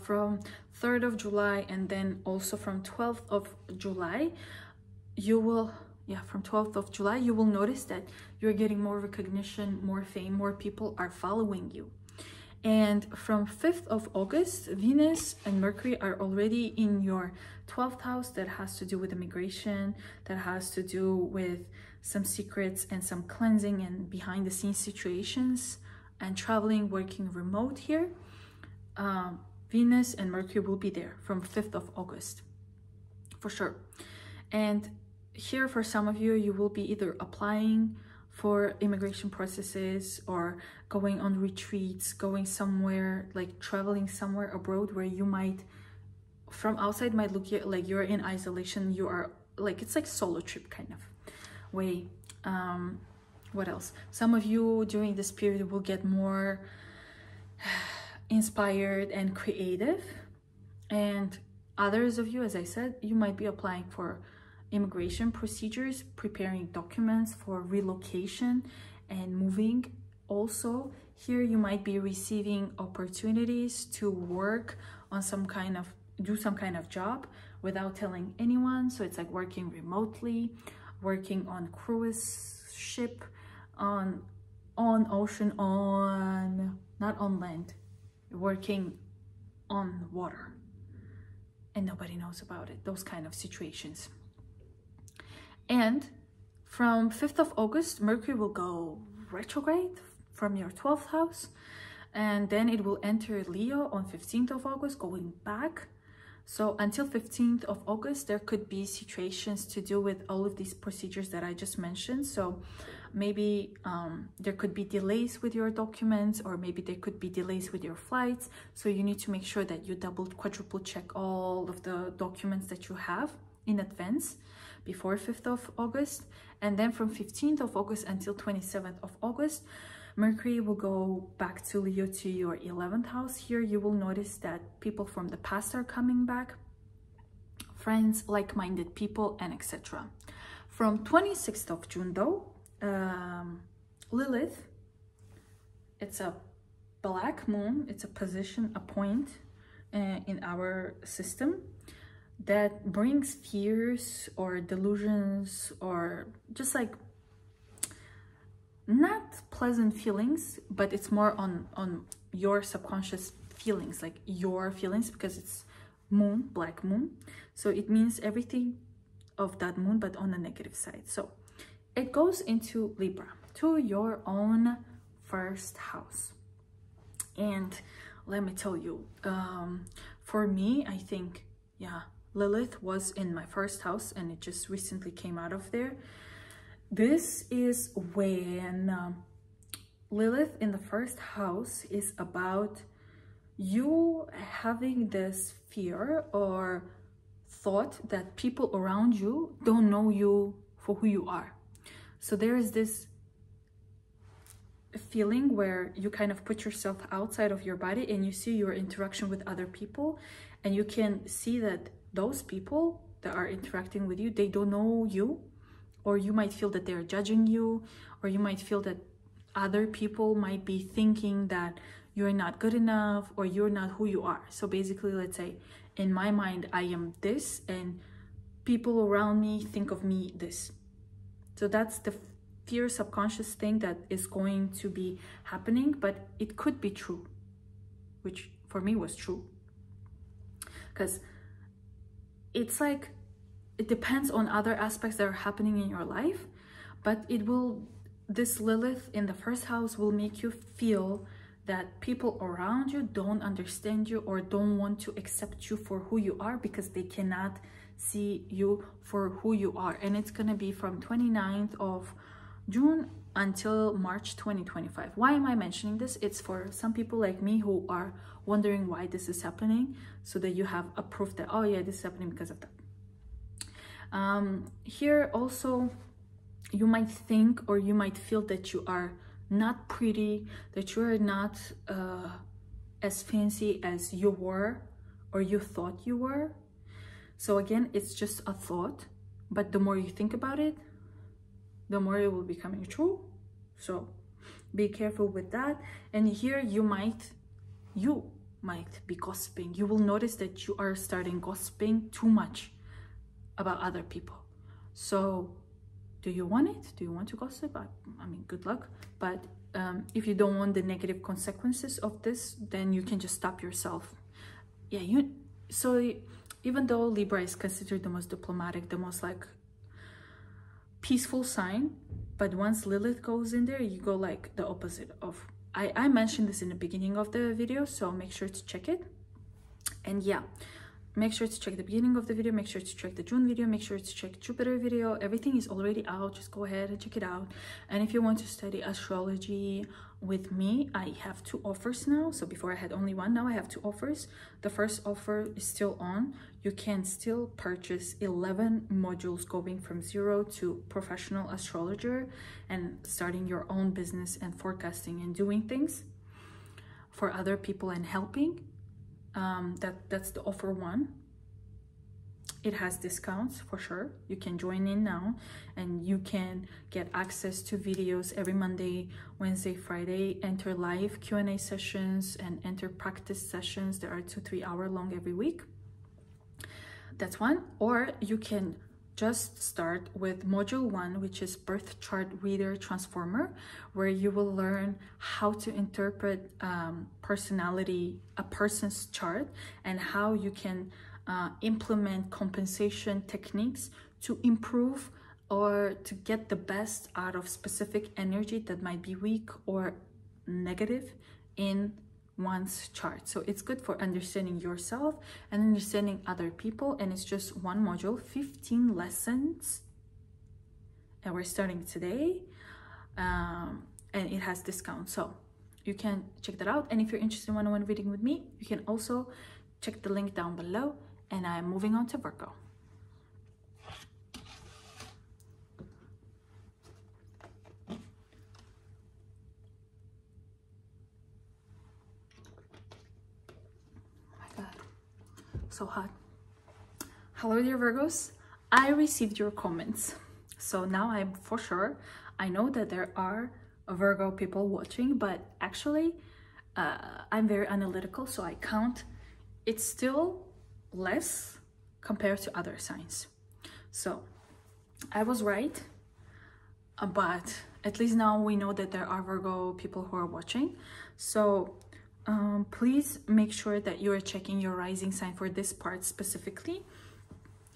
from 3rd of July and then also from 12th of July, you will, from 12th of July, you will notice that you're getting more recognition, more fame, more people are following you. And from 5th of August, Venus and Mercury are already in your 12th house. That has to do with immigration, that has to do with some secrets and some cleansing and behind the scenes situations and traveling, working remote here. Venus and Mercury will be there from 5th of August, for sure. And here for some of you, you will be either applying for immigration processes or going on retreats, going somewhere, like traveling somewhere abroad where you might, from outside might look like you're in isolation. You are like, it's like solo trip kind of way. What else? Some of you during this period will get more inspired and creative, and others of you, as I said, you might be applying for immigration procedures, preparing documents for relocation and moving. Also here you might be receiving opportunities to work on some kind of, do some kind of job without telling anyone. So it's like working remotely, working on cruise ship, on ocean, not on land, working on water and nobody knows about it, those kind of situations. And from 5th of August, Mercury will go retrograde from your 12th house. And then it will enter Leo on 15th of August, going back. So until 15th of August, there could be situations to do with all of these procedures that I just mentioned. So maybe there could be delays with your documents, or maybe there could be delays with your flights. So you need to make sure that you double, quadruple check all of the documents that you have in advance before 5th of August. And then from 15th of August until 27th of August, Mercury will go back to Leo, to your 11th house. Here you will notice that people from the past are coming back, friends, like-minded people, and etc. From 26th of June though, Lilith, it's a black moon, it's a position, a point in our system that brings fears or delusions, or just like not pleasant feelings, but it's more on your subconscious feelings, like your feelings, because it's moon, black moon. So it means everything of that moon, but on the negative side. So it goes into Libra, to your own first house. And let me tell you, for me, I think, yeah, Lilith was in my first house and it just recently came out of there. This is when Lilith in the first house is about you having this fear or thought that people around you don't know you for who you are. So there is this feeling where you kind of put yourself outside of your body and you see your interaction with other people, and you can see that those people that are interacting with you, they don't know you, or you might feel that they're judging you, or you might feel that other people might be thinking that you're not good enough or you're not who you are. So basically, let's say in my mind I am this and people around me think of me this. So that's the fear subconscious thing that is going to be happening, but it could be true, which for me was true, because it's like it depends on other aspects that are happening in your life, but it will, this Lilith in the first house will make you feel that people around you don't understand you or don't want to accept you for who you are because they cannot see you for who you are. And it's gonna be from 29th of June until March 2025. Why am I mentioning this? It's for some people like me who are wondering why this is happening, so that you have a proof that, oh yeah, this is happening because of that. Here also, you might think or you might feel that you are not pretty, that you are not as fancy as you were or you thought you were. So again, it's just a thought, but the more you think about it, the more it will be coming true. So be careful with that. And here you might be gossiping. You will notice that you are starting gossiping too much about other people. So do you want it? Do you want to gossip? I mean, good luck. But if you don't want the negative consequences of this, then you can just stop yourself. Yeah, so even though Libra is considered the most diplomatic, the most like peaceful sign, but once Lilith goes in there, you go like the opposite of, I mentioned this in the beginning of the video, so make sure to check it. And yeah, make sure to check the beginning of the video, make sure to check the June video, make sure to check Jupiter video. Everything is already out, just go ahead and check it out. And if you want to study astrology with me, I have 2 offers now. So before I had only one, now I have 2 offers. The first offer is still on. You can still purchase 11 modules going from 0 to professional astrologer and starting your own business and forecasting and doing things for other people and helping. That's the offer 1. It has discounts for sure. You can join in now and you can get access to videos every Monday, Wednesday, Friday, enter live Q&A sessions and enter practice sessions that are 2-3 hour long every week. That's one. Or you can just start with module 1, which is birth chart reader transformer, where you will learn how to interpret personality, a person's chart, and how you can implement compensation techniques to improve or to get the best out of specific energy that might be weak or negative in one's chart. So it's good for understanding yourself and understanding other people, and it's just 1 module, 15 lessons, and we're starting today, and it has discounts, so you can check that out. And if you're interested in one-on-one reading with me, you can also check the link down below. And I'm moving on to Virgo. so hot. Hello dear Virgos, I received your comments, so now I'm for sure, I know that there are Virgo people watching, but actually I'm very analytical, so I count it's still less compared to other signs. So I was right, but at least now we know that there are Virgo people who are watching. So please make sure that you are checking your rising sign for this part specifically,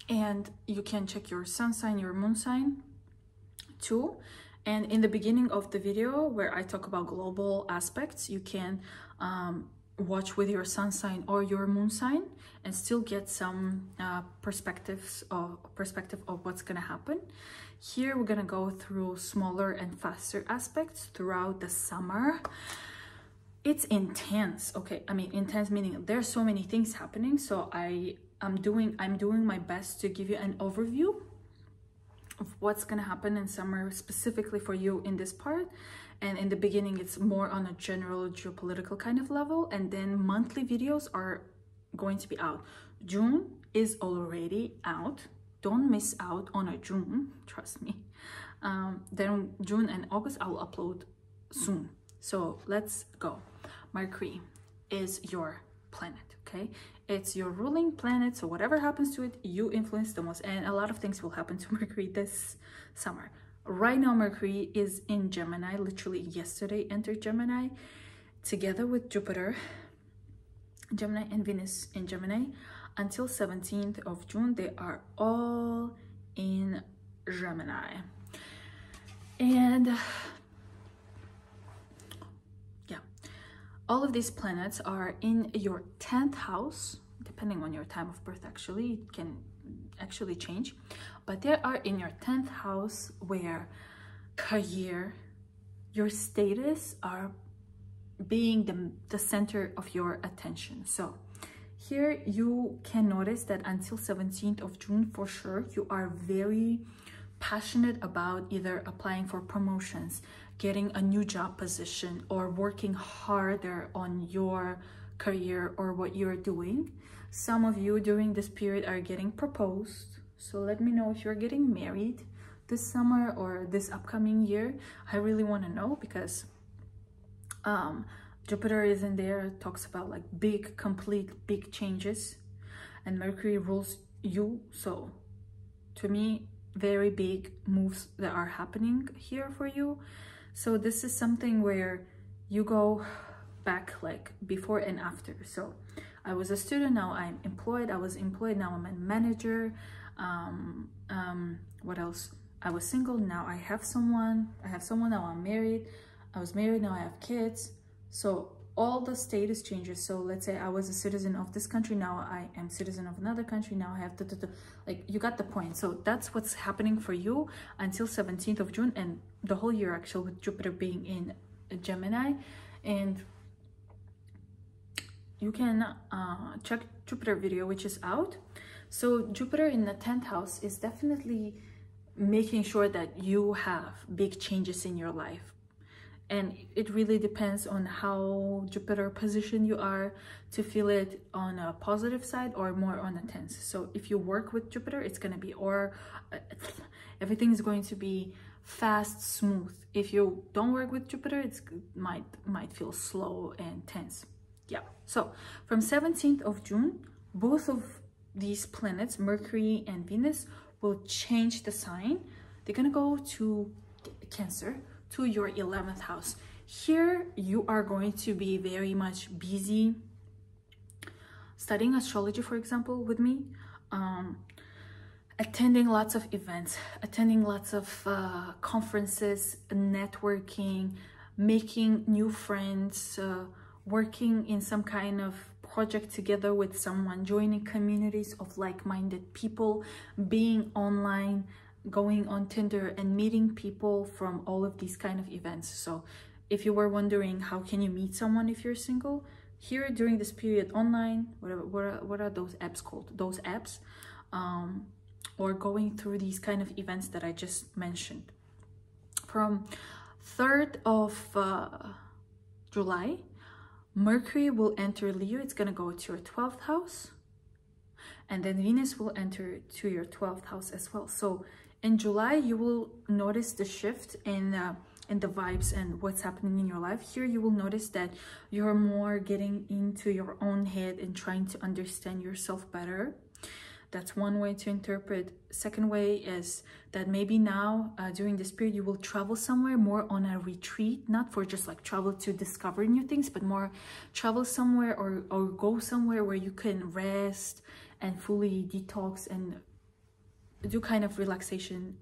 and you can check your sun sign, your moon sign too. And in the beginning of the video where I talk about global aspects, you can watch with your sun sign or your moon sign and still get some perspective of what's gonna happen. Here we're gonna go through smaller and faster aspects throughout the summer. It's intense, okay? I mean, intense meaning there's so many things happening, so I'm doing my best to give you an overview of what's gonna happen in summer specifically for you in this part. And in the beginning it's more on a general geopolitical kind of level, and then monthly videos are going to be out. June is already out, don't miss out on a June, trust me. Then June and August I will upload soon. So let's go. Mercury is your planet, okay? It's your ruling planet, so whatever happens to it, you influence the most, and a lot of things will happen to Mercury this summer. Right now Mercury is in Gemini, literally yesterday entered Gemini together with Jupiter, Gemini, and Venus in Gemini. Until 17th of June they are all in Gemini. And yeah, all of these planets are in your 10th house, depending on your time of birth. Actually, it can actually change, but they are in your 10th house, where career, your status are being the center of your attention. So here you can notice that until 17th of June for sure you are very passionate about either applying for promotions, getting a new job position, or working harder on your career or what you're doing. Some of you during this period are getting proposed, so let me know if you're getting married this summer or this upcoming year. I really want to know, because Jupiter is in there, talks about like big, complete, big changes, and Mercury rules you. So to me, very big moves that are happening here for you. So this is something where you go back like before and after. So I was a student, now I'm employed. I was employed, now I'm a manager. What else? I was single, now I have someone. Now I'm married. I was married, now I have kids. So all the status changes. So let's say I was a citizen of this country, now I am citizen of another country, now I have like, you got the point. So that's what's happening for you until 17th of June and the whole year actually, with Jupiter being in Gemini. And you can check Jupiter video, which is out. So Jupiter in the 10th house is definitely making sure that you have big changes in your life. And it really depends on how Jupiter position you are to feel it on a positive side or more on a tense. So if you work with Jupiter, it's going to be, or everything is going to be fast, smooth. If you don't work with Jupiter, it's might feel slow and tense. Yeah. So from 17th of June, both of these planets, Mercury and Venus, will change the sign. They're going to go to Cancer, to your 11th house. Here you are going to be very much busy studying astrology, for example, with me, attending lots of events, attending lots of conferences, networking, making new friends, working in some kind of project together with someone, joining communities of like-minded people, being online, going on Tinder and meeting people from all of these kind of events. So if you were wondering how can you meet someone if you're single, here during this period online, what are those apps called? Those apps, or going through these kind of events that I just mentioned. From 3rd of July, Mercury will enter Leo. It's gonna go to your 12th house. and then Venus will enter to your 12th house as well. So in July, you will notice the shift in the vibes and what's happening in your life. Here, you will notice that you're more getting into your own head and trying to understand yourself better. That's one way to interpret. Second way is that maybe now during this period, you will travel somewhere more on a retreat, not for just like travel to discover new things, but more travel somewhere or go somewhere where you can rest and fully detox and do kind of relaxation,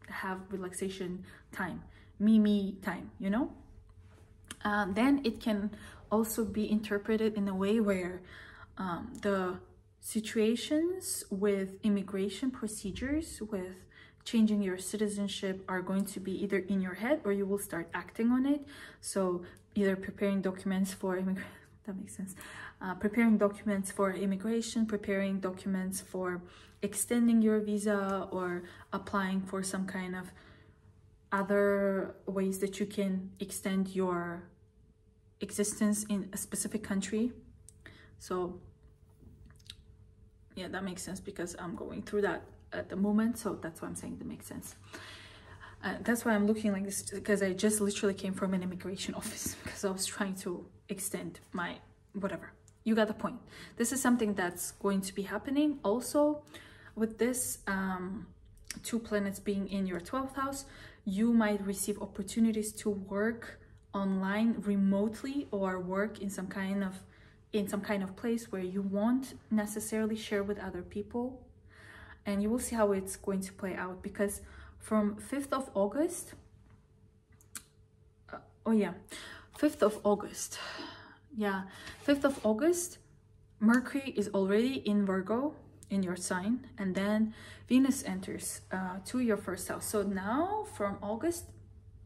have relaxation time, me time, you know? Then it can also be interpreted in a way where the situations with immigration procedures, with changing your citizenship, are going to be either in your head or you will start acting on it. So either preparing documents for immigration, that makes sense, preparing documents for immigration, preparing documents for extending your visa, or applying for some kind of other ways that you can extend your existence in a specific country. So yeah, that makes sense because I'm going through that at the moment. So that's why I'm saying that makes sense. That's why I'm looking like this, because I just literally came from an immigration office because I was trying to extend my whatever. You got the point. This is something that's going to be happening. Also, with this two planets being in your 12th house, you might receive opportunities to work online remotely, or work in some kind of place where you won't necessarily share with other people. And you will see how it's going to play out, because from 5th of August, 5th of August, Mercury is already in Virgo, in your sign, and then Venus enters to your 1st house. So now from August,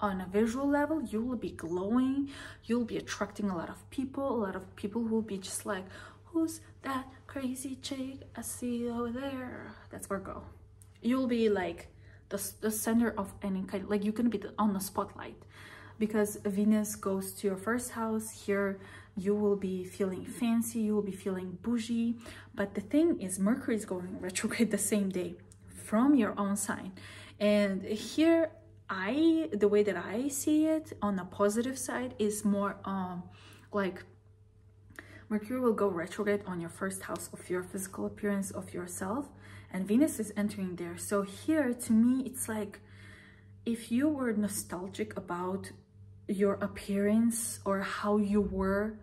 on a visual level, you will be glowing, you'll be attracting a lot of people who will be just like, who's that crazy chick I see over there? That's Virgo. You'll be like the center of any kind, like you're gonna be on the spotlight, because Venus goes to your 1st house. Here you will be feeling fancy, you will be feeling bougie. But the thing is, Mercury is going retrograde the same day from your own sign. And here, the way that I see it on the positive side is more like Mercury will go retrograde on your 1st house of your physical appearance of yourself, and Venus is entering there. So here, to me, it's like if you were nostalgic about your appearance or how you were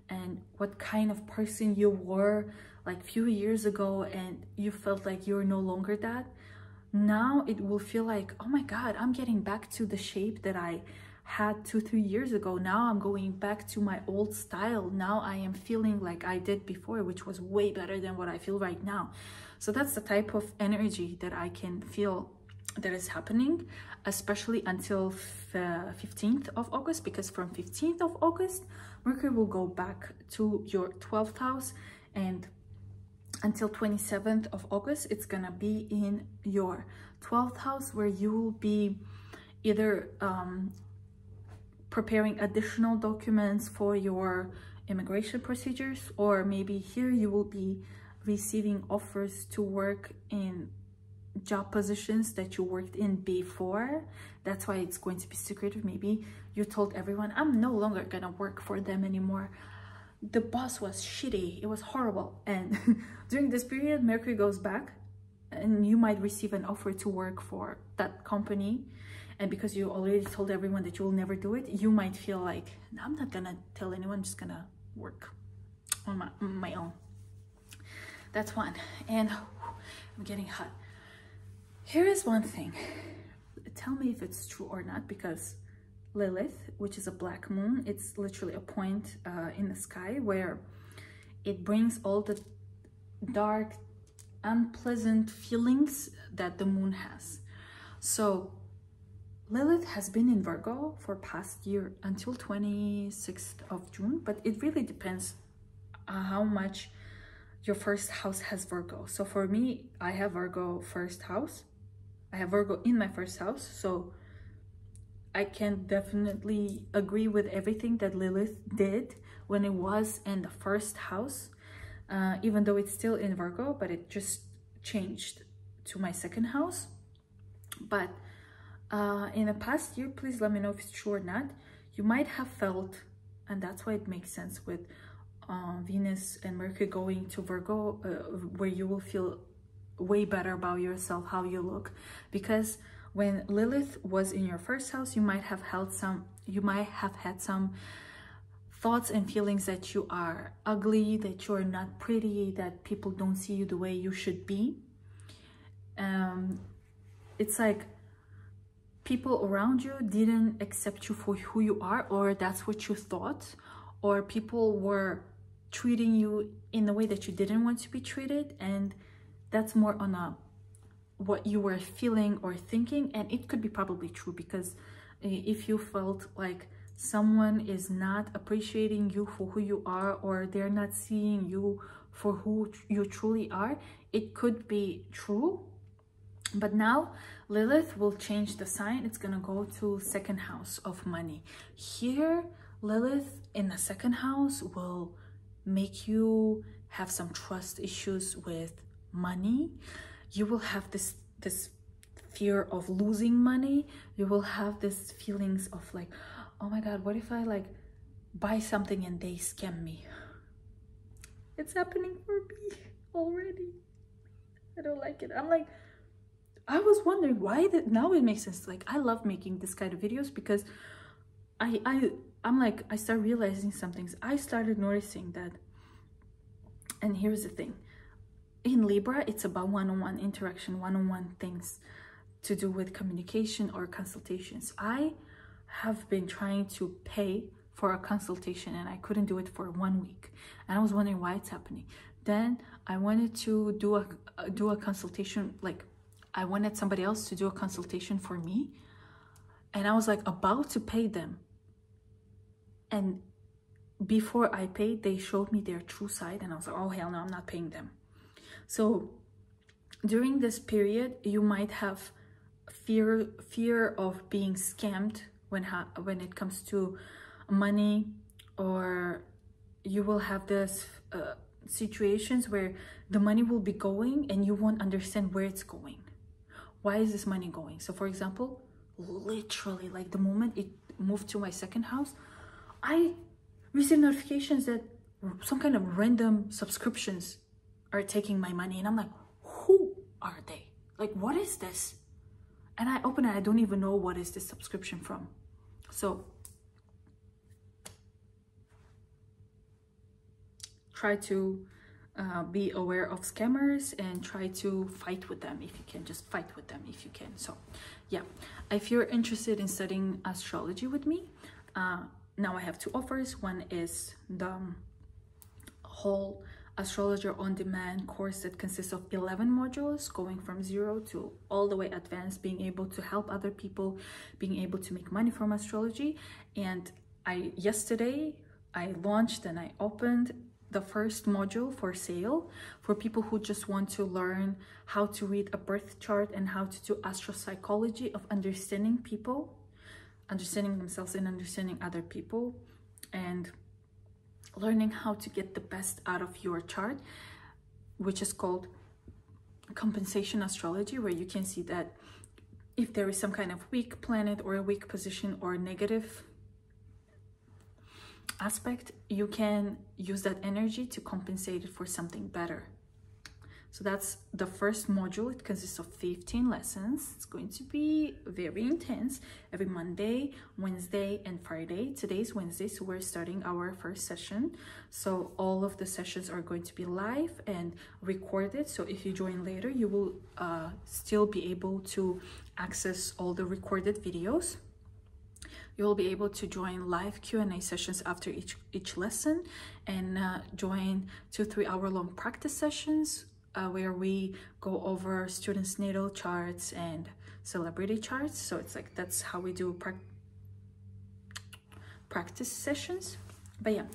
and what kind of person you were like few years ago, and you felt like you're no longer that, now it will feel like, oh my god, I'm getting back to the shape that I had 2-3 years ago. Now I'm going back to my old style. Now I am feeling like I did before, which was way better than what I feel right now. So that's the type of energy that I can feel that is happening, especially until 15th of August, because from 15th of August, Mercury will go back to your 12th house, and until 27th of August, it's gonna be in your 12th house, where you will be either preparing additional documents for your immigration procedures, or maybe here you will be receiving offers to work in job positions that you worked in before. That's why it's going to be secretive. Maybe you told everyone, I'm no longer gonna work for them anymore. The boss was shitty, it was horrible. And during this period, Mercury goes back, and you might receive an offer to work for that company. And because you already told everyone that you will never do it, you might feel like, I'm not gonna tell anyone, I'm just gonna work on my own. That's one. And I'm getting hot. Here is one thing. Tell me if it's true or not, because Lilith, which is a black moon, it's literally a point in the sky where it brings all the dark, unpleasant feelings that the moon has. So Lilith has been in Virgo for past year until 26th of June, but it really depends how much your 1st house has Virgo. So for me, I have Virgo 1st house. I have Virgo in my 1st house, so I can definitely agree with everything that Lilith did when it was in the 1st house. even though it's still in Virgo, but it just changed to my second house. But in the past year, please let me know if it's true or not, you might have felt, and that's why it makes sense with Venus and Mercury going to Virgo, where you will feel way better about yourself, how you look, because when Lilith was in your first house, you might have had some thoughts and feelings that you are ugly, that you are not pretty, that people don't see you the way you should be. It's like people around you didn't accept you for who you are, or that's what you thought, or people were treating you in a way that you didn't want to be treated, and that's more on a what you were feeling or thinking. And it could be probably true, because if you felt like someone is not appreciating you for who you are, or they're not seeing you for who you truly are, it could be true. But now Lilith will change the sign. It's gonna go to second house of money. Here Lilith in the second house will make you have some trust issues with money. You will have this fear of losing money. You will have this feelings of like, oh my god, what if I like buy something and they scam me? It's happening for me already. I don't like it. I'm like, I was wondering why that. Now it makes sense. Like, I love making this kind of videos because I'm like, I start realizing some things. I started noticing that, and here's the thing. In Libra, it's about one-on-one interaction, one-on-one things to do with communication or consultations. I have been trying to pay for a consultation and I couldn't do it for 1 week. And I was wondering why it's happening. Then I wanted to do a consultation, like I wanted somebody else to do a consultation for me. And I was like about to pay them. And before I paid, they showed me their true side. And I was like, oh, hell no, I'm not paying them. So during this period, you might have fear of being scammed when it comes to money, or you will have this situations where the money will be going and you won't understand where it's going. Why is this money going? So for example, literally like the moment it moved to my second house, I received notifications that some kind of random subscriptions are taking my money, and I'm like, who are they? Like, what is this? And I open it, I don't even know what is this subscription from. So try to be aware of scammers and try to fight with them if you can. Just fight with them if you can. So yeah, if you're interested in studying astrology with me, now I have 2 offers. One is the whole Astrologer on demand course that consists of 11 modules, going from 0 to all the way advanced, being able to help other people, being able to make money from astrology. And yesterday I launched and I opened the first module for sale for people who just want to learn how to read a birth chart and how to do astropsychology of understanding people, understanding themselves and understanding other people, and learning how to get the best out of your chart, which is called compensation astrology, where you can see that if there is some kind of weak planet or a weak position or negative aspect, you can use that energy to compensate it for something better. So that's the first module. It consists of 15 lessons. It's going to be very intense every Monday, Wednesday, and Friday. Today's Wednesday, so we're starting our first session. So all of the sessions are going to be live and recorded. So if you join later, you will still be able to access all the recorded videos. You will be able to join live Q&A sessions after each lesson, and join 2-3 hour long practice sessions where we go over students' natal charts and celebrity charts. So it's like, that's how we do practice sessions. But yeah,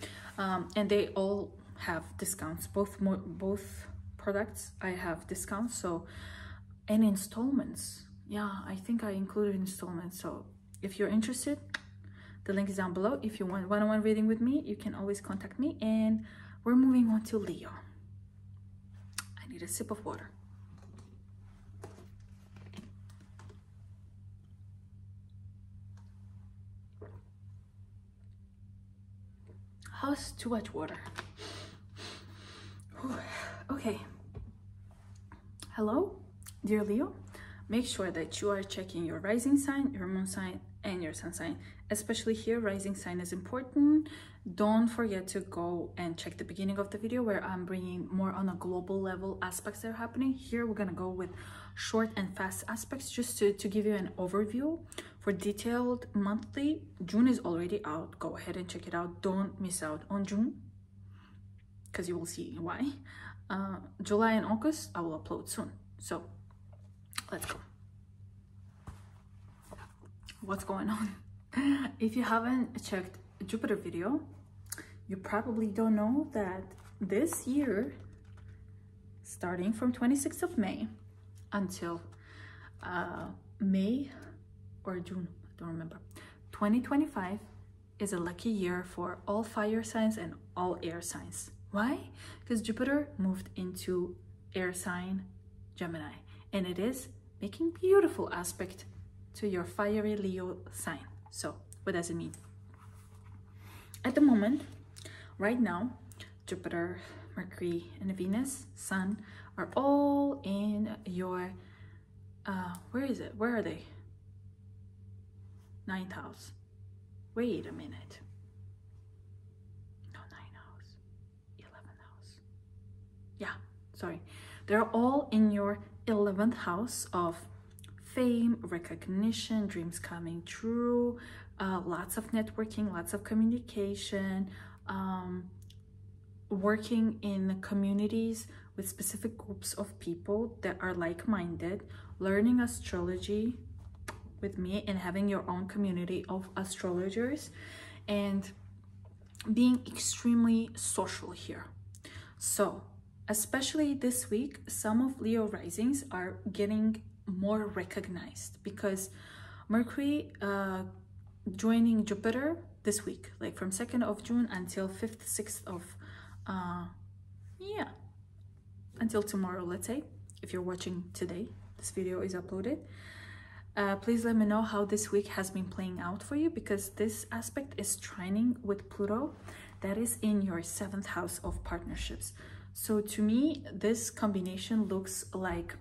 and they all have discounts. Both products I have discounts. So, and installments. Yeah, I think I included installments. So if you're interested, the link is down below. If you want one-on-one reading with me, you can always contact me. And we're moving on to Leo. need a sip of water. How's too much water? Whew. Okay. Hello, dear Leo. Make sure that you are checking your rising sign, your moon sign, and your sun sign. Especially here, rising sign is important. Don't forget to go and check the beginning of the video where I'm bringing more on a global level aspects that are happening. Here, we're gonna go with short and fast aspects just to give you an overview. For detailed monthly, June is already out. Go ahead and check it out. Don't miss out on June, because you will see why. July and August, I will upload soon. So let's go. What's going on? If you haven't checked Jupiter video, you probably don't know that this year, starting from 26th of May until May or June, I don't remember, 2025 is a lucky year for all fire signs and all air signs. Why? Because Jupiter moved into air sign Gemini, and it is making beautiful aspect to your fiery Leo sign. So what does it mean? At the moment, right now, Jupiter, Mercury, and Venus, Sun are all in your, where is it? Where are they? 9th house. Wait a minute. No, 9th house. 11th house. Yeah, sorry. They're all in your 11th house of fame, recognition, dreams coming true, lots of networking, lots of communication, working in communities with specific groups of people that are like-minded, learning astrology with me and having your own community of astrologers, and being extremely social here. So especially this week, some of Leo risings are getting more recognized because Mercury joining Jupiter this week, like from 2nd of June until 5th, 6th of yeah, until tomorrow, let's say. If you're watching today, this video is uploaded. Please let me know how this week has been playing out for you, because this aspect is trining with Pluto that is in your 7th house of partnerships. So to me, this combination looks like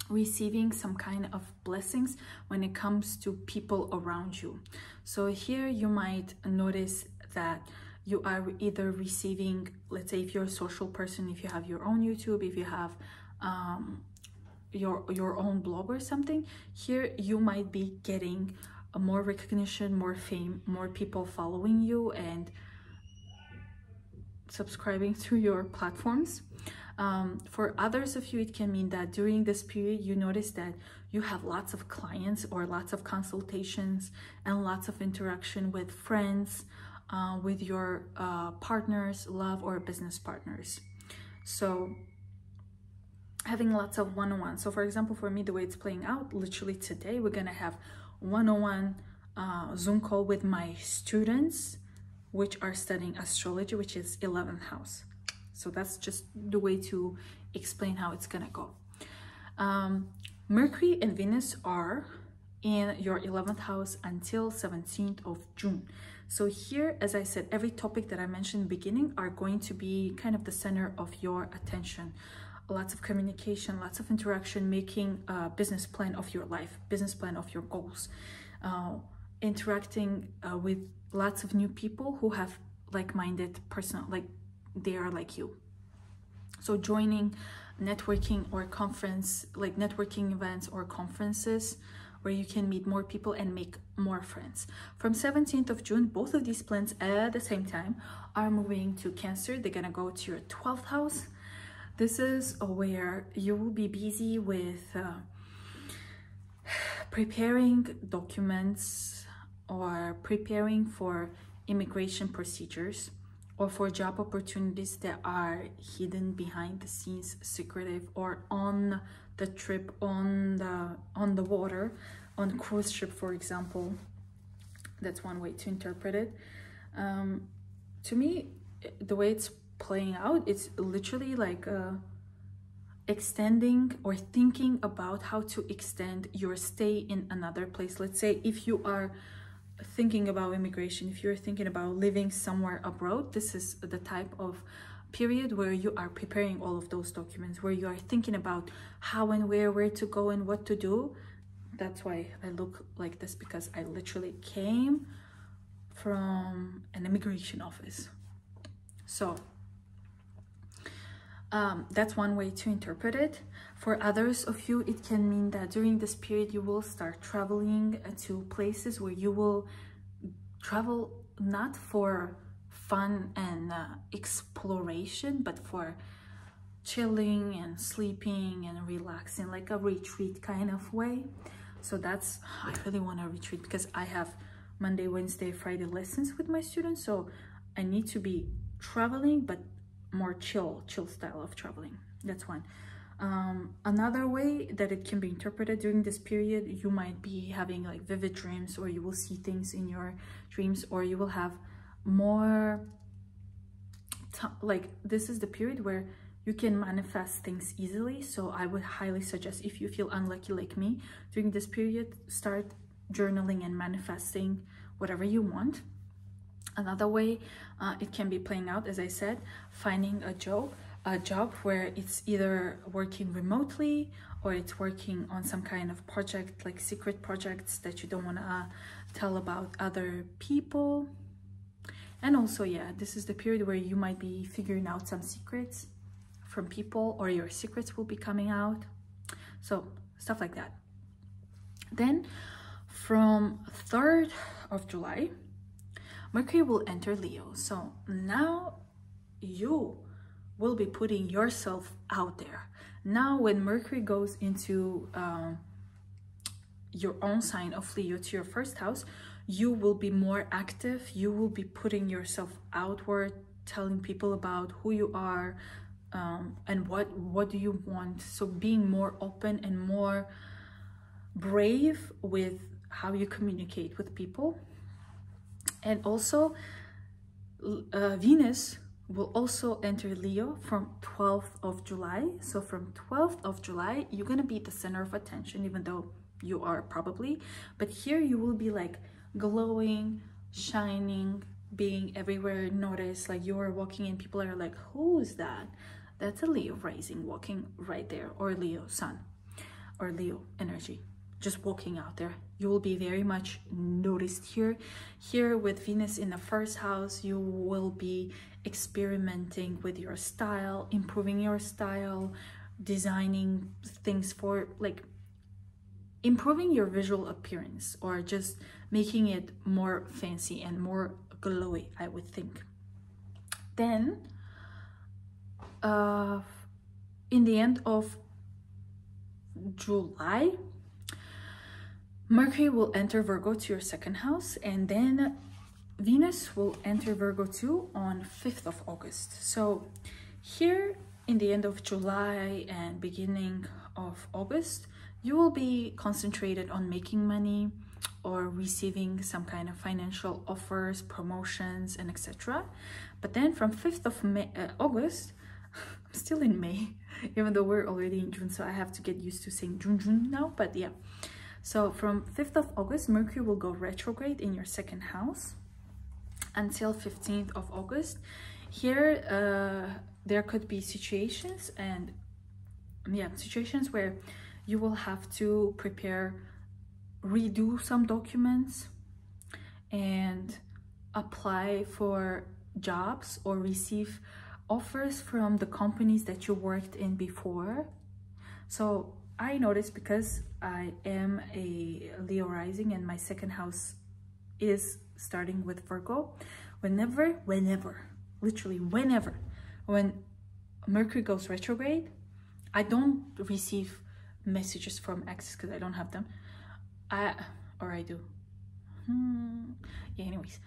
receiving some kind of blessings when it comes to people around you. So here you might notice that you are either receiving, let's say if you're a social person, if you have your own YouTube, if you have your own blog or something, here you might be getting more recognition, more fame, more people following you and subscribing to your platforms. For others of you, it can mean that during this period you notice that you have lots of clients or lots of consultations and lots of interaction with friends, with your partners, love or business partners. So having lots of one-on-one. So for example, for me, the way it's playing out, literally today we're gonna have one-on-one Zoom call with my students which are studying astrology, which is 11th house. So that's just the way to explain how it's gonna go. Mercury and Venus are in your 11th house until 17th of June. So here, as I said, every topic that I mentioned in the beginning are going to be kind of the center of your attention. Lots of communication, lots of interaction, making a business plan of your life, business plan of your goals, interacting with lots of new people who have like-minded person, like they are like you. So joining networking or conference, like networking events or conferences where you can meet more people and make more friends. From 17th of June, both of these planets at the same time are moving to Cancer. They're gonna go to your 12th house. This is where you will be busy with preparing documents or preparing for immigration procedures or for job opportunities that are hidden behind the scenes, secretive, or on the trip, on the water, on cruise ship, for example. That's one way to interpret it. To me, the way it's playing out, it's literally like extending or thinking about how to extend your stay in another place. Let's say if you are thinking about immigration, if you're thinking about living somewhere abroad, this is the type of period where you are preparing all of those documents, where you are thinking about how and where to go and what to do. That's why I look like this, because I literally came from an immigration office. So that's one way to interpret it. For others of you, it can mean that during this period you will start traveling to places where you will travel not for fun and exploration, but for chilling and sleeping and relaxing, like a retreat kind of way. So that's, I really want to retreat, because I have Monday, Wednesday, Friday lessons with my students, so I need to be traveling, but more chill style of traveling. That's one. Another way that it can be interpreted during this period, you might be having like vivid dreams, or you will see things in your dreams, or you will have more like, this is the period where you can manifest things easily. So I would highly suggest, if you feel unlucky like me during this period, start journaling and manifesting whatever you want. Another way it can be playing out, as I said, finding a job where it's either working remotely or it's working on some kind of project, like secret projects that you don't want to tell about other people. And also, yeah, this is the period where you might be figuring out some secrets from people, or your secrets will be coming out. So stuff like that. Then from 3rd of July, Mercury will enter Leo. So now you will be putting yourself out there. Now when Mercury goes into your own sign of Leo, to your first house, you will be more active. You will be putting yourself outward, telling people about who you are and what do you want. So being more open and more brave with how you communicate with people. And also Venus will also enter Leo from 12th of July. So from 12th of July, you're going to be the center of attention, even though you are probably. But here you will be like glowing, shining, being everywhere noticed. Like you are walking and people are like, who is that? That's a Leo rising walking right there, or Leo sun, or Leo energy, just walking out there. You will be very much noticed here. Here with Venus in the first house, you will be experimenting with your style, improving your style, designing things for like improving your visual appearance, or just making it more fancy and more glowy, I would think. Then in the end of July, Mercury will enter Virgo to your second house, and then Venus will enter Virgo too on 5th of August. So here in the end of July and beginning of August, you will be concentrated on making money or receiving some kind of financial offers, promotions, and etc. But then from 5th of August, I'm still in May, even though we're already in June, so I have to get used to saying June now, but yeah. So from 5th of August, Mercury will go retrograde in your second house until 15th of August. Here, there could be situations and situations where you will have to prepare, redo some documents and apply for jobs or receive offers from the companies that you worked in before. So I noticed, because I am a Leo rising and my second house is starting with Virgo, literally whenever, when Mercury goes retrograde, I don't receive messages from exes because I don't have them. Or I do. Yeah, anyways,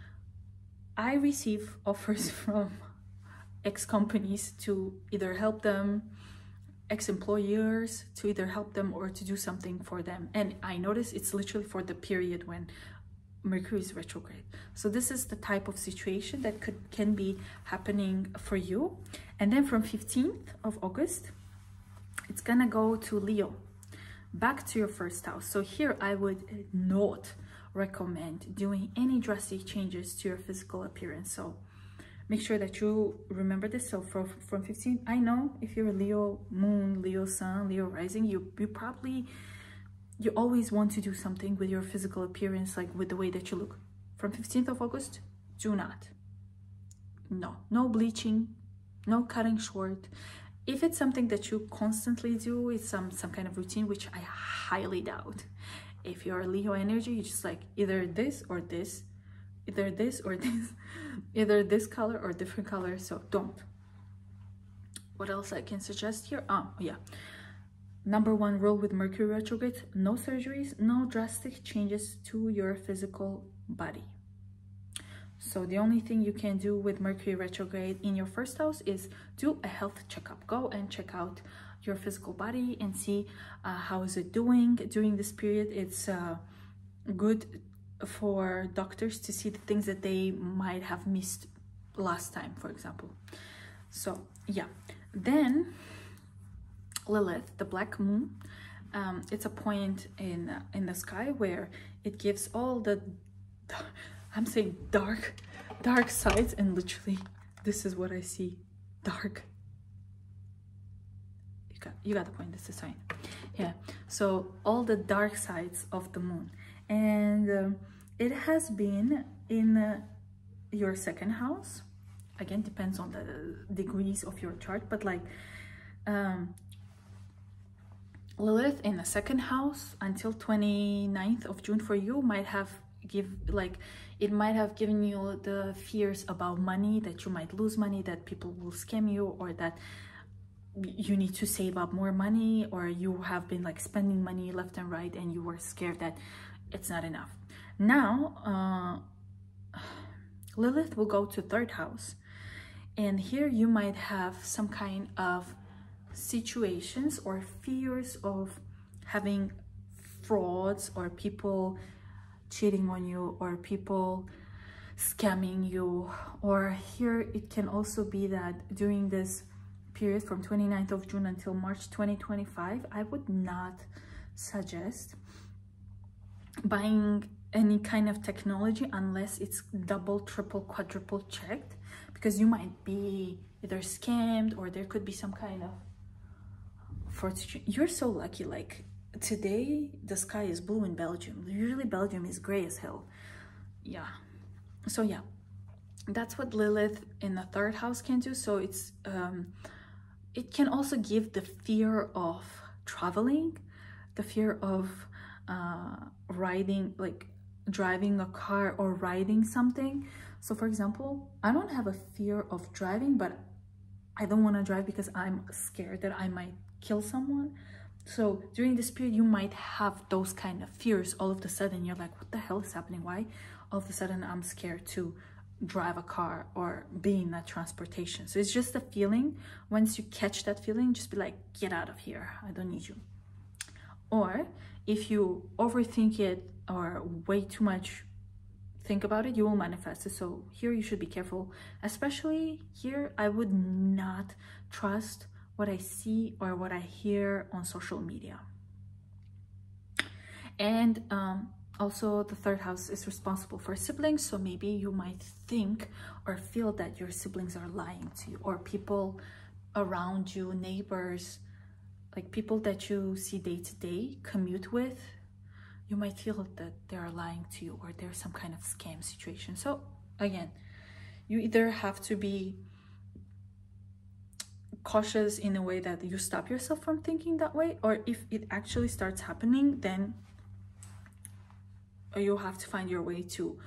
I receive offers from ex companies to either help them, ex-employers to either help them or to do something for them. And I notice it's literally for the period when Mercury is retrograde. So this is the type of situation that can be happening for you. And then from 15th of August, it's gonna go to Leo, back to your first house. So here I would not recommend doing any drastic changes to your physical appearance. So make sure that you remember this. So from 15, I know if you're a Leo moon, Leo sun, Leo rising, you always want to do something with your physical appearance, like with the way that you look. From 15th of August, do not. No bleaching, no cutting short. If it's something that you constantly do, it's some kind of routine, which I highly doubt. If you're a Leo energy, you just like either this or this, either this or this, either this color or different color. So don't. What else I can suggest here? Yeah. Number one rule with Mercury retrograde: no surgeries, no drastic changes to your physical body. So the only thing you can do with Mercury retrograde in your first house is do a health checkup. Go and check out your physical body and see how is it doing during this period. It's good for doctors to see the things that they might have missed last time, for example. So yeah, then Lilith, the black moon, it's a point in the sky where it gives all the, I'm saying dark sides, and literally this is what I see, dark. You got the point. This is fine. Yeah, so all the dark sides of the moon, and it has been in your second house. Again, depends on the degrees of your chart, but like Lilith in the second house until 29th of June for you might have it might have given you the fears about money, that you might lose money, that people will scam you, or that you need to save up more money, or you have been like spending money left and right and you were scared that it's not enough. Now Lilith will go to third house, and here you might have some kind of situations or fears of having frauds, or people cheating on you, or people scamming you. Or here it can also be that during this period from 29th of June until March 2025, I would not suggest buying any kind of technology unless it's double, triple, quadruple checked, because you might be either scammed or there could be some kind of fraud. You're so lucky, like today the sky is blue in Belgium. Usually Belgium is gray as hell. Yeah, so yeah, that's what Lilith in the third house can do. So it's it can also give the fear of traveling, the fear of riding, like driving a car or riding something. So for example, I don't have a fear of driving, but I don't want to drive because I'm scared that I might kill someone. So during this period, you might have those kind of fears. All of a sudden, you're like, what the hell is happening? Why all of a sudden I'm scared to drive a car or be in that transportation? So it's just a feeling. Once you catch that feeling, just be like, get out of here. I don't need you. Or if you overthink it or way too much think about it, you will manifest it. So here you should be careful. Especially here, I would not trust what I see or what I hear on social media. And also the third house is responsible for siblings. So maybe you might think or feel that your siblings are lying to you, or people around you, neighbors, like people that you see day to day, commute with, you might feel that they're lying to you or there's some kind of scam situation. So again, you either have to be cautious in a way that you stop yourself from thinking that way, or if it actually starts happening, then you'll have to find your way to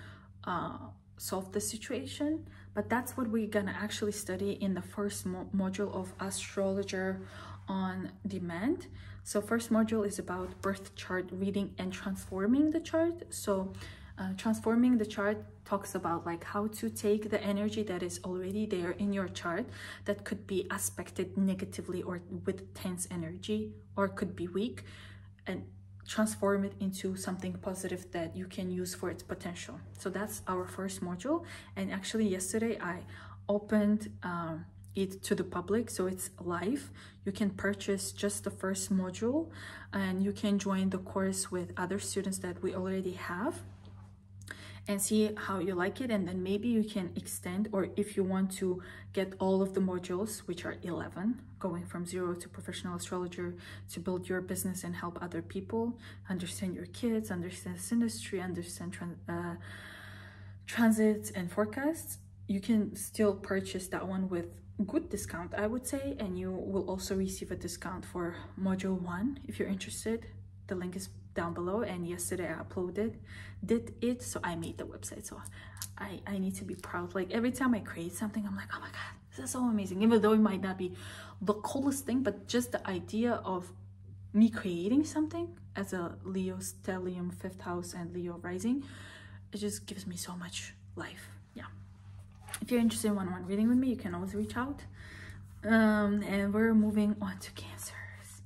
solve the situation. But that's what we're gonna actually study in the first module of Astrologer on Demand. So first module is about birth chart reading and transforming the chart. So transforming the chart talks about like how to take the energy that is already there in your chart that could be aspected negatively or with tense energy, or could be weak, and transform it into something positive that you can use for its potential. So that's our first module. And actually yesterday I opened it to the public, so it's live. You can purchase just the first module and you can join the course with other students that we already have and see how you like it, and then maybe you can extend, or if you want to get all of the modules, which are 11, going from 0 to professional astrologer, to build your business and help other people, understand your kids, understand this industry, understand transits and forecasts, you can still purchase that one with good discount, I would say, and you will also receive a discount for module 1 if you're interested. The link is down below, and yesterday I did it, so I made the website. So I need to be proud. Like every time I create something, I'm like, oh my god, this is so amazing, even though it might not be the coolest thing, but just the idea of me creating something as a Leo stellium 5th house and Leo rising, it just gives me so much life. Yeah, if you're interested in one-on-one reading with me, you can always reach out. And we're moving on to Cancers.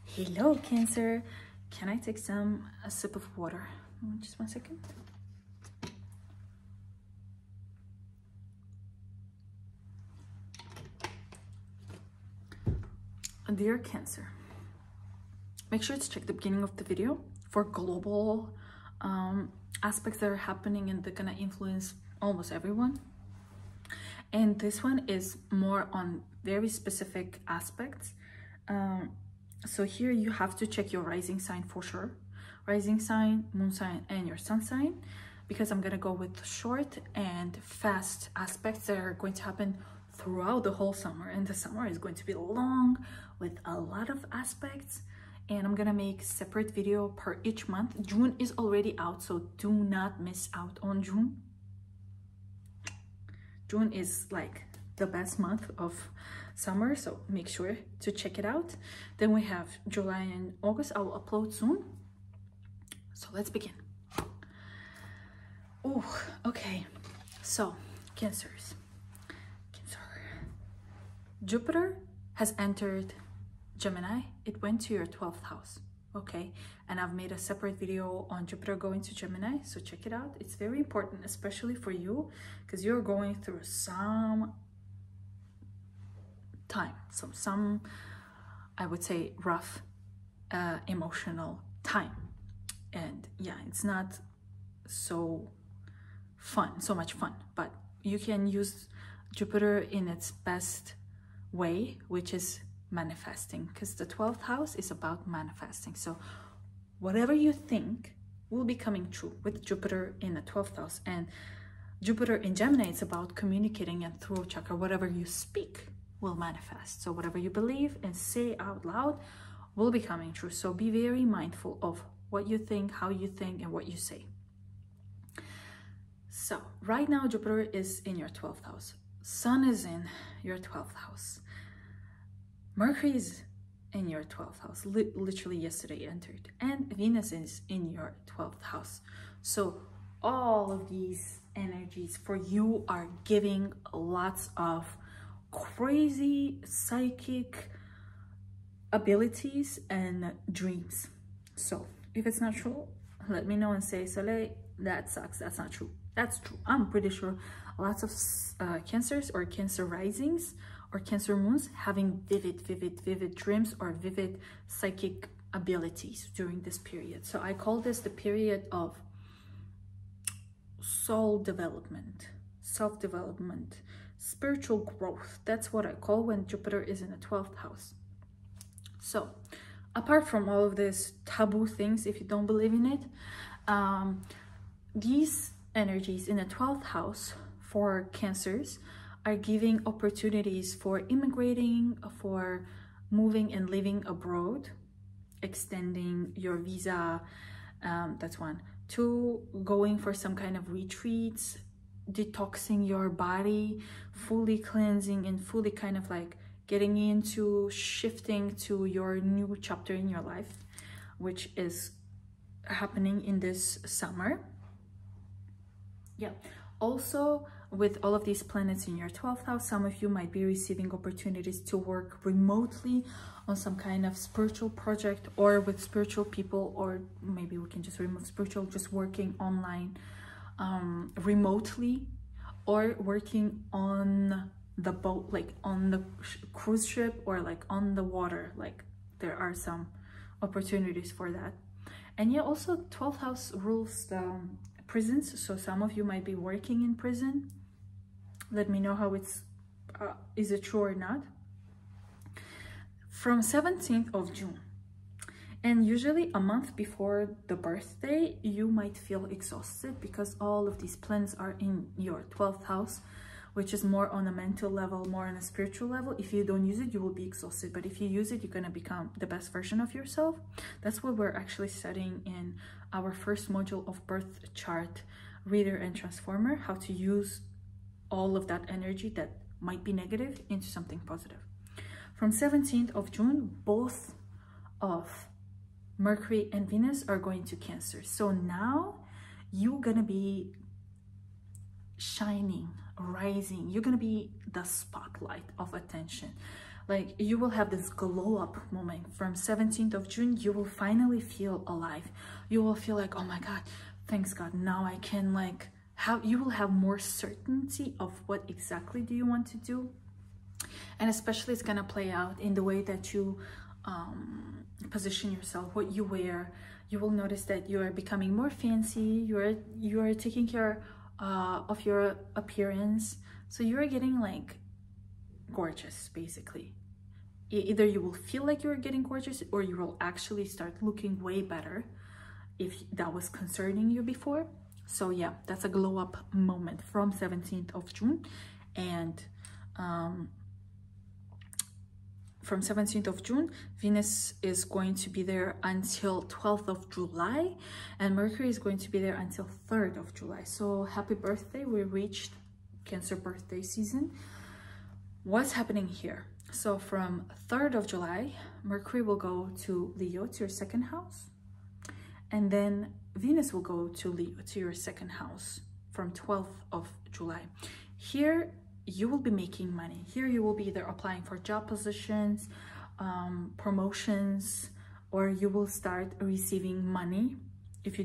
Hello Cancer, can I take a sip of water? Just 1 second. Dear Cancer, make sure to check the beginning of the video for global aspects that are happening and they're gonna influence almost everyone. And this one is more on very specific aspects. So here you have to check your rising sign for sure. Rising sign, moon sign, and your sun sign, because I'm gonna go with short and fast aspects that are going to happen throughout the whole summer. And the summer is going to be long with a lot of aspects. And I'm gonna make separate video per each month. June is already out, so do not miss out on June. June is like the best month of summer, so make sure to check it out. Then we have July and August. I will upload soon. So let's begin. Oh, okay. So Cancers. Cancer. Jupiter has entered Gemini. It went to your 12th house. Okay, and I've made a separate video on Jupiter going to Gemini, so check it out. It's very important, especially for you, because you're going through some time, some I would say rough emotional time, and yeah, it's not so much fun, but you can use Jupiter in its best way, which is manifesting, because the 12th house is about manifesting. So whatever you think will be coming true with Jupiter in the 12th house, and Jupiter in Gemini, it's about communicating and throat chakra. Whatever you speak will manifest. So whatever you believe and say out loud will be coming true. So be very mindful of what you think, how you think, and what you say. So right now Jupiter is in your 12th house. Sun is in your 12th house. Mercury is in your 12th house, literally yesterday entered, and Venus is in your 12th house. So all of these energies for you are giving lots of crazy psychic abilities and dreams. So if it's not true, let me know and say, Soleil, that sucks, that's not true. That's true. I'm pretty sure lots of Cancers or Cancer risings or Cancer moons having vivid dreams or vivid psychic abilities during this period. So I call this the period of soul development, self-development, spiritual growth. That's what I call when Jupiter is in the 12th house. So apart from all of these taboo things, if you don't believe in it, these energies in the 12th house for Cancers are giving opportunities for immigrating, for moving and living abroad, extending your visa, that's one. 2, going for some kind of retreats, detoxing your body, fully cleansing and fully kind of like getting into shifting to your new chapter in your life, which is happening in this summer. Yeah, also with all of these planets in your 12th house, some of you might be receiving opportunities to work remotely on some kind of spiritual project or with spiritual people, or maybe we can just remove spiritual, just working online remotely, or working on the boat, like on the cruise ship or like on the water. Like there are some opportunities for that. And yeah, also 12th house rules the prisons, so some of you might be working in prison. Let me know how it's is it true or not. From 17th of June, and usually a month before the birthday, you might feel exhausted because all of these planets are in your 12th house, which is more on a mental level, more on a spiritual level. If you don't use it, you will be exhausted, but if you use it, you're going to become the best version of yourself. That's what we're actually studying in our first module of birth chart reader and transformer, how to use all of that energy that might be negative into something positive. From 17th of June, both of Mercury and Venus are going to Cancer. So now you're gonna be shining, rising. You're gonna be the spotlight of attention. Like you will have this glow up moment. From 17th of June, you will finally feel alive. You will feel like, oh my God, thanks God, now I can like you will have more certainty of what exactly do you want to do. And especially it's gonna play out in the way that you position yourself, what you wear. You will notice that you are becoming more fancy. You are taking care of your appearance. So you are getting like gorgeous, basically. Either you will feel like you're getting gorgeous, or you will actually start looking way better if that was concerning you before. So yeah, that's a glow up moment from 17th of June. And from 17th of June, Venus is going to be there until 12th of July, and Mercury is going to be there until 3rd of July. So happy birthday, we reached Cancer birthday season. What's happening here? So from 3rd of July, Mercury will go to Leo, to your 2nd house, and then Venus will go to Leo, to your 2nd house from 12th of July. Here you will be making money. Here you will be either applying for job positions, promotions, or you will start receiving money. If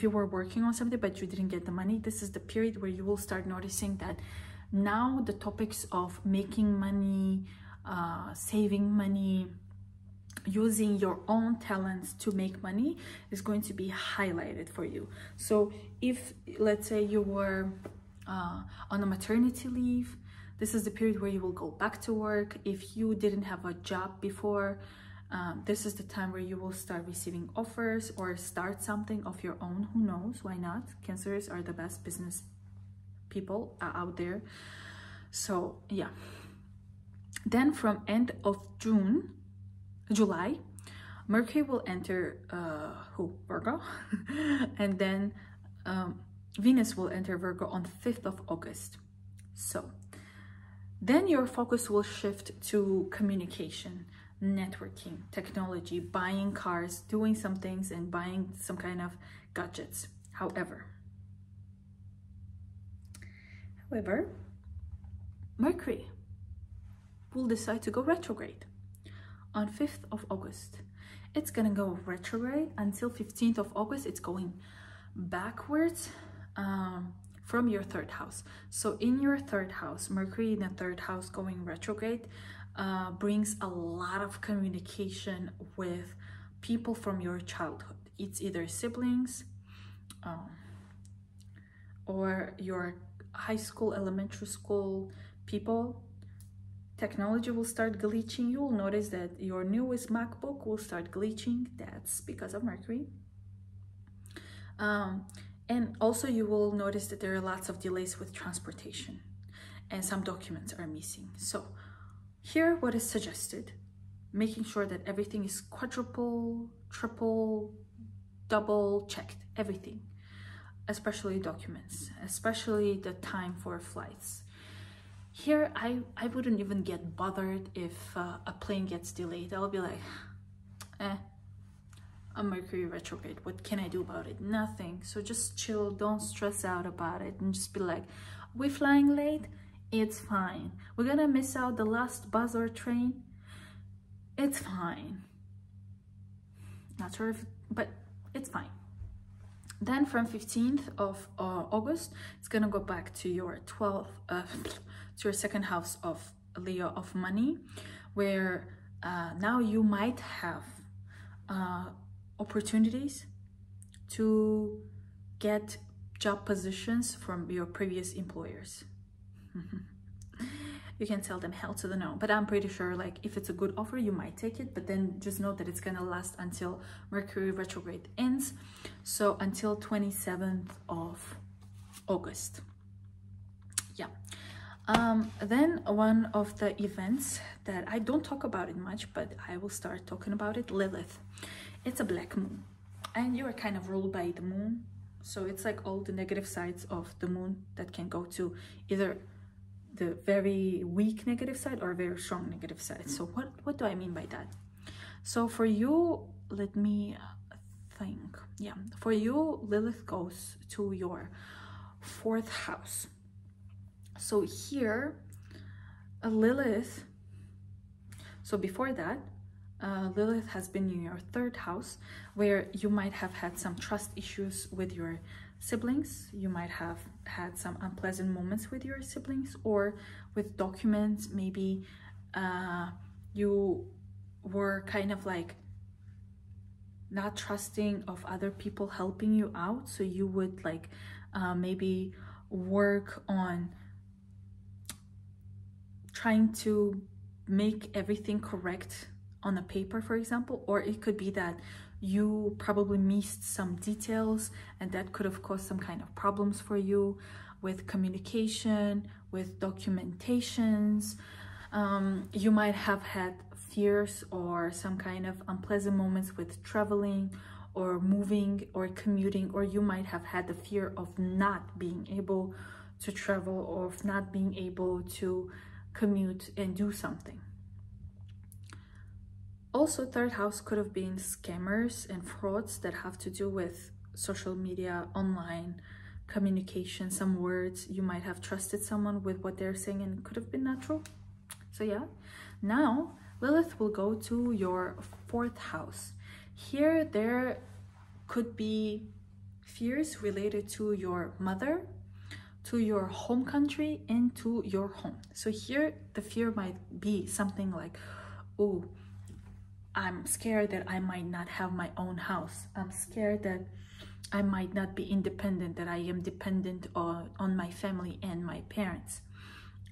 you were working on something but you didn't get the money, this is the period where you will start noticing that now the topics of making money, saving money, using your own talents to make money is going to be highlighted for you. So if, let's say, you were on a maternity leave, this is the period where you will go back to work. If you didn't have a job before, this is the time where you will start receiving offers or start something of your own. Who knows? Why not? Cancers are the best business people out there. So yeah. Then from end of July, Mercury will enter Virgo, and then Venus will enter Virgo on 5th of August. So then your focus will shift to communication, networking, technology, buying cars, doing some things, and buying some kind of gadgets. However, Mercury will decide to go retrograde on 5th of August. It's gonna go retrograde until 15th of August. It's going backwards from your 3rd house. So in your 3rd house, Mercury in the 3rd house going retrograde brings a lot of communication with people from your childhood. It's either siblings or your high school, elementary school people. Technology will start glitching. You will notice that your newest MacBook will start glitching. That's because of Mercury. And also you will notice that there are lots of delays with transportation and some documents are missing. So here, what is suggested, making sure that everything is quadruple, triple, double checked, everything, especially documents, especially the time for flights. Here, I wouldn't even get bothered if a plane gets delayed. I'll be like, a Mercury retrograde, what can I do about it? Nothing. So just chill, don't stress out about it, and just be like, we flying late? It's fine. We're gonna miss out the last bus or train? It's fine. Not sure if, but it's fine. Then from 15th of August, it's gonna go back to your 12th, to your second house of Leo of money, where now you might have opportunities to get job positions from your previous employers. You can tell them hell to the no, but I'm pretty sure like if it's a good offer, you might take it, but then just know that it's gonna last until Mercury retrograde ends, so until 27th of August. Yeah. Then one of the events that I don't talk about it much, but I will start talking about it, Lilith. It's a black moon, and you are kind of ruled by the moon, so it's like all the negative sides of the moon that can go to either the very weak negative side or very strong negative side. So what do I mean by that? So for you, let me think. Yeah, for you, Lilith goes to your 4th house. So here, Lilith, so before that, Lilith has been in your 3rd house, where you might have had some trust issues with your siblings. You might have had some unpleasant moments with your siblings or with documents. Maybe you were kind of like not trusting of other people helping you out, so you would like maybe work on trying to make everything correct on a paper, for example. Or it could be that you probably missed some details, and that could have caused some kind of problems for you with communication, with documentations. You might have had fears or some kind of unpleasant moments with traveling or moving or commuting, or you might have had the fear of not being able to travel or of not being able to commute and do something. Also, 3rd house could have been scammers and frauds that have to do with social media, online communication, some words. You might have trusted someone with what they're saying and it could have been not true. So yeah, now Lilith will go to your 4th house. Here, there could be fears related to your mother, to your home country, and to your home. So here, the fear might be something like, oh, I'm scared that I might not have my own house. I'm scared that I might not be independent, that I am dependent on my family and my parents.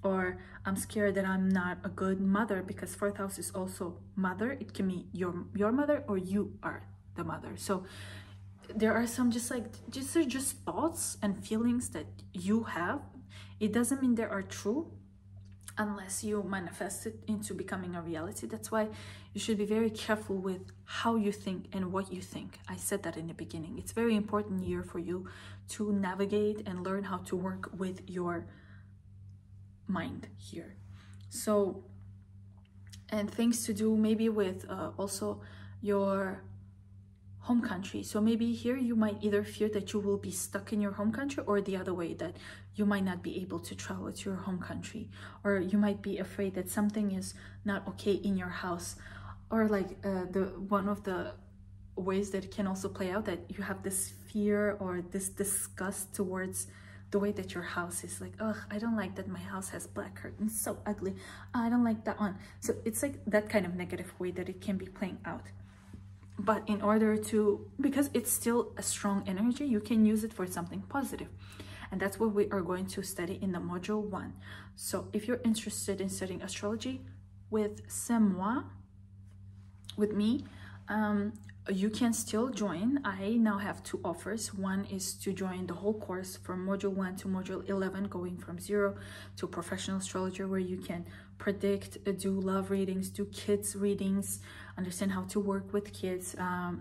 Or I'm scared that I'm not a good mother, because 4th house is also mother. It can be your mother or you are the mother. So there are some just thoughts and feelings that you have. It doesn't mean they are true unless you manifest it into becoming a reality. That's why you should be very careful with how you think and what you think. I said that in the beginning. It's very important year for you to navigate and learn how to work with your mind here. So, and things to do maybe with also your home country. So maybe here you might either fear that you will be stuck in your home country, or the other way, that you might not be able to travel to your home country, or you might be afraid that something is not okay in your house, or like one of the ways that it can also play out, that you have this fear or this disgust towards the way that your house is. Like, ugh, I don't like that my house has black curtains, so ugly, I don't like that one. So it's like that kind of negative way that it can be playing out. But in order to, because it's still a strong energy, you can use it for something positive. And that's what we are going to study in the module 1. So if you're interested in studying astrology with me, you can still join. I now have 2 offers. One is to join the whole course from module 1 to module 11, going from 0 to professional astrologer, where you can predict, do love readings, do kids readings, understand how to work with kids,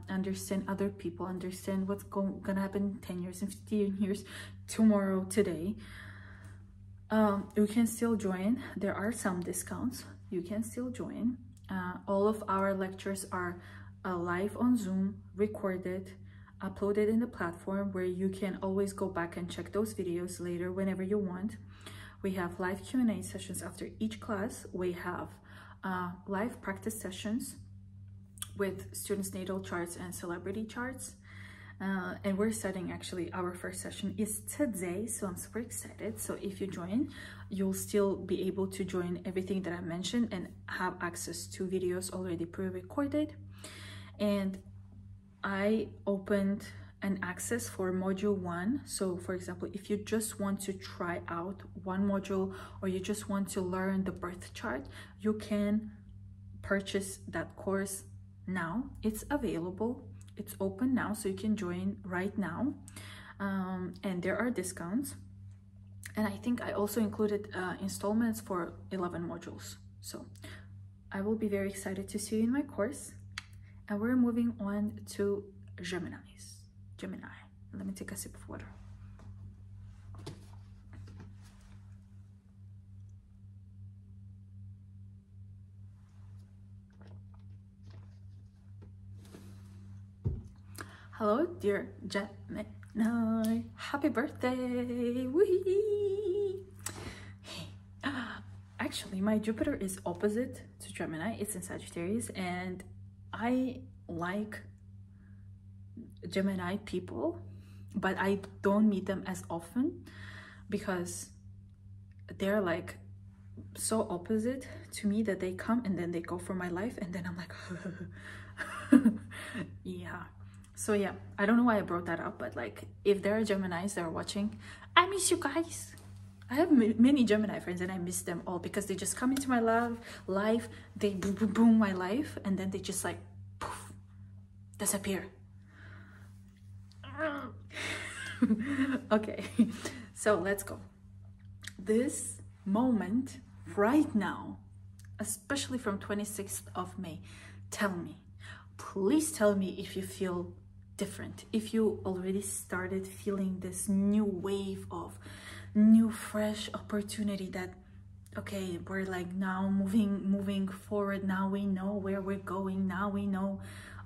understand other people, understand what's gonna happen in 10 years and 15 years, tomorrow, today. You can still join. There are some discounts. You can still join. All of our lectures are live on Zoom, recorded, uploaded in the platform, where you can always go back and check those videos later whenever you want. We have live Q&A sessions after each class. We have live practice sessions with students' natal charts and celebrity charts. And we're starting, actually our first session is today, so I'm super excited. So if you join, you'll still be able to join everything that I mentioned and have access to videos already pre-recorded. And I opened an access for module 1. So for example, if you just want to try out one module, or you just want to learn the birth chart, you can purchase that course now. It's available, it's open now, so you can join right now. And there are discounts, and I think I also included installments for 11 modules. So I will be very excited to see you in my course. And we're moving on to Gemini. Let me take a sip of water. Hello, dear Gemini. Happy birthday. Whee! Hey, actually, my Jupiter is opposite to Gemini. It's in Sagittarius, and I like Gemini people, but I don't meet them as often because they're like so opposite to me that they come and then they go for my life, and then I'm like yeah. So yeah, I don't know why I brought that up, but like, if there are Geminis that are watching, I miss you guys. I have many Gemini friends and I miss them all because they just come into my life, they boom, boom, boom my life, and then they just like poof, disappear. Okay, so let's go. This moment right now, especially from 26th of May, tell me, please tell me if you feel different, if you already started feeling this new wave of new fresh opportunity that, okay, we're like now moving forward, now we know where we're going, now we know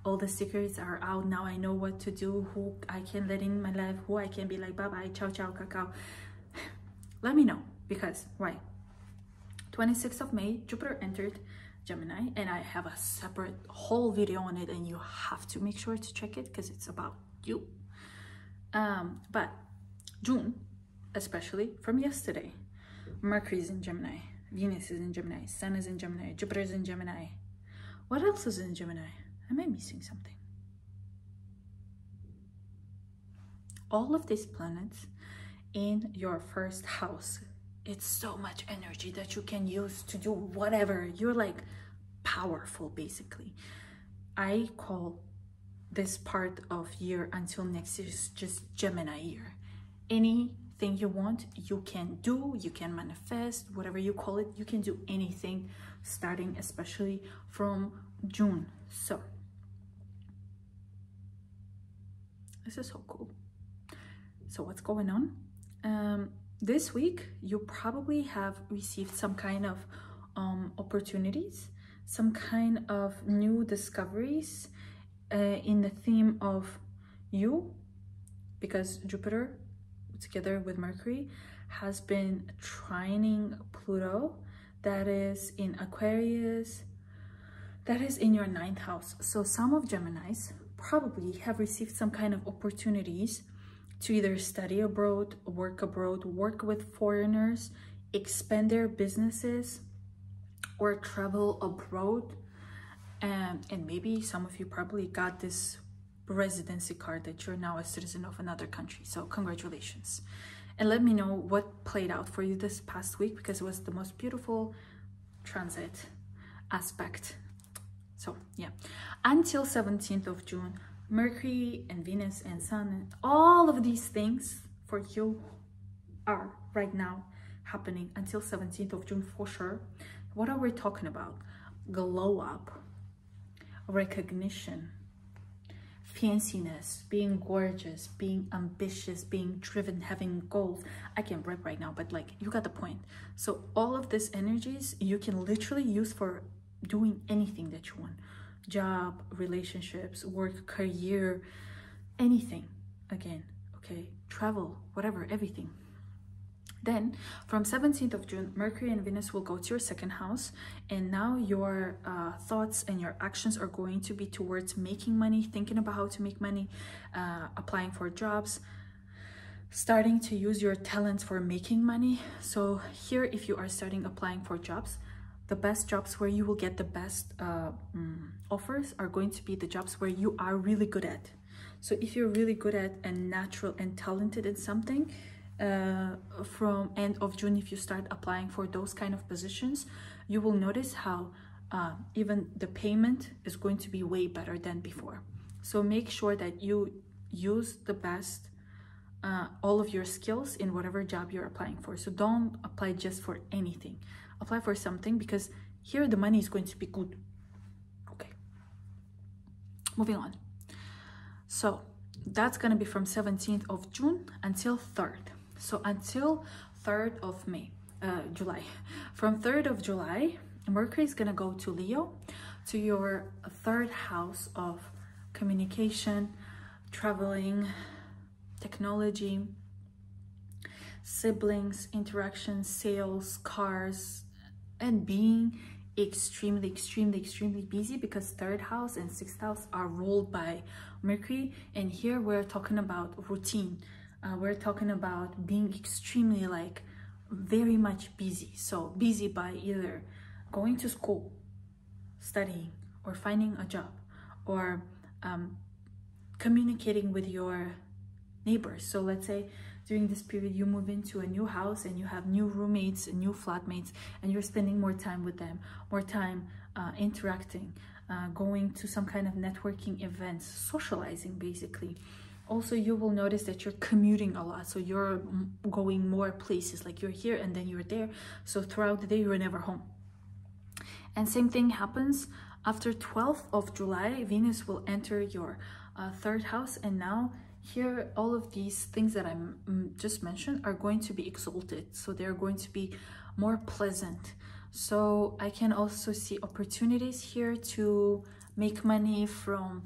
all the secrets are out, now I know what to do, who I can let in my life, who I can be like bye bye, ciao ciao, cacao. Let me know, because why? 26th of May, Jupiter entered Gemini, and I have a separate whole video on it, and you have to make sure to check it because it's about you. But June, especially from yesterday, Mercury is in Gemini, Venus is in Gemini, Sun is in Gemini, Jupiter is in Gemini. What else is in Gemini? Am I missing something? All of these planets in your first house. It's so much energy that you can use to do whatever. You're like powerful, basically. I call this part of year until next year is just Gemini year. Anything you want, you can do, you can manifest, whatever you call it, you can do anything starting especially from June. So this is so cool. So what's going on? This week, you probably have received some kind of opportunities, some kind of new discoveries in the theme of you, because Jupiter, together with Mercury, has been trining Pluto, that is in Aquarius, that is in your 9th house. So some of Geminis probably have received some kind of opportunities to either study abroad, work with foreigners, expand their businesses, or travel abroad. And maybe some of you probably got this residency card that you're now a citizen of another country. So congratulations. And let me know what played out for you this past week, because it was the most beautiful transit aspect. So yeah, until 17th of June, Mercury and Venus and Sun and all of these things for you are right now happening until 17th of June for sure. What are we talking about? Glow up, recognition, fanciness, being gorgeous, being ambitious, being driven, having goals. I can't rap right now, but like, you got the point. So all of these energies you can literally use for doing anything that you want. Job, relationships, work, career, anything. Again, okay, travel, whatever, everything. Then from 17th of June, Mercury and Venus will go to your second house, and now your thoughts and your actions are going to be towards making money, thinking about how to make money, applying for jobs, starting to use your talents for making money. So here, if you are starting applying for jobs, the best jobs where you will get the best offers are going to be the jobs where you are really good at. So if you're really good at and natural and talented in something, from end of June, if you start applying for those kind of positions, you will notice how even the payment is going to be way better than before. So make sure that you use the best all of your skills in whatever job you're applying for. So don't apply just for anything. Apply for something, because here the money is going to be good. Okay, moving on. So that's going to be from 17th of June until 3rd. So until 3rd of July. From 3rd of July, Mercury is going to go to Leo, to your 3rd house of communication, traveling, technology, siblings, interactions, sales, cars, and being extremely busy, because 3rd house and 6th house are ruled by Mercury. And here we're talking about routine. We're talking about being extremely, like, very much busy. So busy by either going to school, studying, or finding a job, or communicating with your neighbors. So let's say during this period you move into a new house and you have new roommates and new flatmates, and you're spending more time with them, more time interacting, going to some kind of networking events, socializing basically. Also, you will notice that you're commuting a lot, so you're going more places, like you're here and then you're there. So throughout the day you're never home. And same thing happens after 12th of July. Venus will enter your 3rd house, and now here all of these things that I'm just mentioned are going to be exalted, so they're going to be more pleasant. So I can also see opportunities here to make money from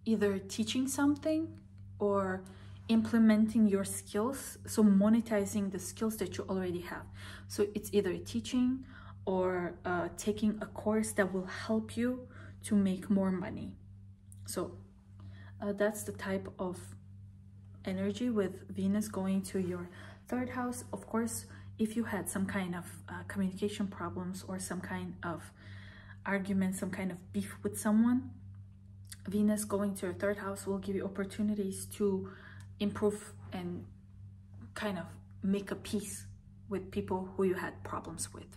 either teaching something or implementing your skills, so monetizing the skills that you already have. So it's either teaching or taking a course that will help you to make more money. So that's the type of energy with Venus going to your 3rd house. Of course, if you had some kind of communication problems or some kind of argument, some kind of beef with someone, Venus going to your 3rd house will give you opportunities to improve and kind of make a peace with people who you had problems with.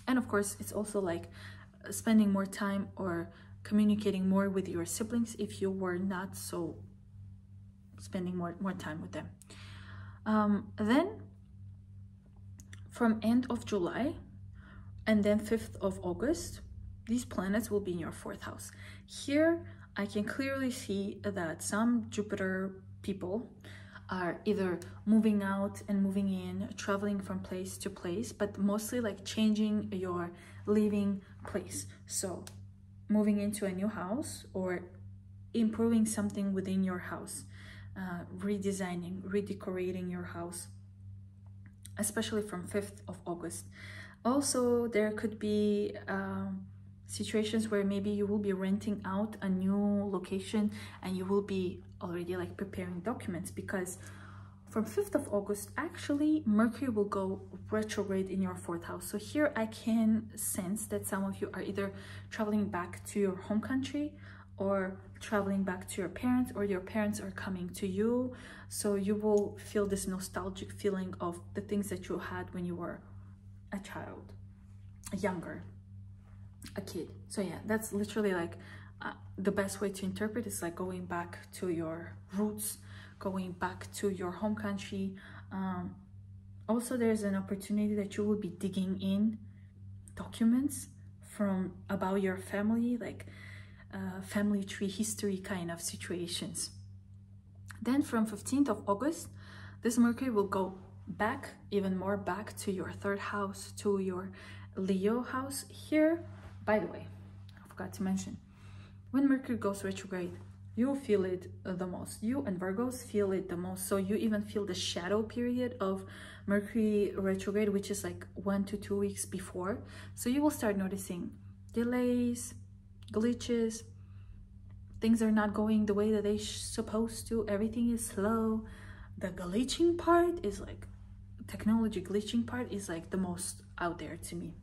And of course, it's also like spending more time or communicating more with your siblings if you were not so spending more time with them. Then from end of July and then 5th of August, these planets will be in your 4th house. Here I can clearly see that some Jupiter people are either moving out and moving in, traveling from place to place, but mostly like changing your living place. So moving into a new house or improving something within your house, redesigning, redecorating your house, especially from 5th of August. Also, there could be situations where maybe you will be renting out a new location and you will be already like preparing documents, because from 5th of August, actually, Mercury will go retrograde in your 4th house. So here I can sense that some of you are either traveling back to your home country or traveling back to your parents, or your parents are coming to you. So you will feel this nostalgic feeling of the things that you had when you were a child, younger, a kid. So yeah, that's literally like the best way to interpret is like going back to your roots, going back to your home country. Also, there's an opportunity that you will be digging in documents from about your family, like family tree history kind of situations. Then from 15th of August, this Mercury will go back, even more back to your 3rd house, to your Leo house. Here, by the way, I forgot to mention, when Mercury goes retrograde, You feel it the most. You and Virgos feel it the most. So you even feel the shadow period of Mercury retrograde, which is like 1 to 2 weeks before. So you will start noticing delays, glitches, things are not going the way that they're supposed to. Everything is slow. The glitching part is like, technology glitching part is like the most out there to me.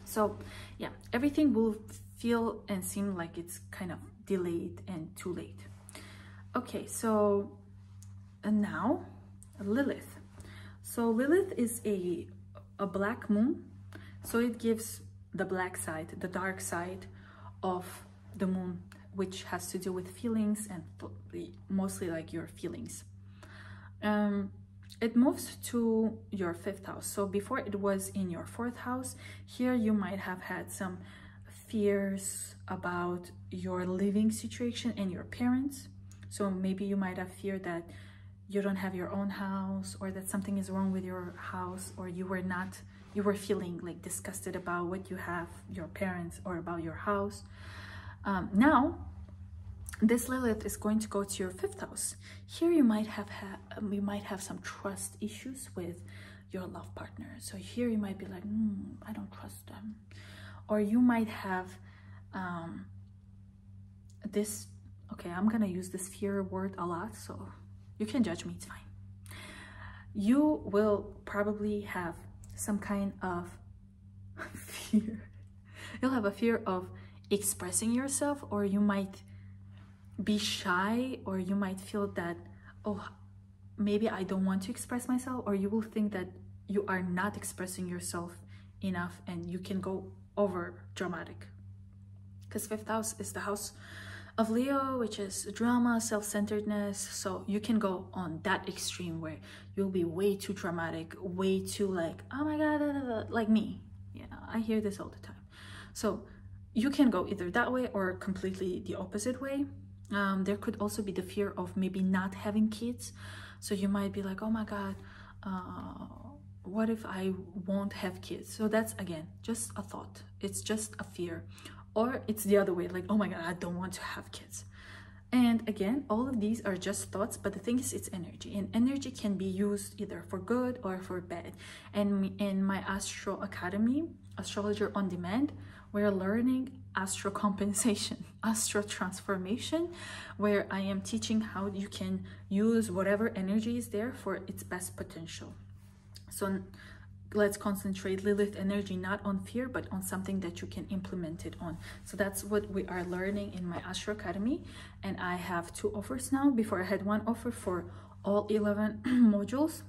So yeah, everything will feel and seem like it's kind of delayed and too late. Okay, so now Lilith. So Lilith is a black moon. So it gives the black side, the dark side of the moon, which has to do with feelings and mostly like your feelings. It moves to your 5th house. So before it was in your 4th house. Here you might have had some fears about your living situation and your parents. So maybe you might have feared that you don't have your own house, or that something is wrong with your house, or you were feeling like disgusted about what you have, your parents, or about your house. Now this Lilith is going to go to your 5th house. Here you might have some trust issues with your love partner. So here you might be like, I don't trust them. Or you might have this, okay, I'm gonna use this fear word a lot, so you can judge me, it's fine. You will probably have some kind of fear. You'll have a fear of expressing yourself, or you might be shy, or you might feel that, oh, maybe I don't want to express myself, or you will think that you are not expressing yourself enough, and you can go over dramatic, because 5th house is the house of Leo, which is drama, self-centeredness. So you can go on that extreme where you'll be way too dramatic, way too like, oh my god, like me. Yeah, I hear this all the time. So you can go either that way or completely the opposite way. There could also be the fear of maybe not having kids. So you might be like, oh my god, what if I won't have kids? So that's, again, just a thought. It's just a fear. Or it's the other way, like, oh my god, I don't want to have kids. And again, all of these are just thoughts, but the thing is, it's energy, and energy can be used either for good or for bad. And in my Astro Academy, Astrologer on Demand, we're learning astro compensation, astro transformation, where I am teaching how you can use whatever energy is there for its best potential. So let's concentrate Lilith energy not on fear, but on something that you can implement it on. So that's what we are learning in my Astro Academy. And I have 2 offers now. Before I had 1 offer for all 11 modules,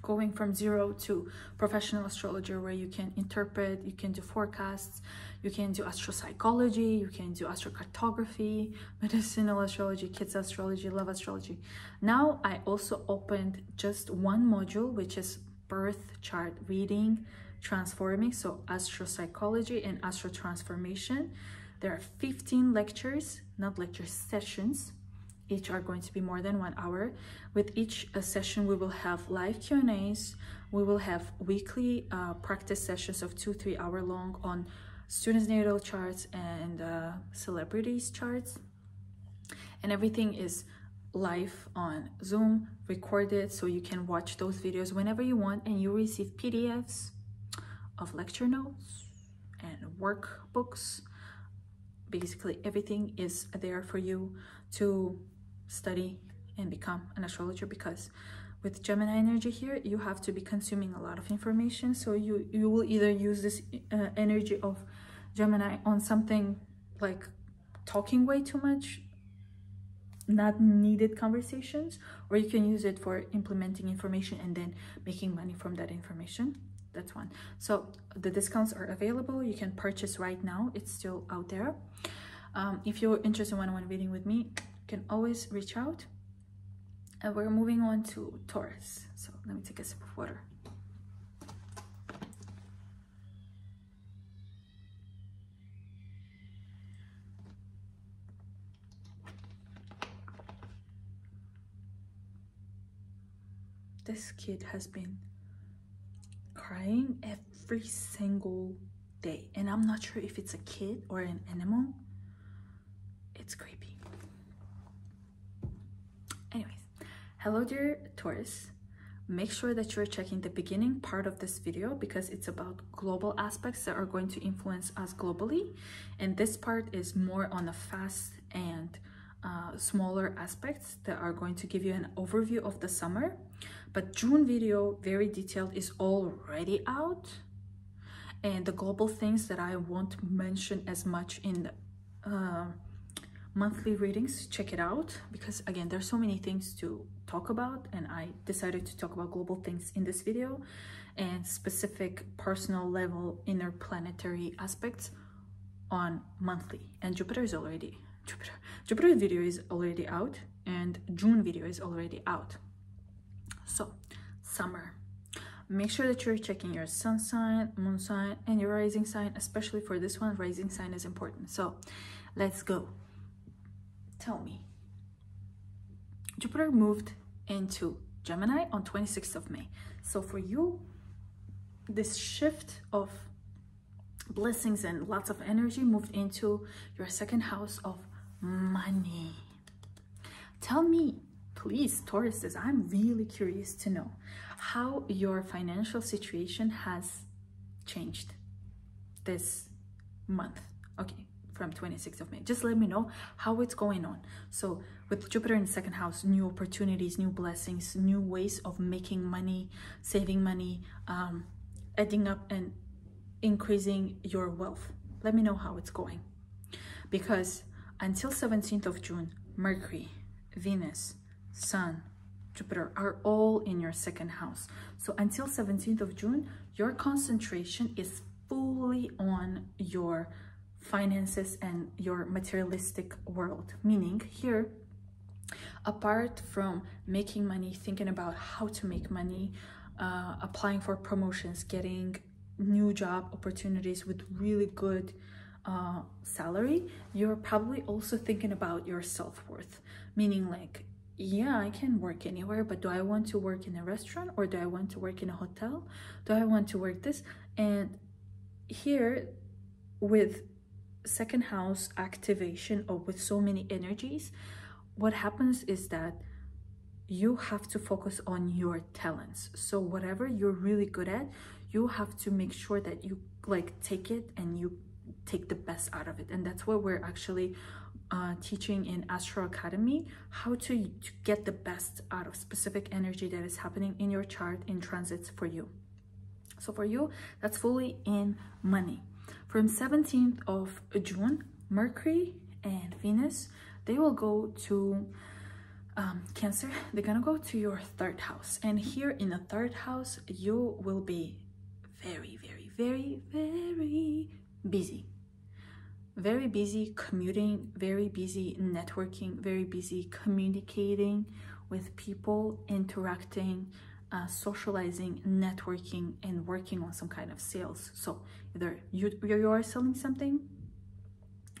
going from 0 to professional astrologer, where you can interpret, you can do forecasts, you can do astropsychology, you can do astrocartography, medicinal astrology, kids astrology, love astrology. Now I also opened just 1 module, which is birth chart reading, transforming, so astropsychology and astro transformation. There are 15 lectures, not lectures, sessions. Each are going to be more than 1 hour. With each session, we will have live Q&As. We will have weekly practice sessions of 2-3 hour long on students' natal charts and celebrities' charts. And everything is live on Zoom, recorded, so you can watch those videos whenever you want, and you receive PDFs of lecture notes and workbooks. Basically everything is there for you to study and become an astrologer, because with Gemini energy here, you have to be consuming a lot of information. So you will either use this energy of Gemini on something like talking way too much, not needed conversations, or you can use it for implementing information and then making money from that information. That's one. So the discounts are available. You can purchase right now. It's still out there. If you're interested in one-on-one reading with me, you can always reach out. And we're moving on to Taurus. So let me take a sip of water. This kid has been crying every single day, and I'm not sure if it's a kid or an animal. It's creepy. Hello dear Taurus, make sure that you're checking the beginning part of this video because it's about global aspects that are going to influence us globally, and this part is more on the fast and smaller aspects that are going to give you an overview of the summer. But June video, very detailed, is already out, and the global things that I won't mention as much in the monthly readings, check it out, because again, there's so many things to talk about, and I decided to talk about global things in this video and specific personal level inner planetary aspects on monthly. And Jupiter video is already out, and June video is already out. So summer, make sure that you're checking your sun sign, moon sign, and your rising sign. Especially for this one, rising sign is important. So let's go. Tell me. Jupiter moved into Gemini on 26th of May. So for you, this shift of blessings and lots of energy moved into your second house of money. Tell me, please, Tauruses, I'm really curious to know how your financial situation has changed this month. Okay, from 26th of May. Just let me know how it's going on. So with Jupiter in the second house, new opportunities, new blessings, new ways of making money, saving money, adding up and increasing your wealth. Let me know how it's going. Because until 17th of June, Mercury, Venus, Sun, Jupiter are all in your second house. So until 17th of June, your concentration is fully on your finances and your materialistic world. Meaning here, apart from making money, thinking about how to make money, applying for promotions, getting new job opportunities with really good salary, you're probably also thinking about your self-worth. Meaning like, yeah, I can work anywhere, but do I want to work in a restaurant, or do I want to work in a hotel? Do I want to work this? And here with second house activation, or with so many energies, what happens is that you have to focus on your talents. So whatever you're really good at, you have to make sure that you like take it and you take the best out of it. And that's what we're actually teaching in Astro Academy, how to get the best out of specific energy that is happening in your chart in transits for you. So for you, that's fully in money. From 17th of June, Mercury and Venus, they will go to Cancer. They're gonna go to your third house, and here in the third house you will be very busy, very busy commuting, very busy networking, very busy communicating with people, interacting, socializing, networking, and working on some kind of sales. So either you are selling something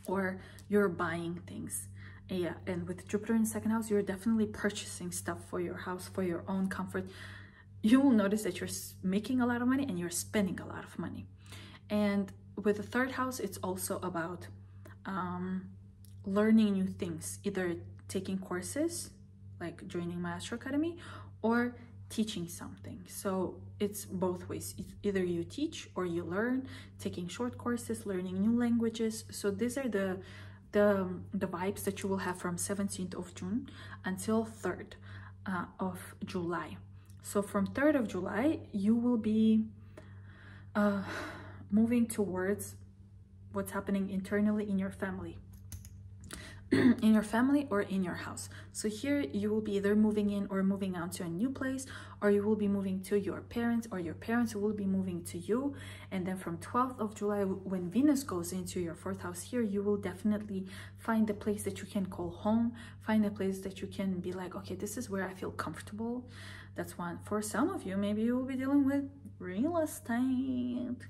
or you're buying things. Yeah, and with Jupiter in the second house, you're definitely purchasing stuff for your house, for your own comfort. You will notice that you're making a lot of money and you're spending a lot of money. And with the third house, it's also about learning new things, either taking courses, like joining my Astro Academy, or teaching something. So it's both ways. It's either you teach or you learn, taking short courses, learning new languages. So these are the vibes that you will have from 17th of June until 3rd of July. So from 3rd of July, you will be moving towards what's happening internally in your family. In your family or in your house. So here you will be either moving in or moving out to a new place, or you will be moving to your parents, or your parents will be moving to you. And then from 12th of July, when Venus goes into your 4th house here, you will definitely find a place that you can call home, find a place that you can be like, okay, this is where I feel comfortable. That's one. For some of you, maybe you will be dealing with real estate,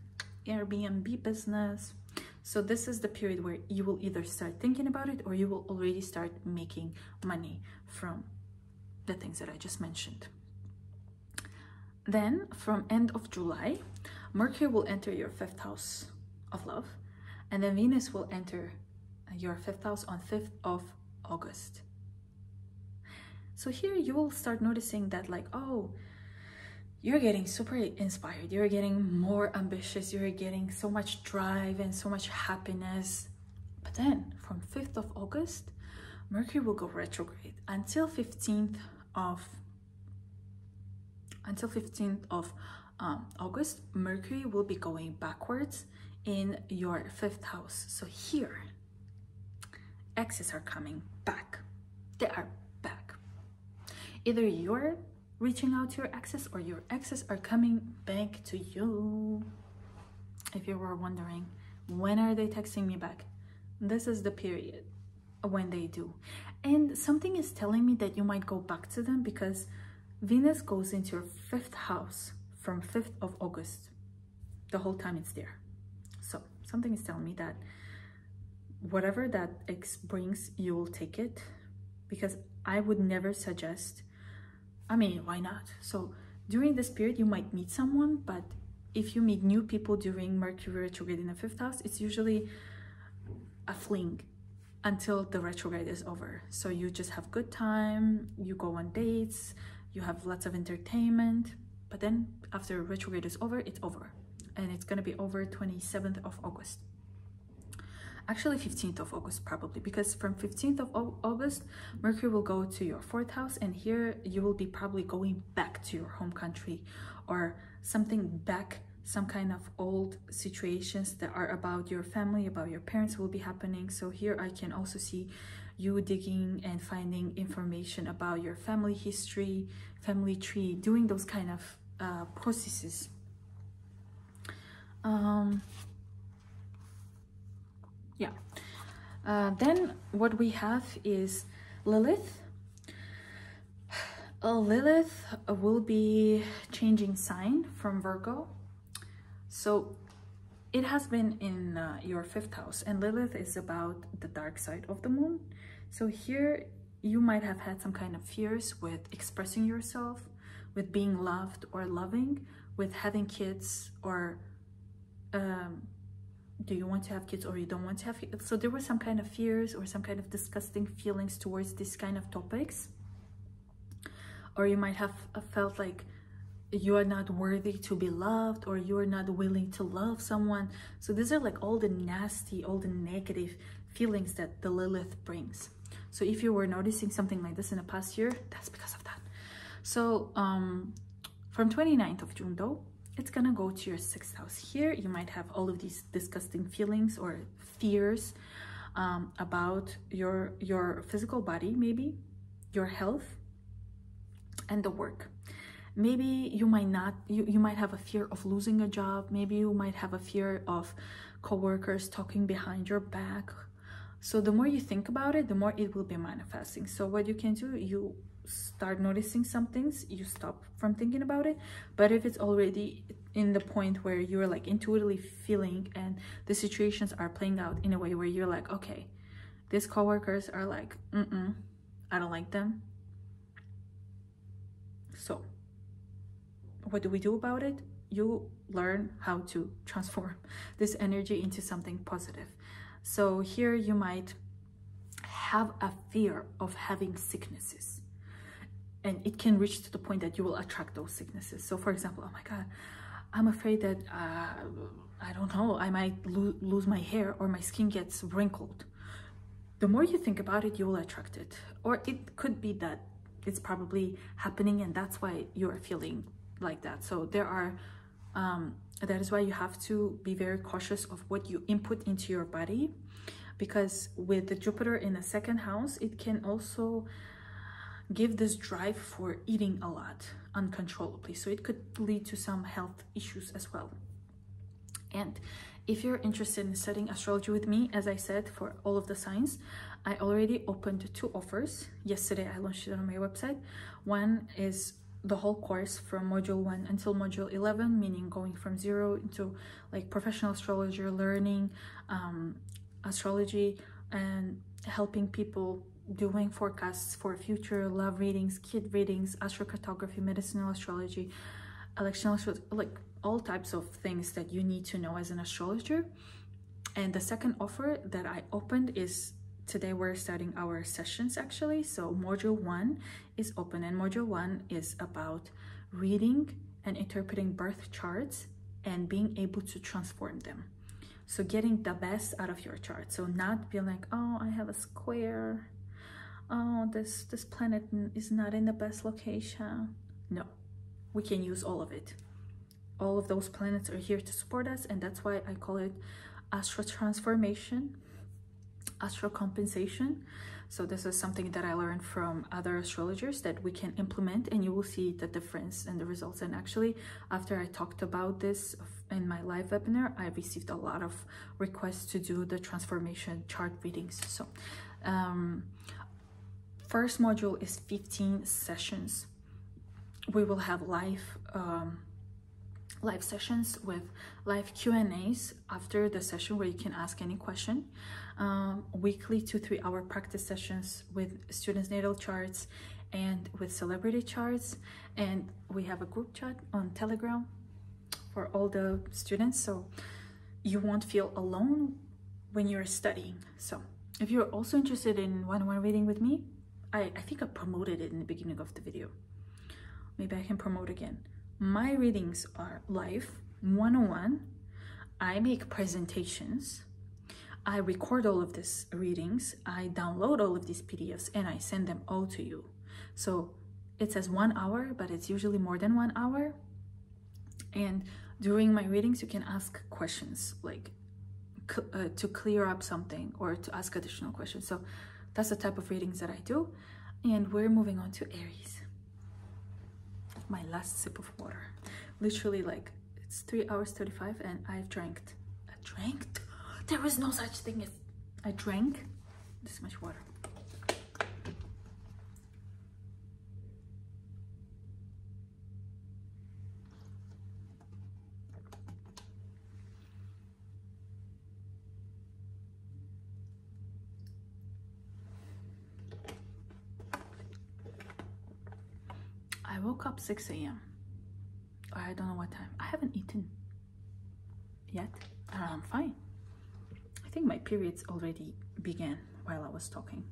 Airbnb business. So this is the period where you will either start thinking about it, or you will already start making money from the things that I just mentioned. Then from end of July, Mercury will enter your 5th house of love, and then Venus will enter your 5th house on 5th of August. So here you will start noticing that like, oh, you're getting super inspired, you're getting more ambitious, you're getting so much drive and so much happiness. But then from 5th of August, Mercury will go retrograde until 15th of August. Mercury will be going backwards in your 5th house. So here, exes are coming back. They are back. Either you're reaching out to your exes or your exes are coming back to you. If you were wondering, when are they texting me back? This is the period when they do. And something is telling me that you might go back to them because Venus goes into your 5th house from 5th of August. The whole time it's there. So something is telling me that whatever that ex brings, you will take it, because I would never suggest, I mean, why not? So during this period, you might meet someone, but if you meet new people during Mercury retrograde in the 5th house, it's usually a fling until the retrograde is over. So you just have good time, you go on dates, you have lots of entertainment, but then after retrograde is over, it's over. And it's gonna be over 27th of August. Actually 15th of August probably, because from 15th of August, Mercury will go to your 4th house, and here you will be probably going back to your home country or something back, some kind of old situations that are about your family, about your parents will be happening. So here I can also see you digging and finding information about your family history, family tree, doing those kind of processes. Yeah. Then what we have is Lilith. Lilith will be changing sign from Virgo. So it has been in your 5th house, and Lilith is about the dark side of the moon. So here you might have had some kind of fears with expressing yourself, with being loved or loving, with having kids, or do you want to have kids or you don't want to have kids? So there were some kind of fears or some kind of disgusting feelings towards this kind of topics. Or you might have felt like you are not worthy to be loved, or you are not willing to love someone. So these are like all the nasty, all the negative feelings that the Lilith brings. So if you were noticing something like this in the past year, that's because of that. So from 29th of June though, it's gonna go to your 6th house. Here you might have all of these disgusting feelings or fears about your physical body, maybe your health and the work. Maybe you might not, you might have a fear of losing a job. Maybe you might have a fear of coworkers talking behind your back. So the more you think about it, the more it will be manifesting. So what you can do, you start noticing some things, you stop from thinking about it. But if it's already in the point where you're like intuitively feeling and the situations are playing out in a way where you're like, okay, these coworkers are like, I don't like them. So what do we do about it? You learn how to transform this energy into something positive. So here you might have a fear of having sicknesses, and it can reach to the point that you will attract those sicknesses. So for example, oh my God, I'm afraid that I don't know, I might lose my hair or my skin gets wrinkled. The more you think about it, you will attract it. Or it could be that it's probably happening and that's why you're feeling like that. So there are that is why you have to be very cautious of what you input into your body, because with the Jupiter in the 2nd house, it can also give this drive for eating a lot uncontrollably. So it could lead to some health issues as well. And if you're interested in studying astrology with me, as I said, for all of the signs, I already opened 2 offers. Yesterday I launched it on my website. One is the whole course from module 1 until module 11, meaning going from 0 into like professional astrologer, learning astrology and helping people, doing forecasts for future, love readings, kid readings, astrocartography, medicinal astrology, electional astrology, like all types of things that you need to know as an astrologer. And the second offer that I opened is today we're starting our sessions actually. So module 1 is open, and module 1 is about reading and interpreting birth charts and being able to transform them. So getting the best out of your chart. So not being like, oh, I have a square. Oh, this planet is not in the best location. No, we can use all of it. All of those planets are here to support us, and that's why I call it astro transformation, astro compensation. So this is something that I learned from other astrologers that we can implement, and you will see the difference and the results. And actually, after I talked about this in my live webinar, I received a lot of requests to do the transformation chart readings. So first module is 15 sessions. We will have live sessions with live Q&As after the session where you can ask any question. Weekly 2 3-hour practice sessions with students' natal charts and with celebrity charts. And we have a group chat on Telegram for all the students, so you won't feel alone when you're studying. So if you're also interested in one-on-one reading with me, I think I promoted it in the beginning of the video. Maybe I can promote again. My readings are live, one-on-one. I make presentations. I record all of these readings. I download all of these PDFs and I send them all to you. So it says 1 hour, but it's usually more than 1 hour. And during my readings, you can ask questions like to clear up something or to ask additional questions. So that's the type of readings that I do. And we're moving on to Aries. My last sip of water. Literally, like, it's 3 hours 35 and I've drank. There is no such thing as I drank this much water. I woke up 6 a.m. I don't know what time. I haven't eaten yet. I'm fine. I think my periods already began while I was talking.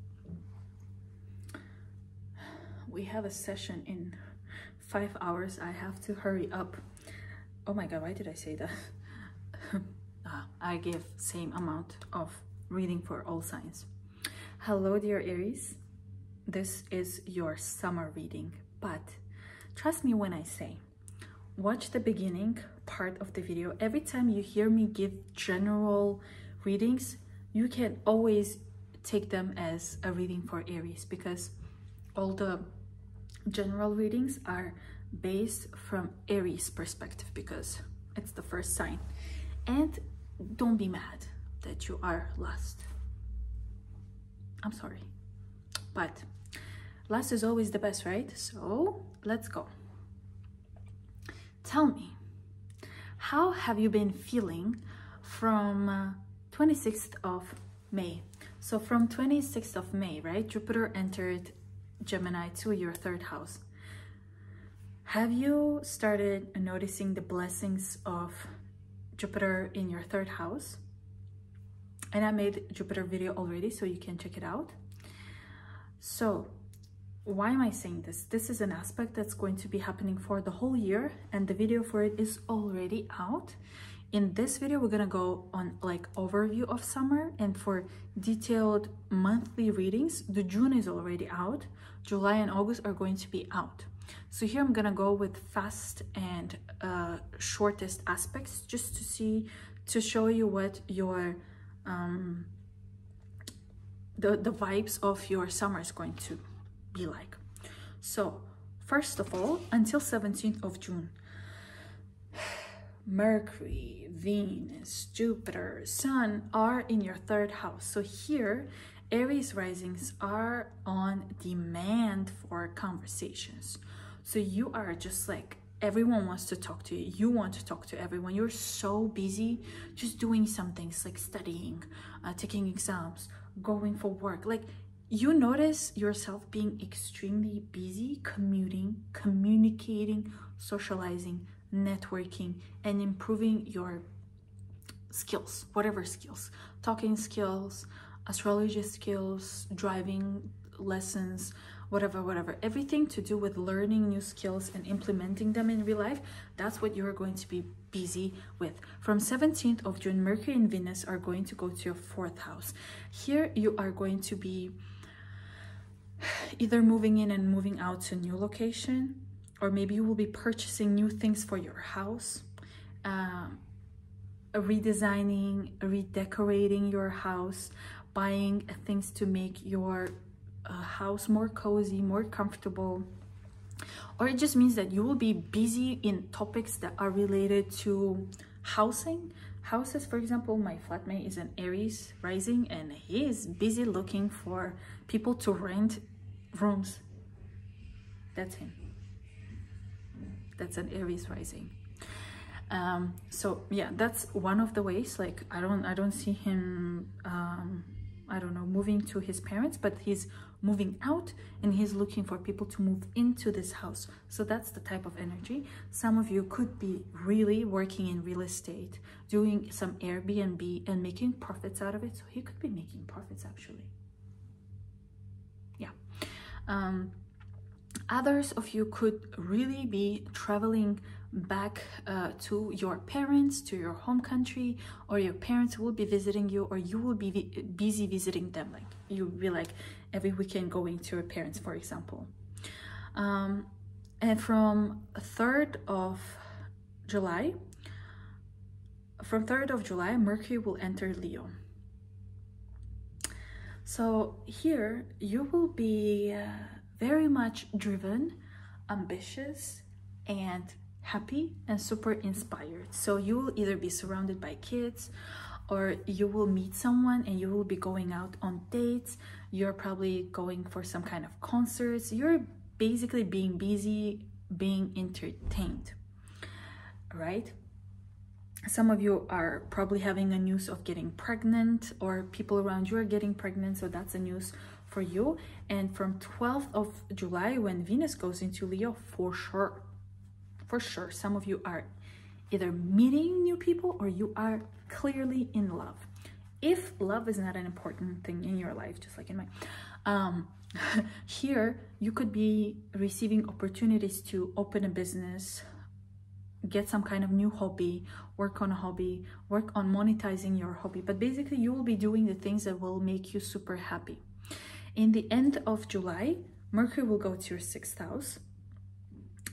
We have a session in 5 hours. I have to hurry up. Oh my god, why did I say that? I give same amount of reading for all signs. Hello, dear Aries. This is your summer reading, but trust me when I say, watch the beginning part of the video. Every time you hear me give general readings, you can always take them as a reading for Aries, because all the general readings are based from Aries perspective because it's the first sign. And don't be mad that you are last. I'm sorry, but last is always the best, right? So let's go. Tell me, how have you been feeling from 26th of May? So from 26th of May, right, Jupiter entered Gemini to your 3rd house. Have you started noticing the blessings of Jupiter in your 3rd house? And I made Jupiter video already, so you can check it out. So why am I saying this? This is an aspect that's going to be happening for the whole year, and the video for it is already out. In this video, we're gonna go on like overview of summer, and for detailed monthly readings, the June is already out. July and August are going to be out. So here I'm gonna go with fast and shortest aspects, just to show you what your the vibes of your summer is going to be like. So first of all, until 17th of June, Mercury, Venus, Jupiter, Sun are in your 3rd house. So here, Aries risings are on demand for conversations. So you are just like, everyone wants to talk to you. You want to talk to everyone. You're so busy just doing some things like studying, taking exams, going for work. Like, you notice yourself being extremely busy commuting, communicating, socializing, networking, and improving your skills, whatever skills, talking skills, astrology skills, driving lessons, whatever, everything to do with learning new skills and implementing them in real life. That's what you're going to be busy with. From 17th of June, Mercury and Venus are going to go to your 4th house. Here you are going to be either moving in and moving out to a new location, or maybe you will be purchasing new things for your house, redesigning, redecorating your house, buying things to make your house more cozy, more comfortable. Or it just means that you will be busy in topics that are related to housing. Houses, for example, my flatmate is an Aries rising, and he is busy looking for people to rent rooms. That's him. That's an Aries rising. So yeah, that's one of the ways. Like I don't see him I don't know, moving to his parents, but he's moving out and he's looking for people to move into this house. So that's the type of energy. Some of you could be really working in real estate, doing some Airbnb and making profits out of it. So he could be making profits actually. Yeah. Others of you could really be traveling back to your parents, to your home country, or your parents will be visiting you, or you will be busy visiting them. Like you'll be like every weekend going to your parents, for example. And from 3rd of July, Mercury will enter Leo. So here you will be very much driven, ambitious, and happy and super inspired. So you will either be surrounded by kids, or you will meet someone and you will be going out on dates. You're probably going for some kind of concerts. You're basically being busy, being entertained, right? Some of you are probably having a news of getting pregnant, or people around you are getting pregnant, so that's a news for you. And from 12th of July, when Venus goes into Leo, for sure, some of you are either meeting new people or you are clearly in love. If love is not an important thing in your life, just like in mine, here you could be receiving opportunities to open a business, get some kind of new hobby, work on a hobby, work on monetizing your hobby. But basically you will be doing the things that will make you super happy. In the end of July, Mercury will go to your 6th house.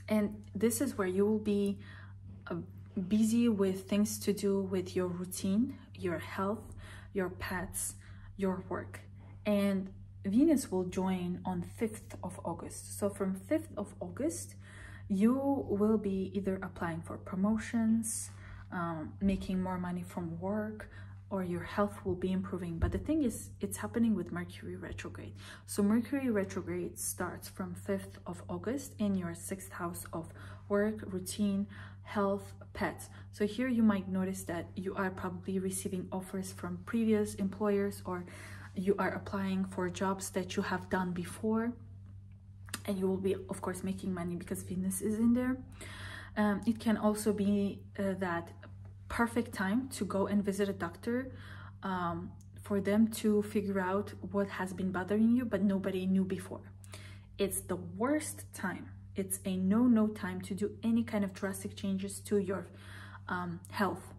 And this is where you will be busy with things to do with your routine, your health, your pets, your work. And Venus will join on 5th of August. So from 5th of August, you will be either applying for promotions, making more money from work, or your health will be improving. But the thing is, it's happening with Mercury retrograde. So Mercury retrograde starts from 5th of August in your 6th house of work, routine, health, pets. So here you might notice that you are probably receiving offers from previous employers, or you are applying for jobs that you have done before, and you will be, of course, making money because Venus is in there. It can also be that perfect time to go and visit a doctor, for them to figure out what has been bothering you but nobody knew before. It's the worst time. It's a no time to do any kind of drastic changes to your health.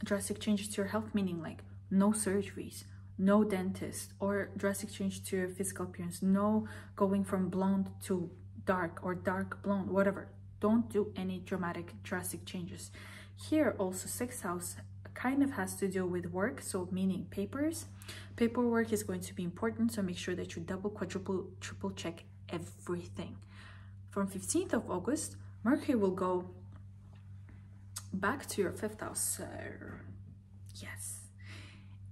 Drastic changes to your health meaning like no surgeries, no dentist, or drastic change to your physical appearance, no going from blonde to dark or dark blonde, whatever. Don't do any drastic changes. Here also 6th house kind of has to do with work, so meaning papers. Paperwork is going to be important, so make sure that you double, quadruple, triple check everything. From 15th of August, Mercury will go back to your 5th house. Yes,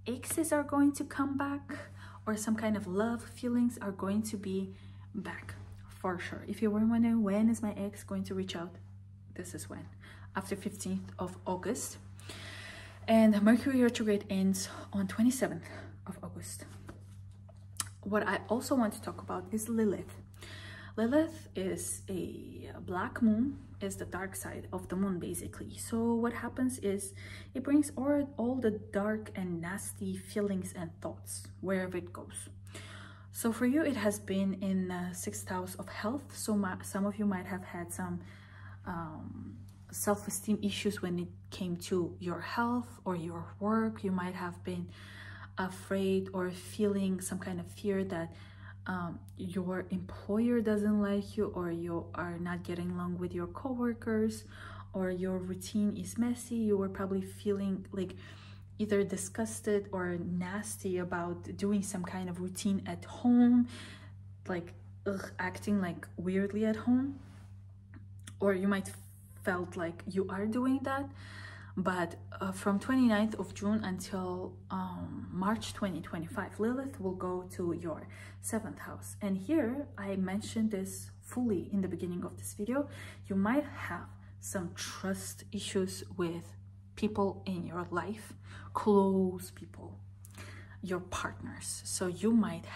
exes are going to come back, or some kind of love feelings are going to be back for sure. If you were wondering when is my ex going to reach out, this is when, after 15th of August. And Mercury retrograde ends on 27th of August. What I also want to talk about is Lilith. Lilith is a black moon, is the dark side of the moon basically. So what happens is it brings all the dark and nasty feelings and thoughts wherever it goes. So for you, it has been in the 6th house of health. So some of you might have had some self-esteem issues when it came to your health or your work. You might have been afraid or feeling some kind of fear that your employer doesn't like you, or you are not getting along with your coworkers, or your routine is messy. You were probably feeling like either disgusted or nasty about doing some kind of routine at home, like acting like weirdly at home, or you might felt like you are doing that. But from 29th of June until March 2025, Lilith will go to your 7th house. And here, I mentioned this fully in the beginning of this video, you might have some trust issues with people in your life, close people, your partners. So you might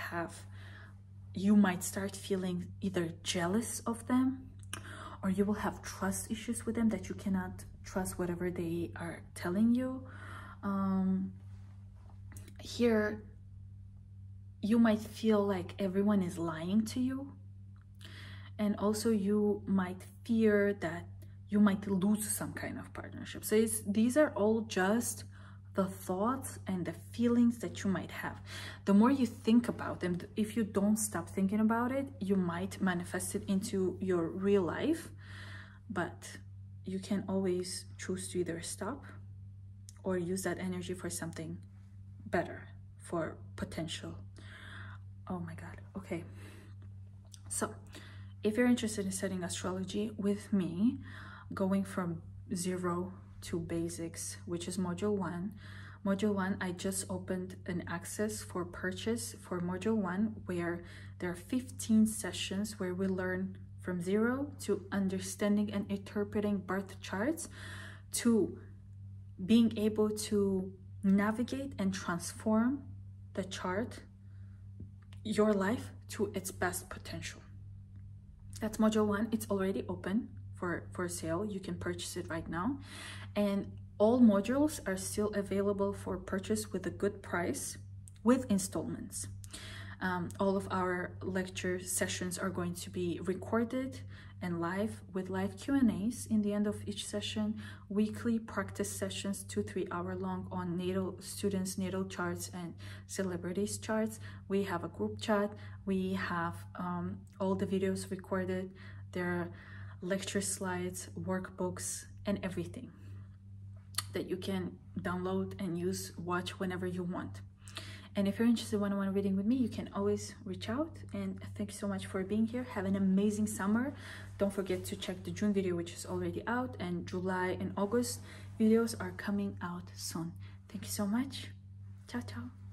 start feeling either jealous of them, or you will have trust issues with them, that you cannot trust whatever they are telling you. Here, you might feel like everyone is lying to you. And also you might fear that you might lose some kind of partnership. So these are all just the thoughts and the feelings that you might have. The more you think about them, if you don't stop thinking about it, you might manifest it into your real life. But you can always choose to either stop or use that energy for something better, for potential. Oh my God. Okay. So if you're interested in studying astrology with me, going from 0 to basics, which is module 1. Module 1, I just opened an access for purchase for module 1, where there are 15 sessions where we learn from 0 to understanding and interpreting birth charts, to being able to navigate and transform the chart, your life, to its best potential. That's module 1. It's already open for sale. You can purchase it right now. And all modules are still available for purchase with a good price, with installments. All of our lecture sessions are going to be recorded and live, with live Q&As in the end of each session, weekly practice sessions, 2-3 hour long, on students' natal charts and celebrities charts. We have a group chat. We have all the videos recorded. There are lecture slides, workbooks, and everything that you can download and watch whenever you want. And if you're interested in one-on-one reading with me, you can always reach out. And thank you so much for being here. Have an amazing summer. Don't forget to check the June video, which is already out, and July and August videos are coming out soon. Thank you so much. Ciao, ciao.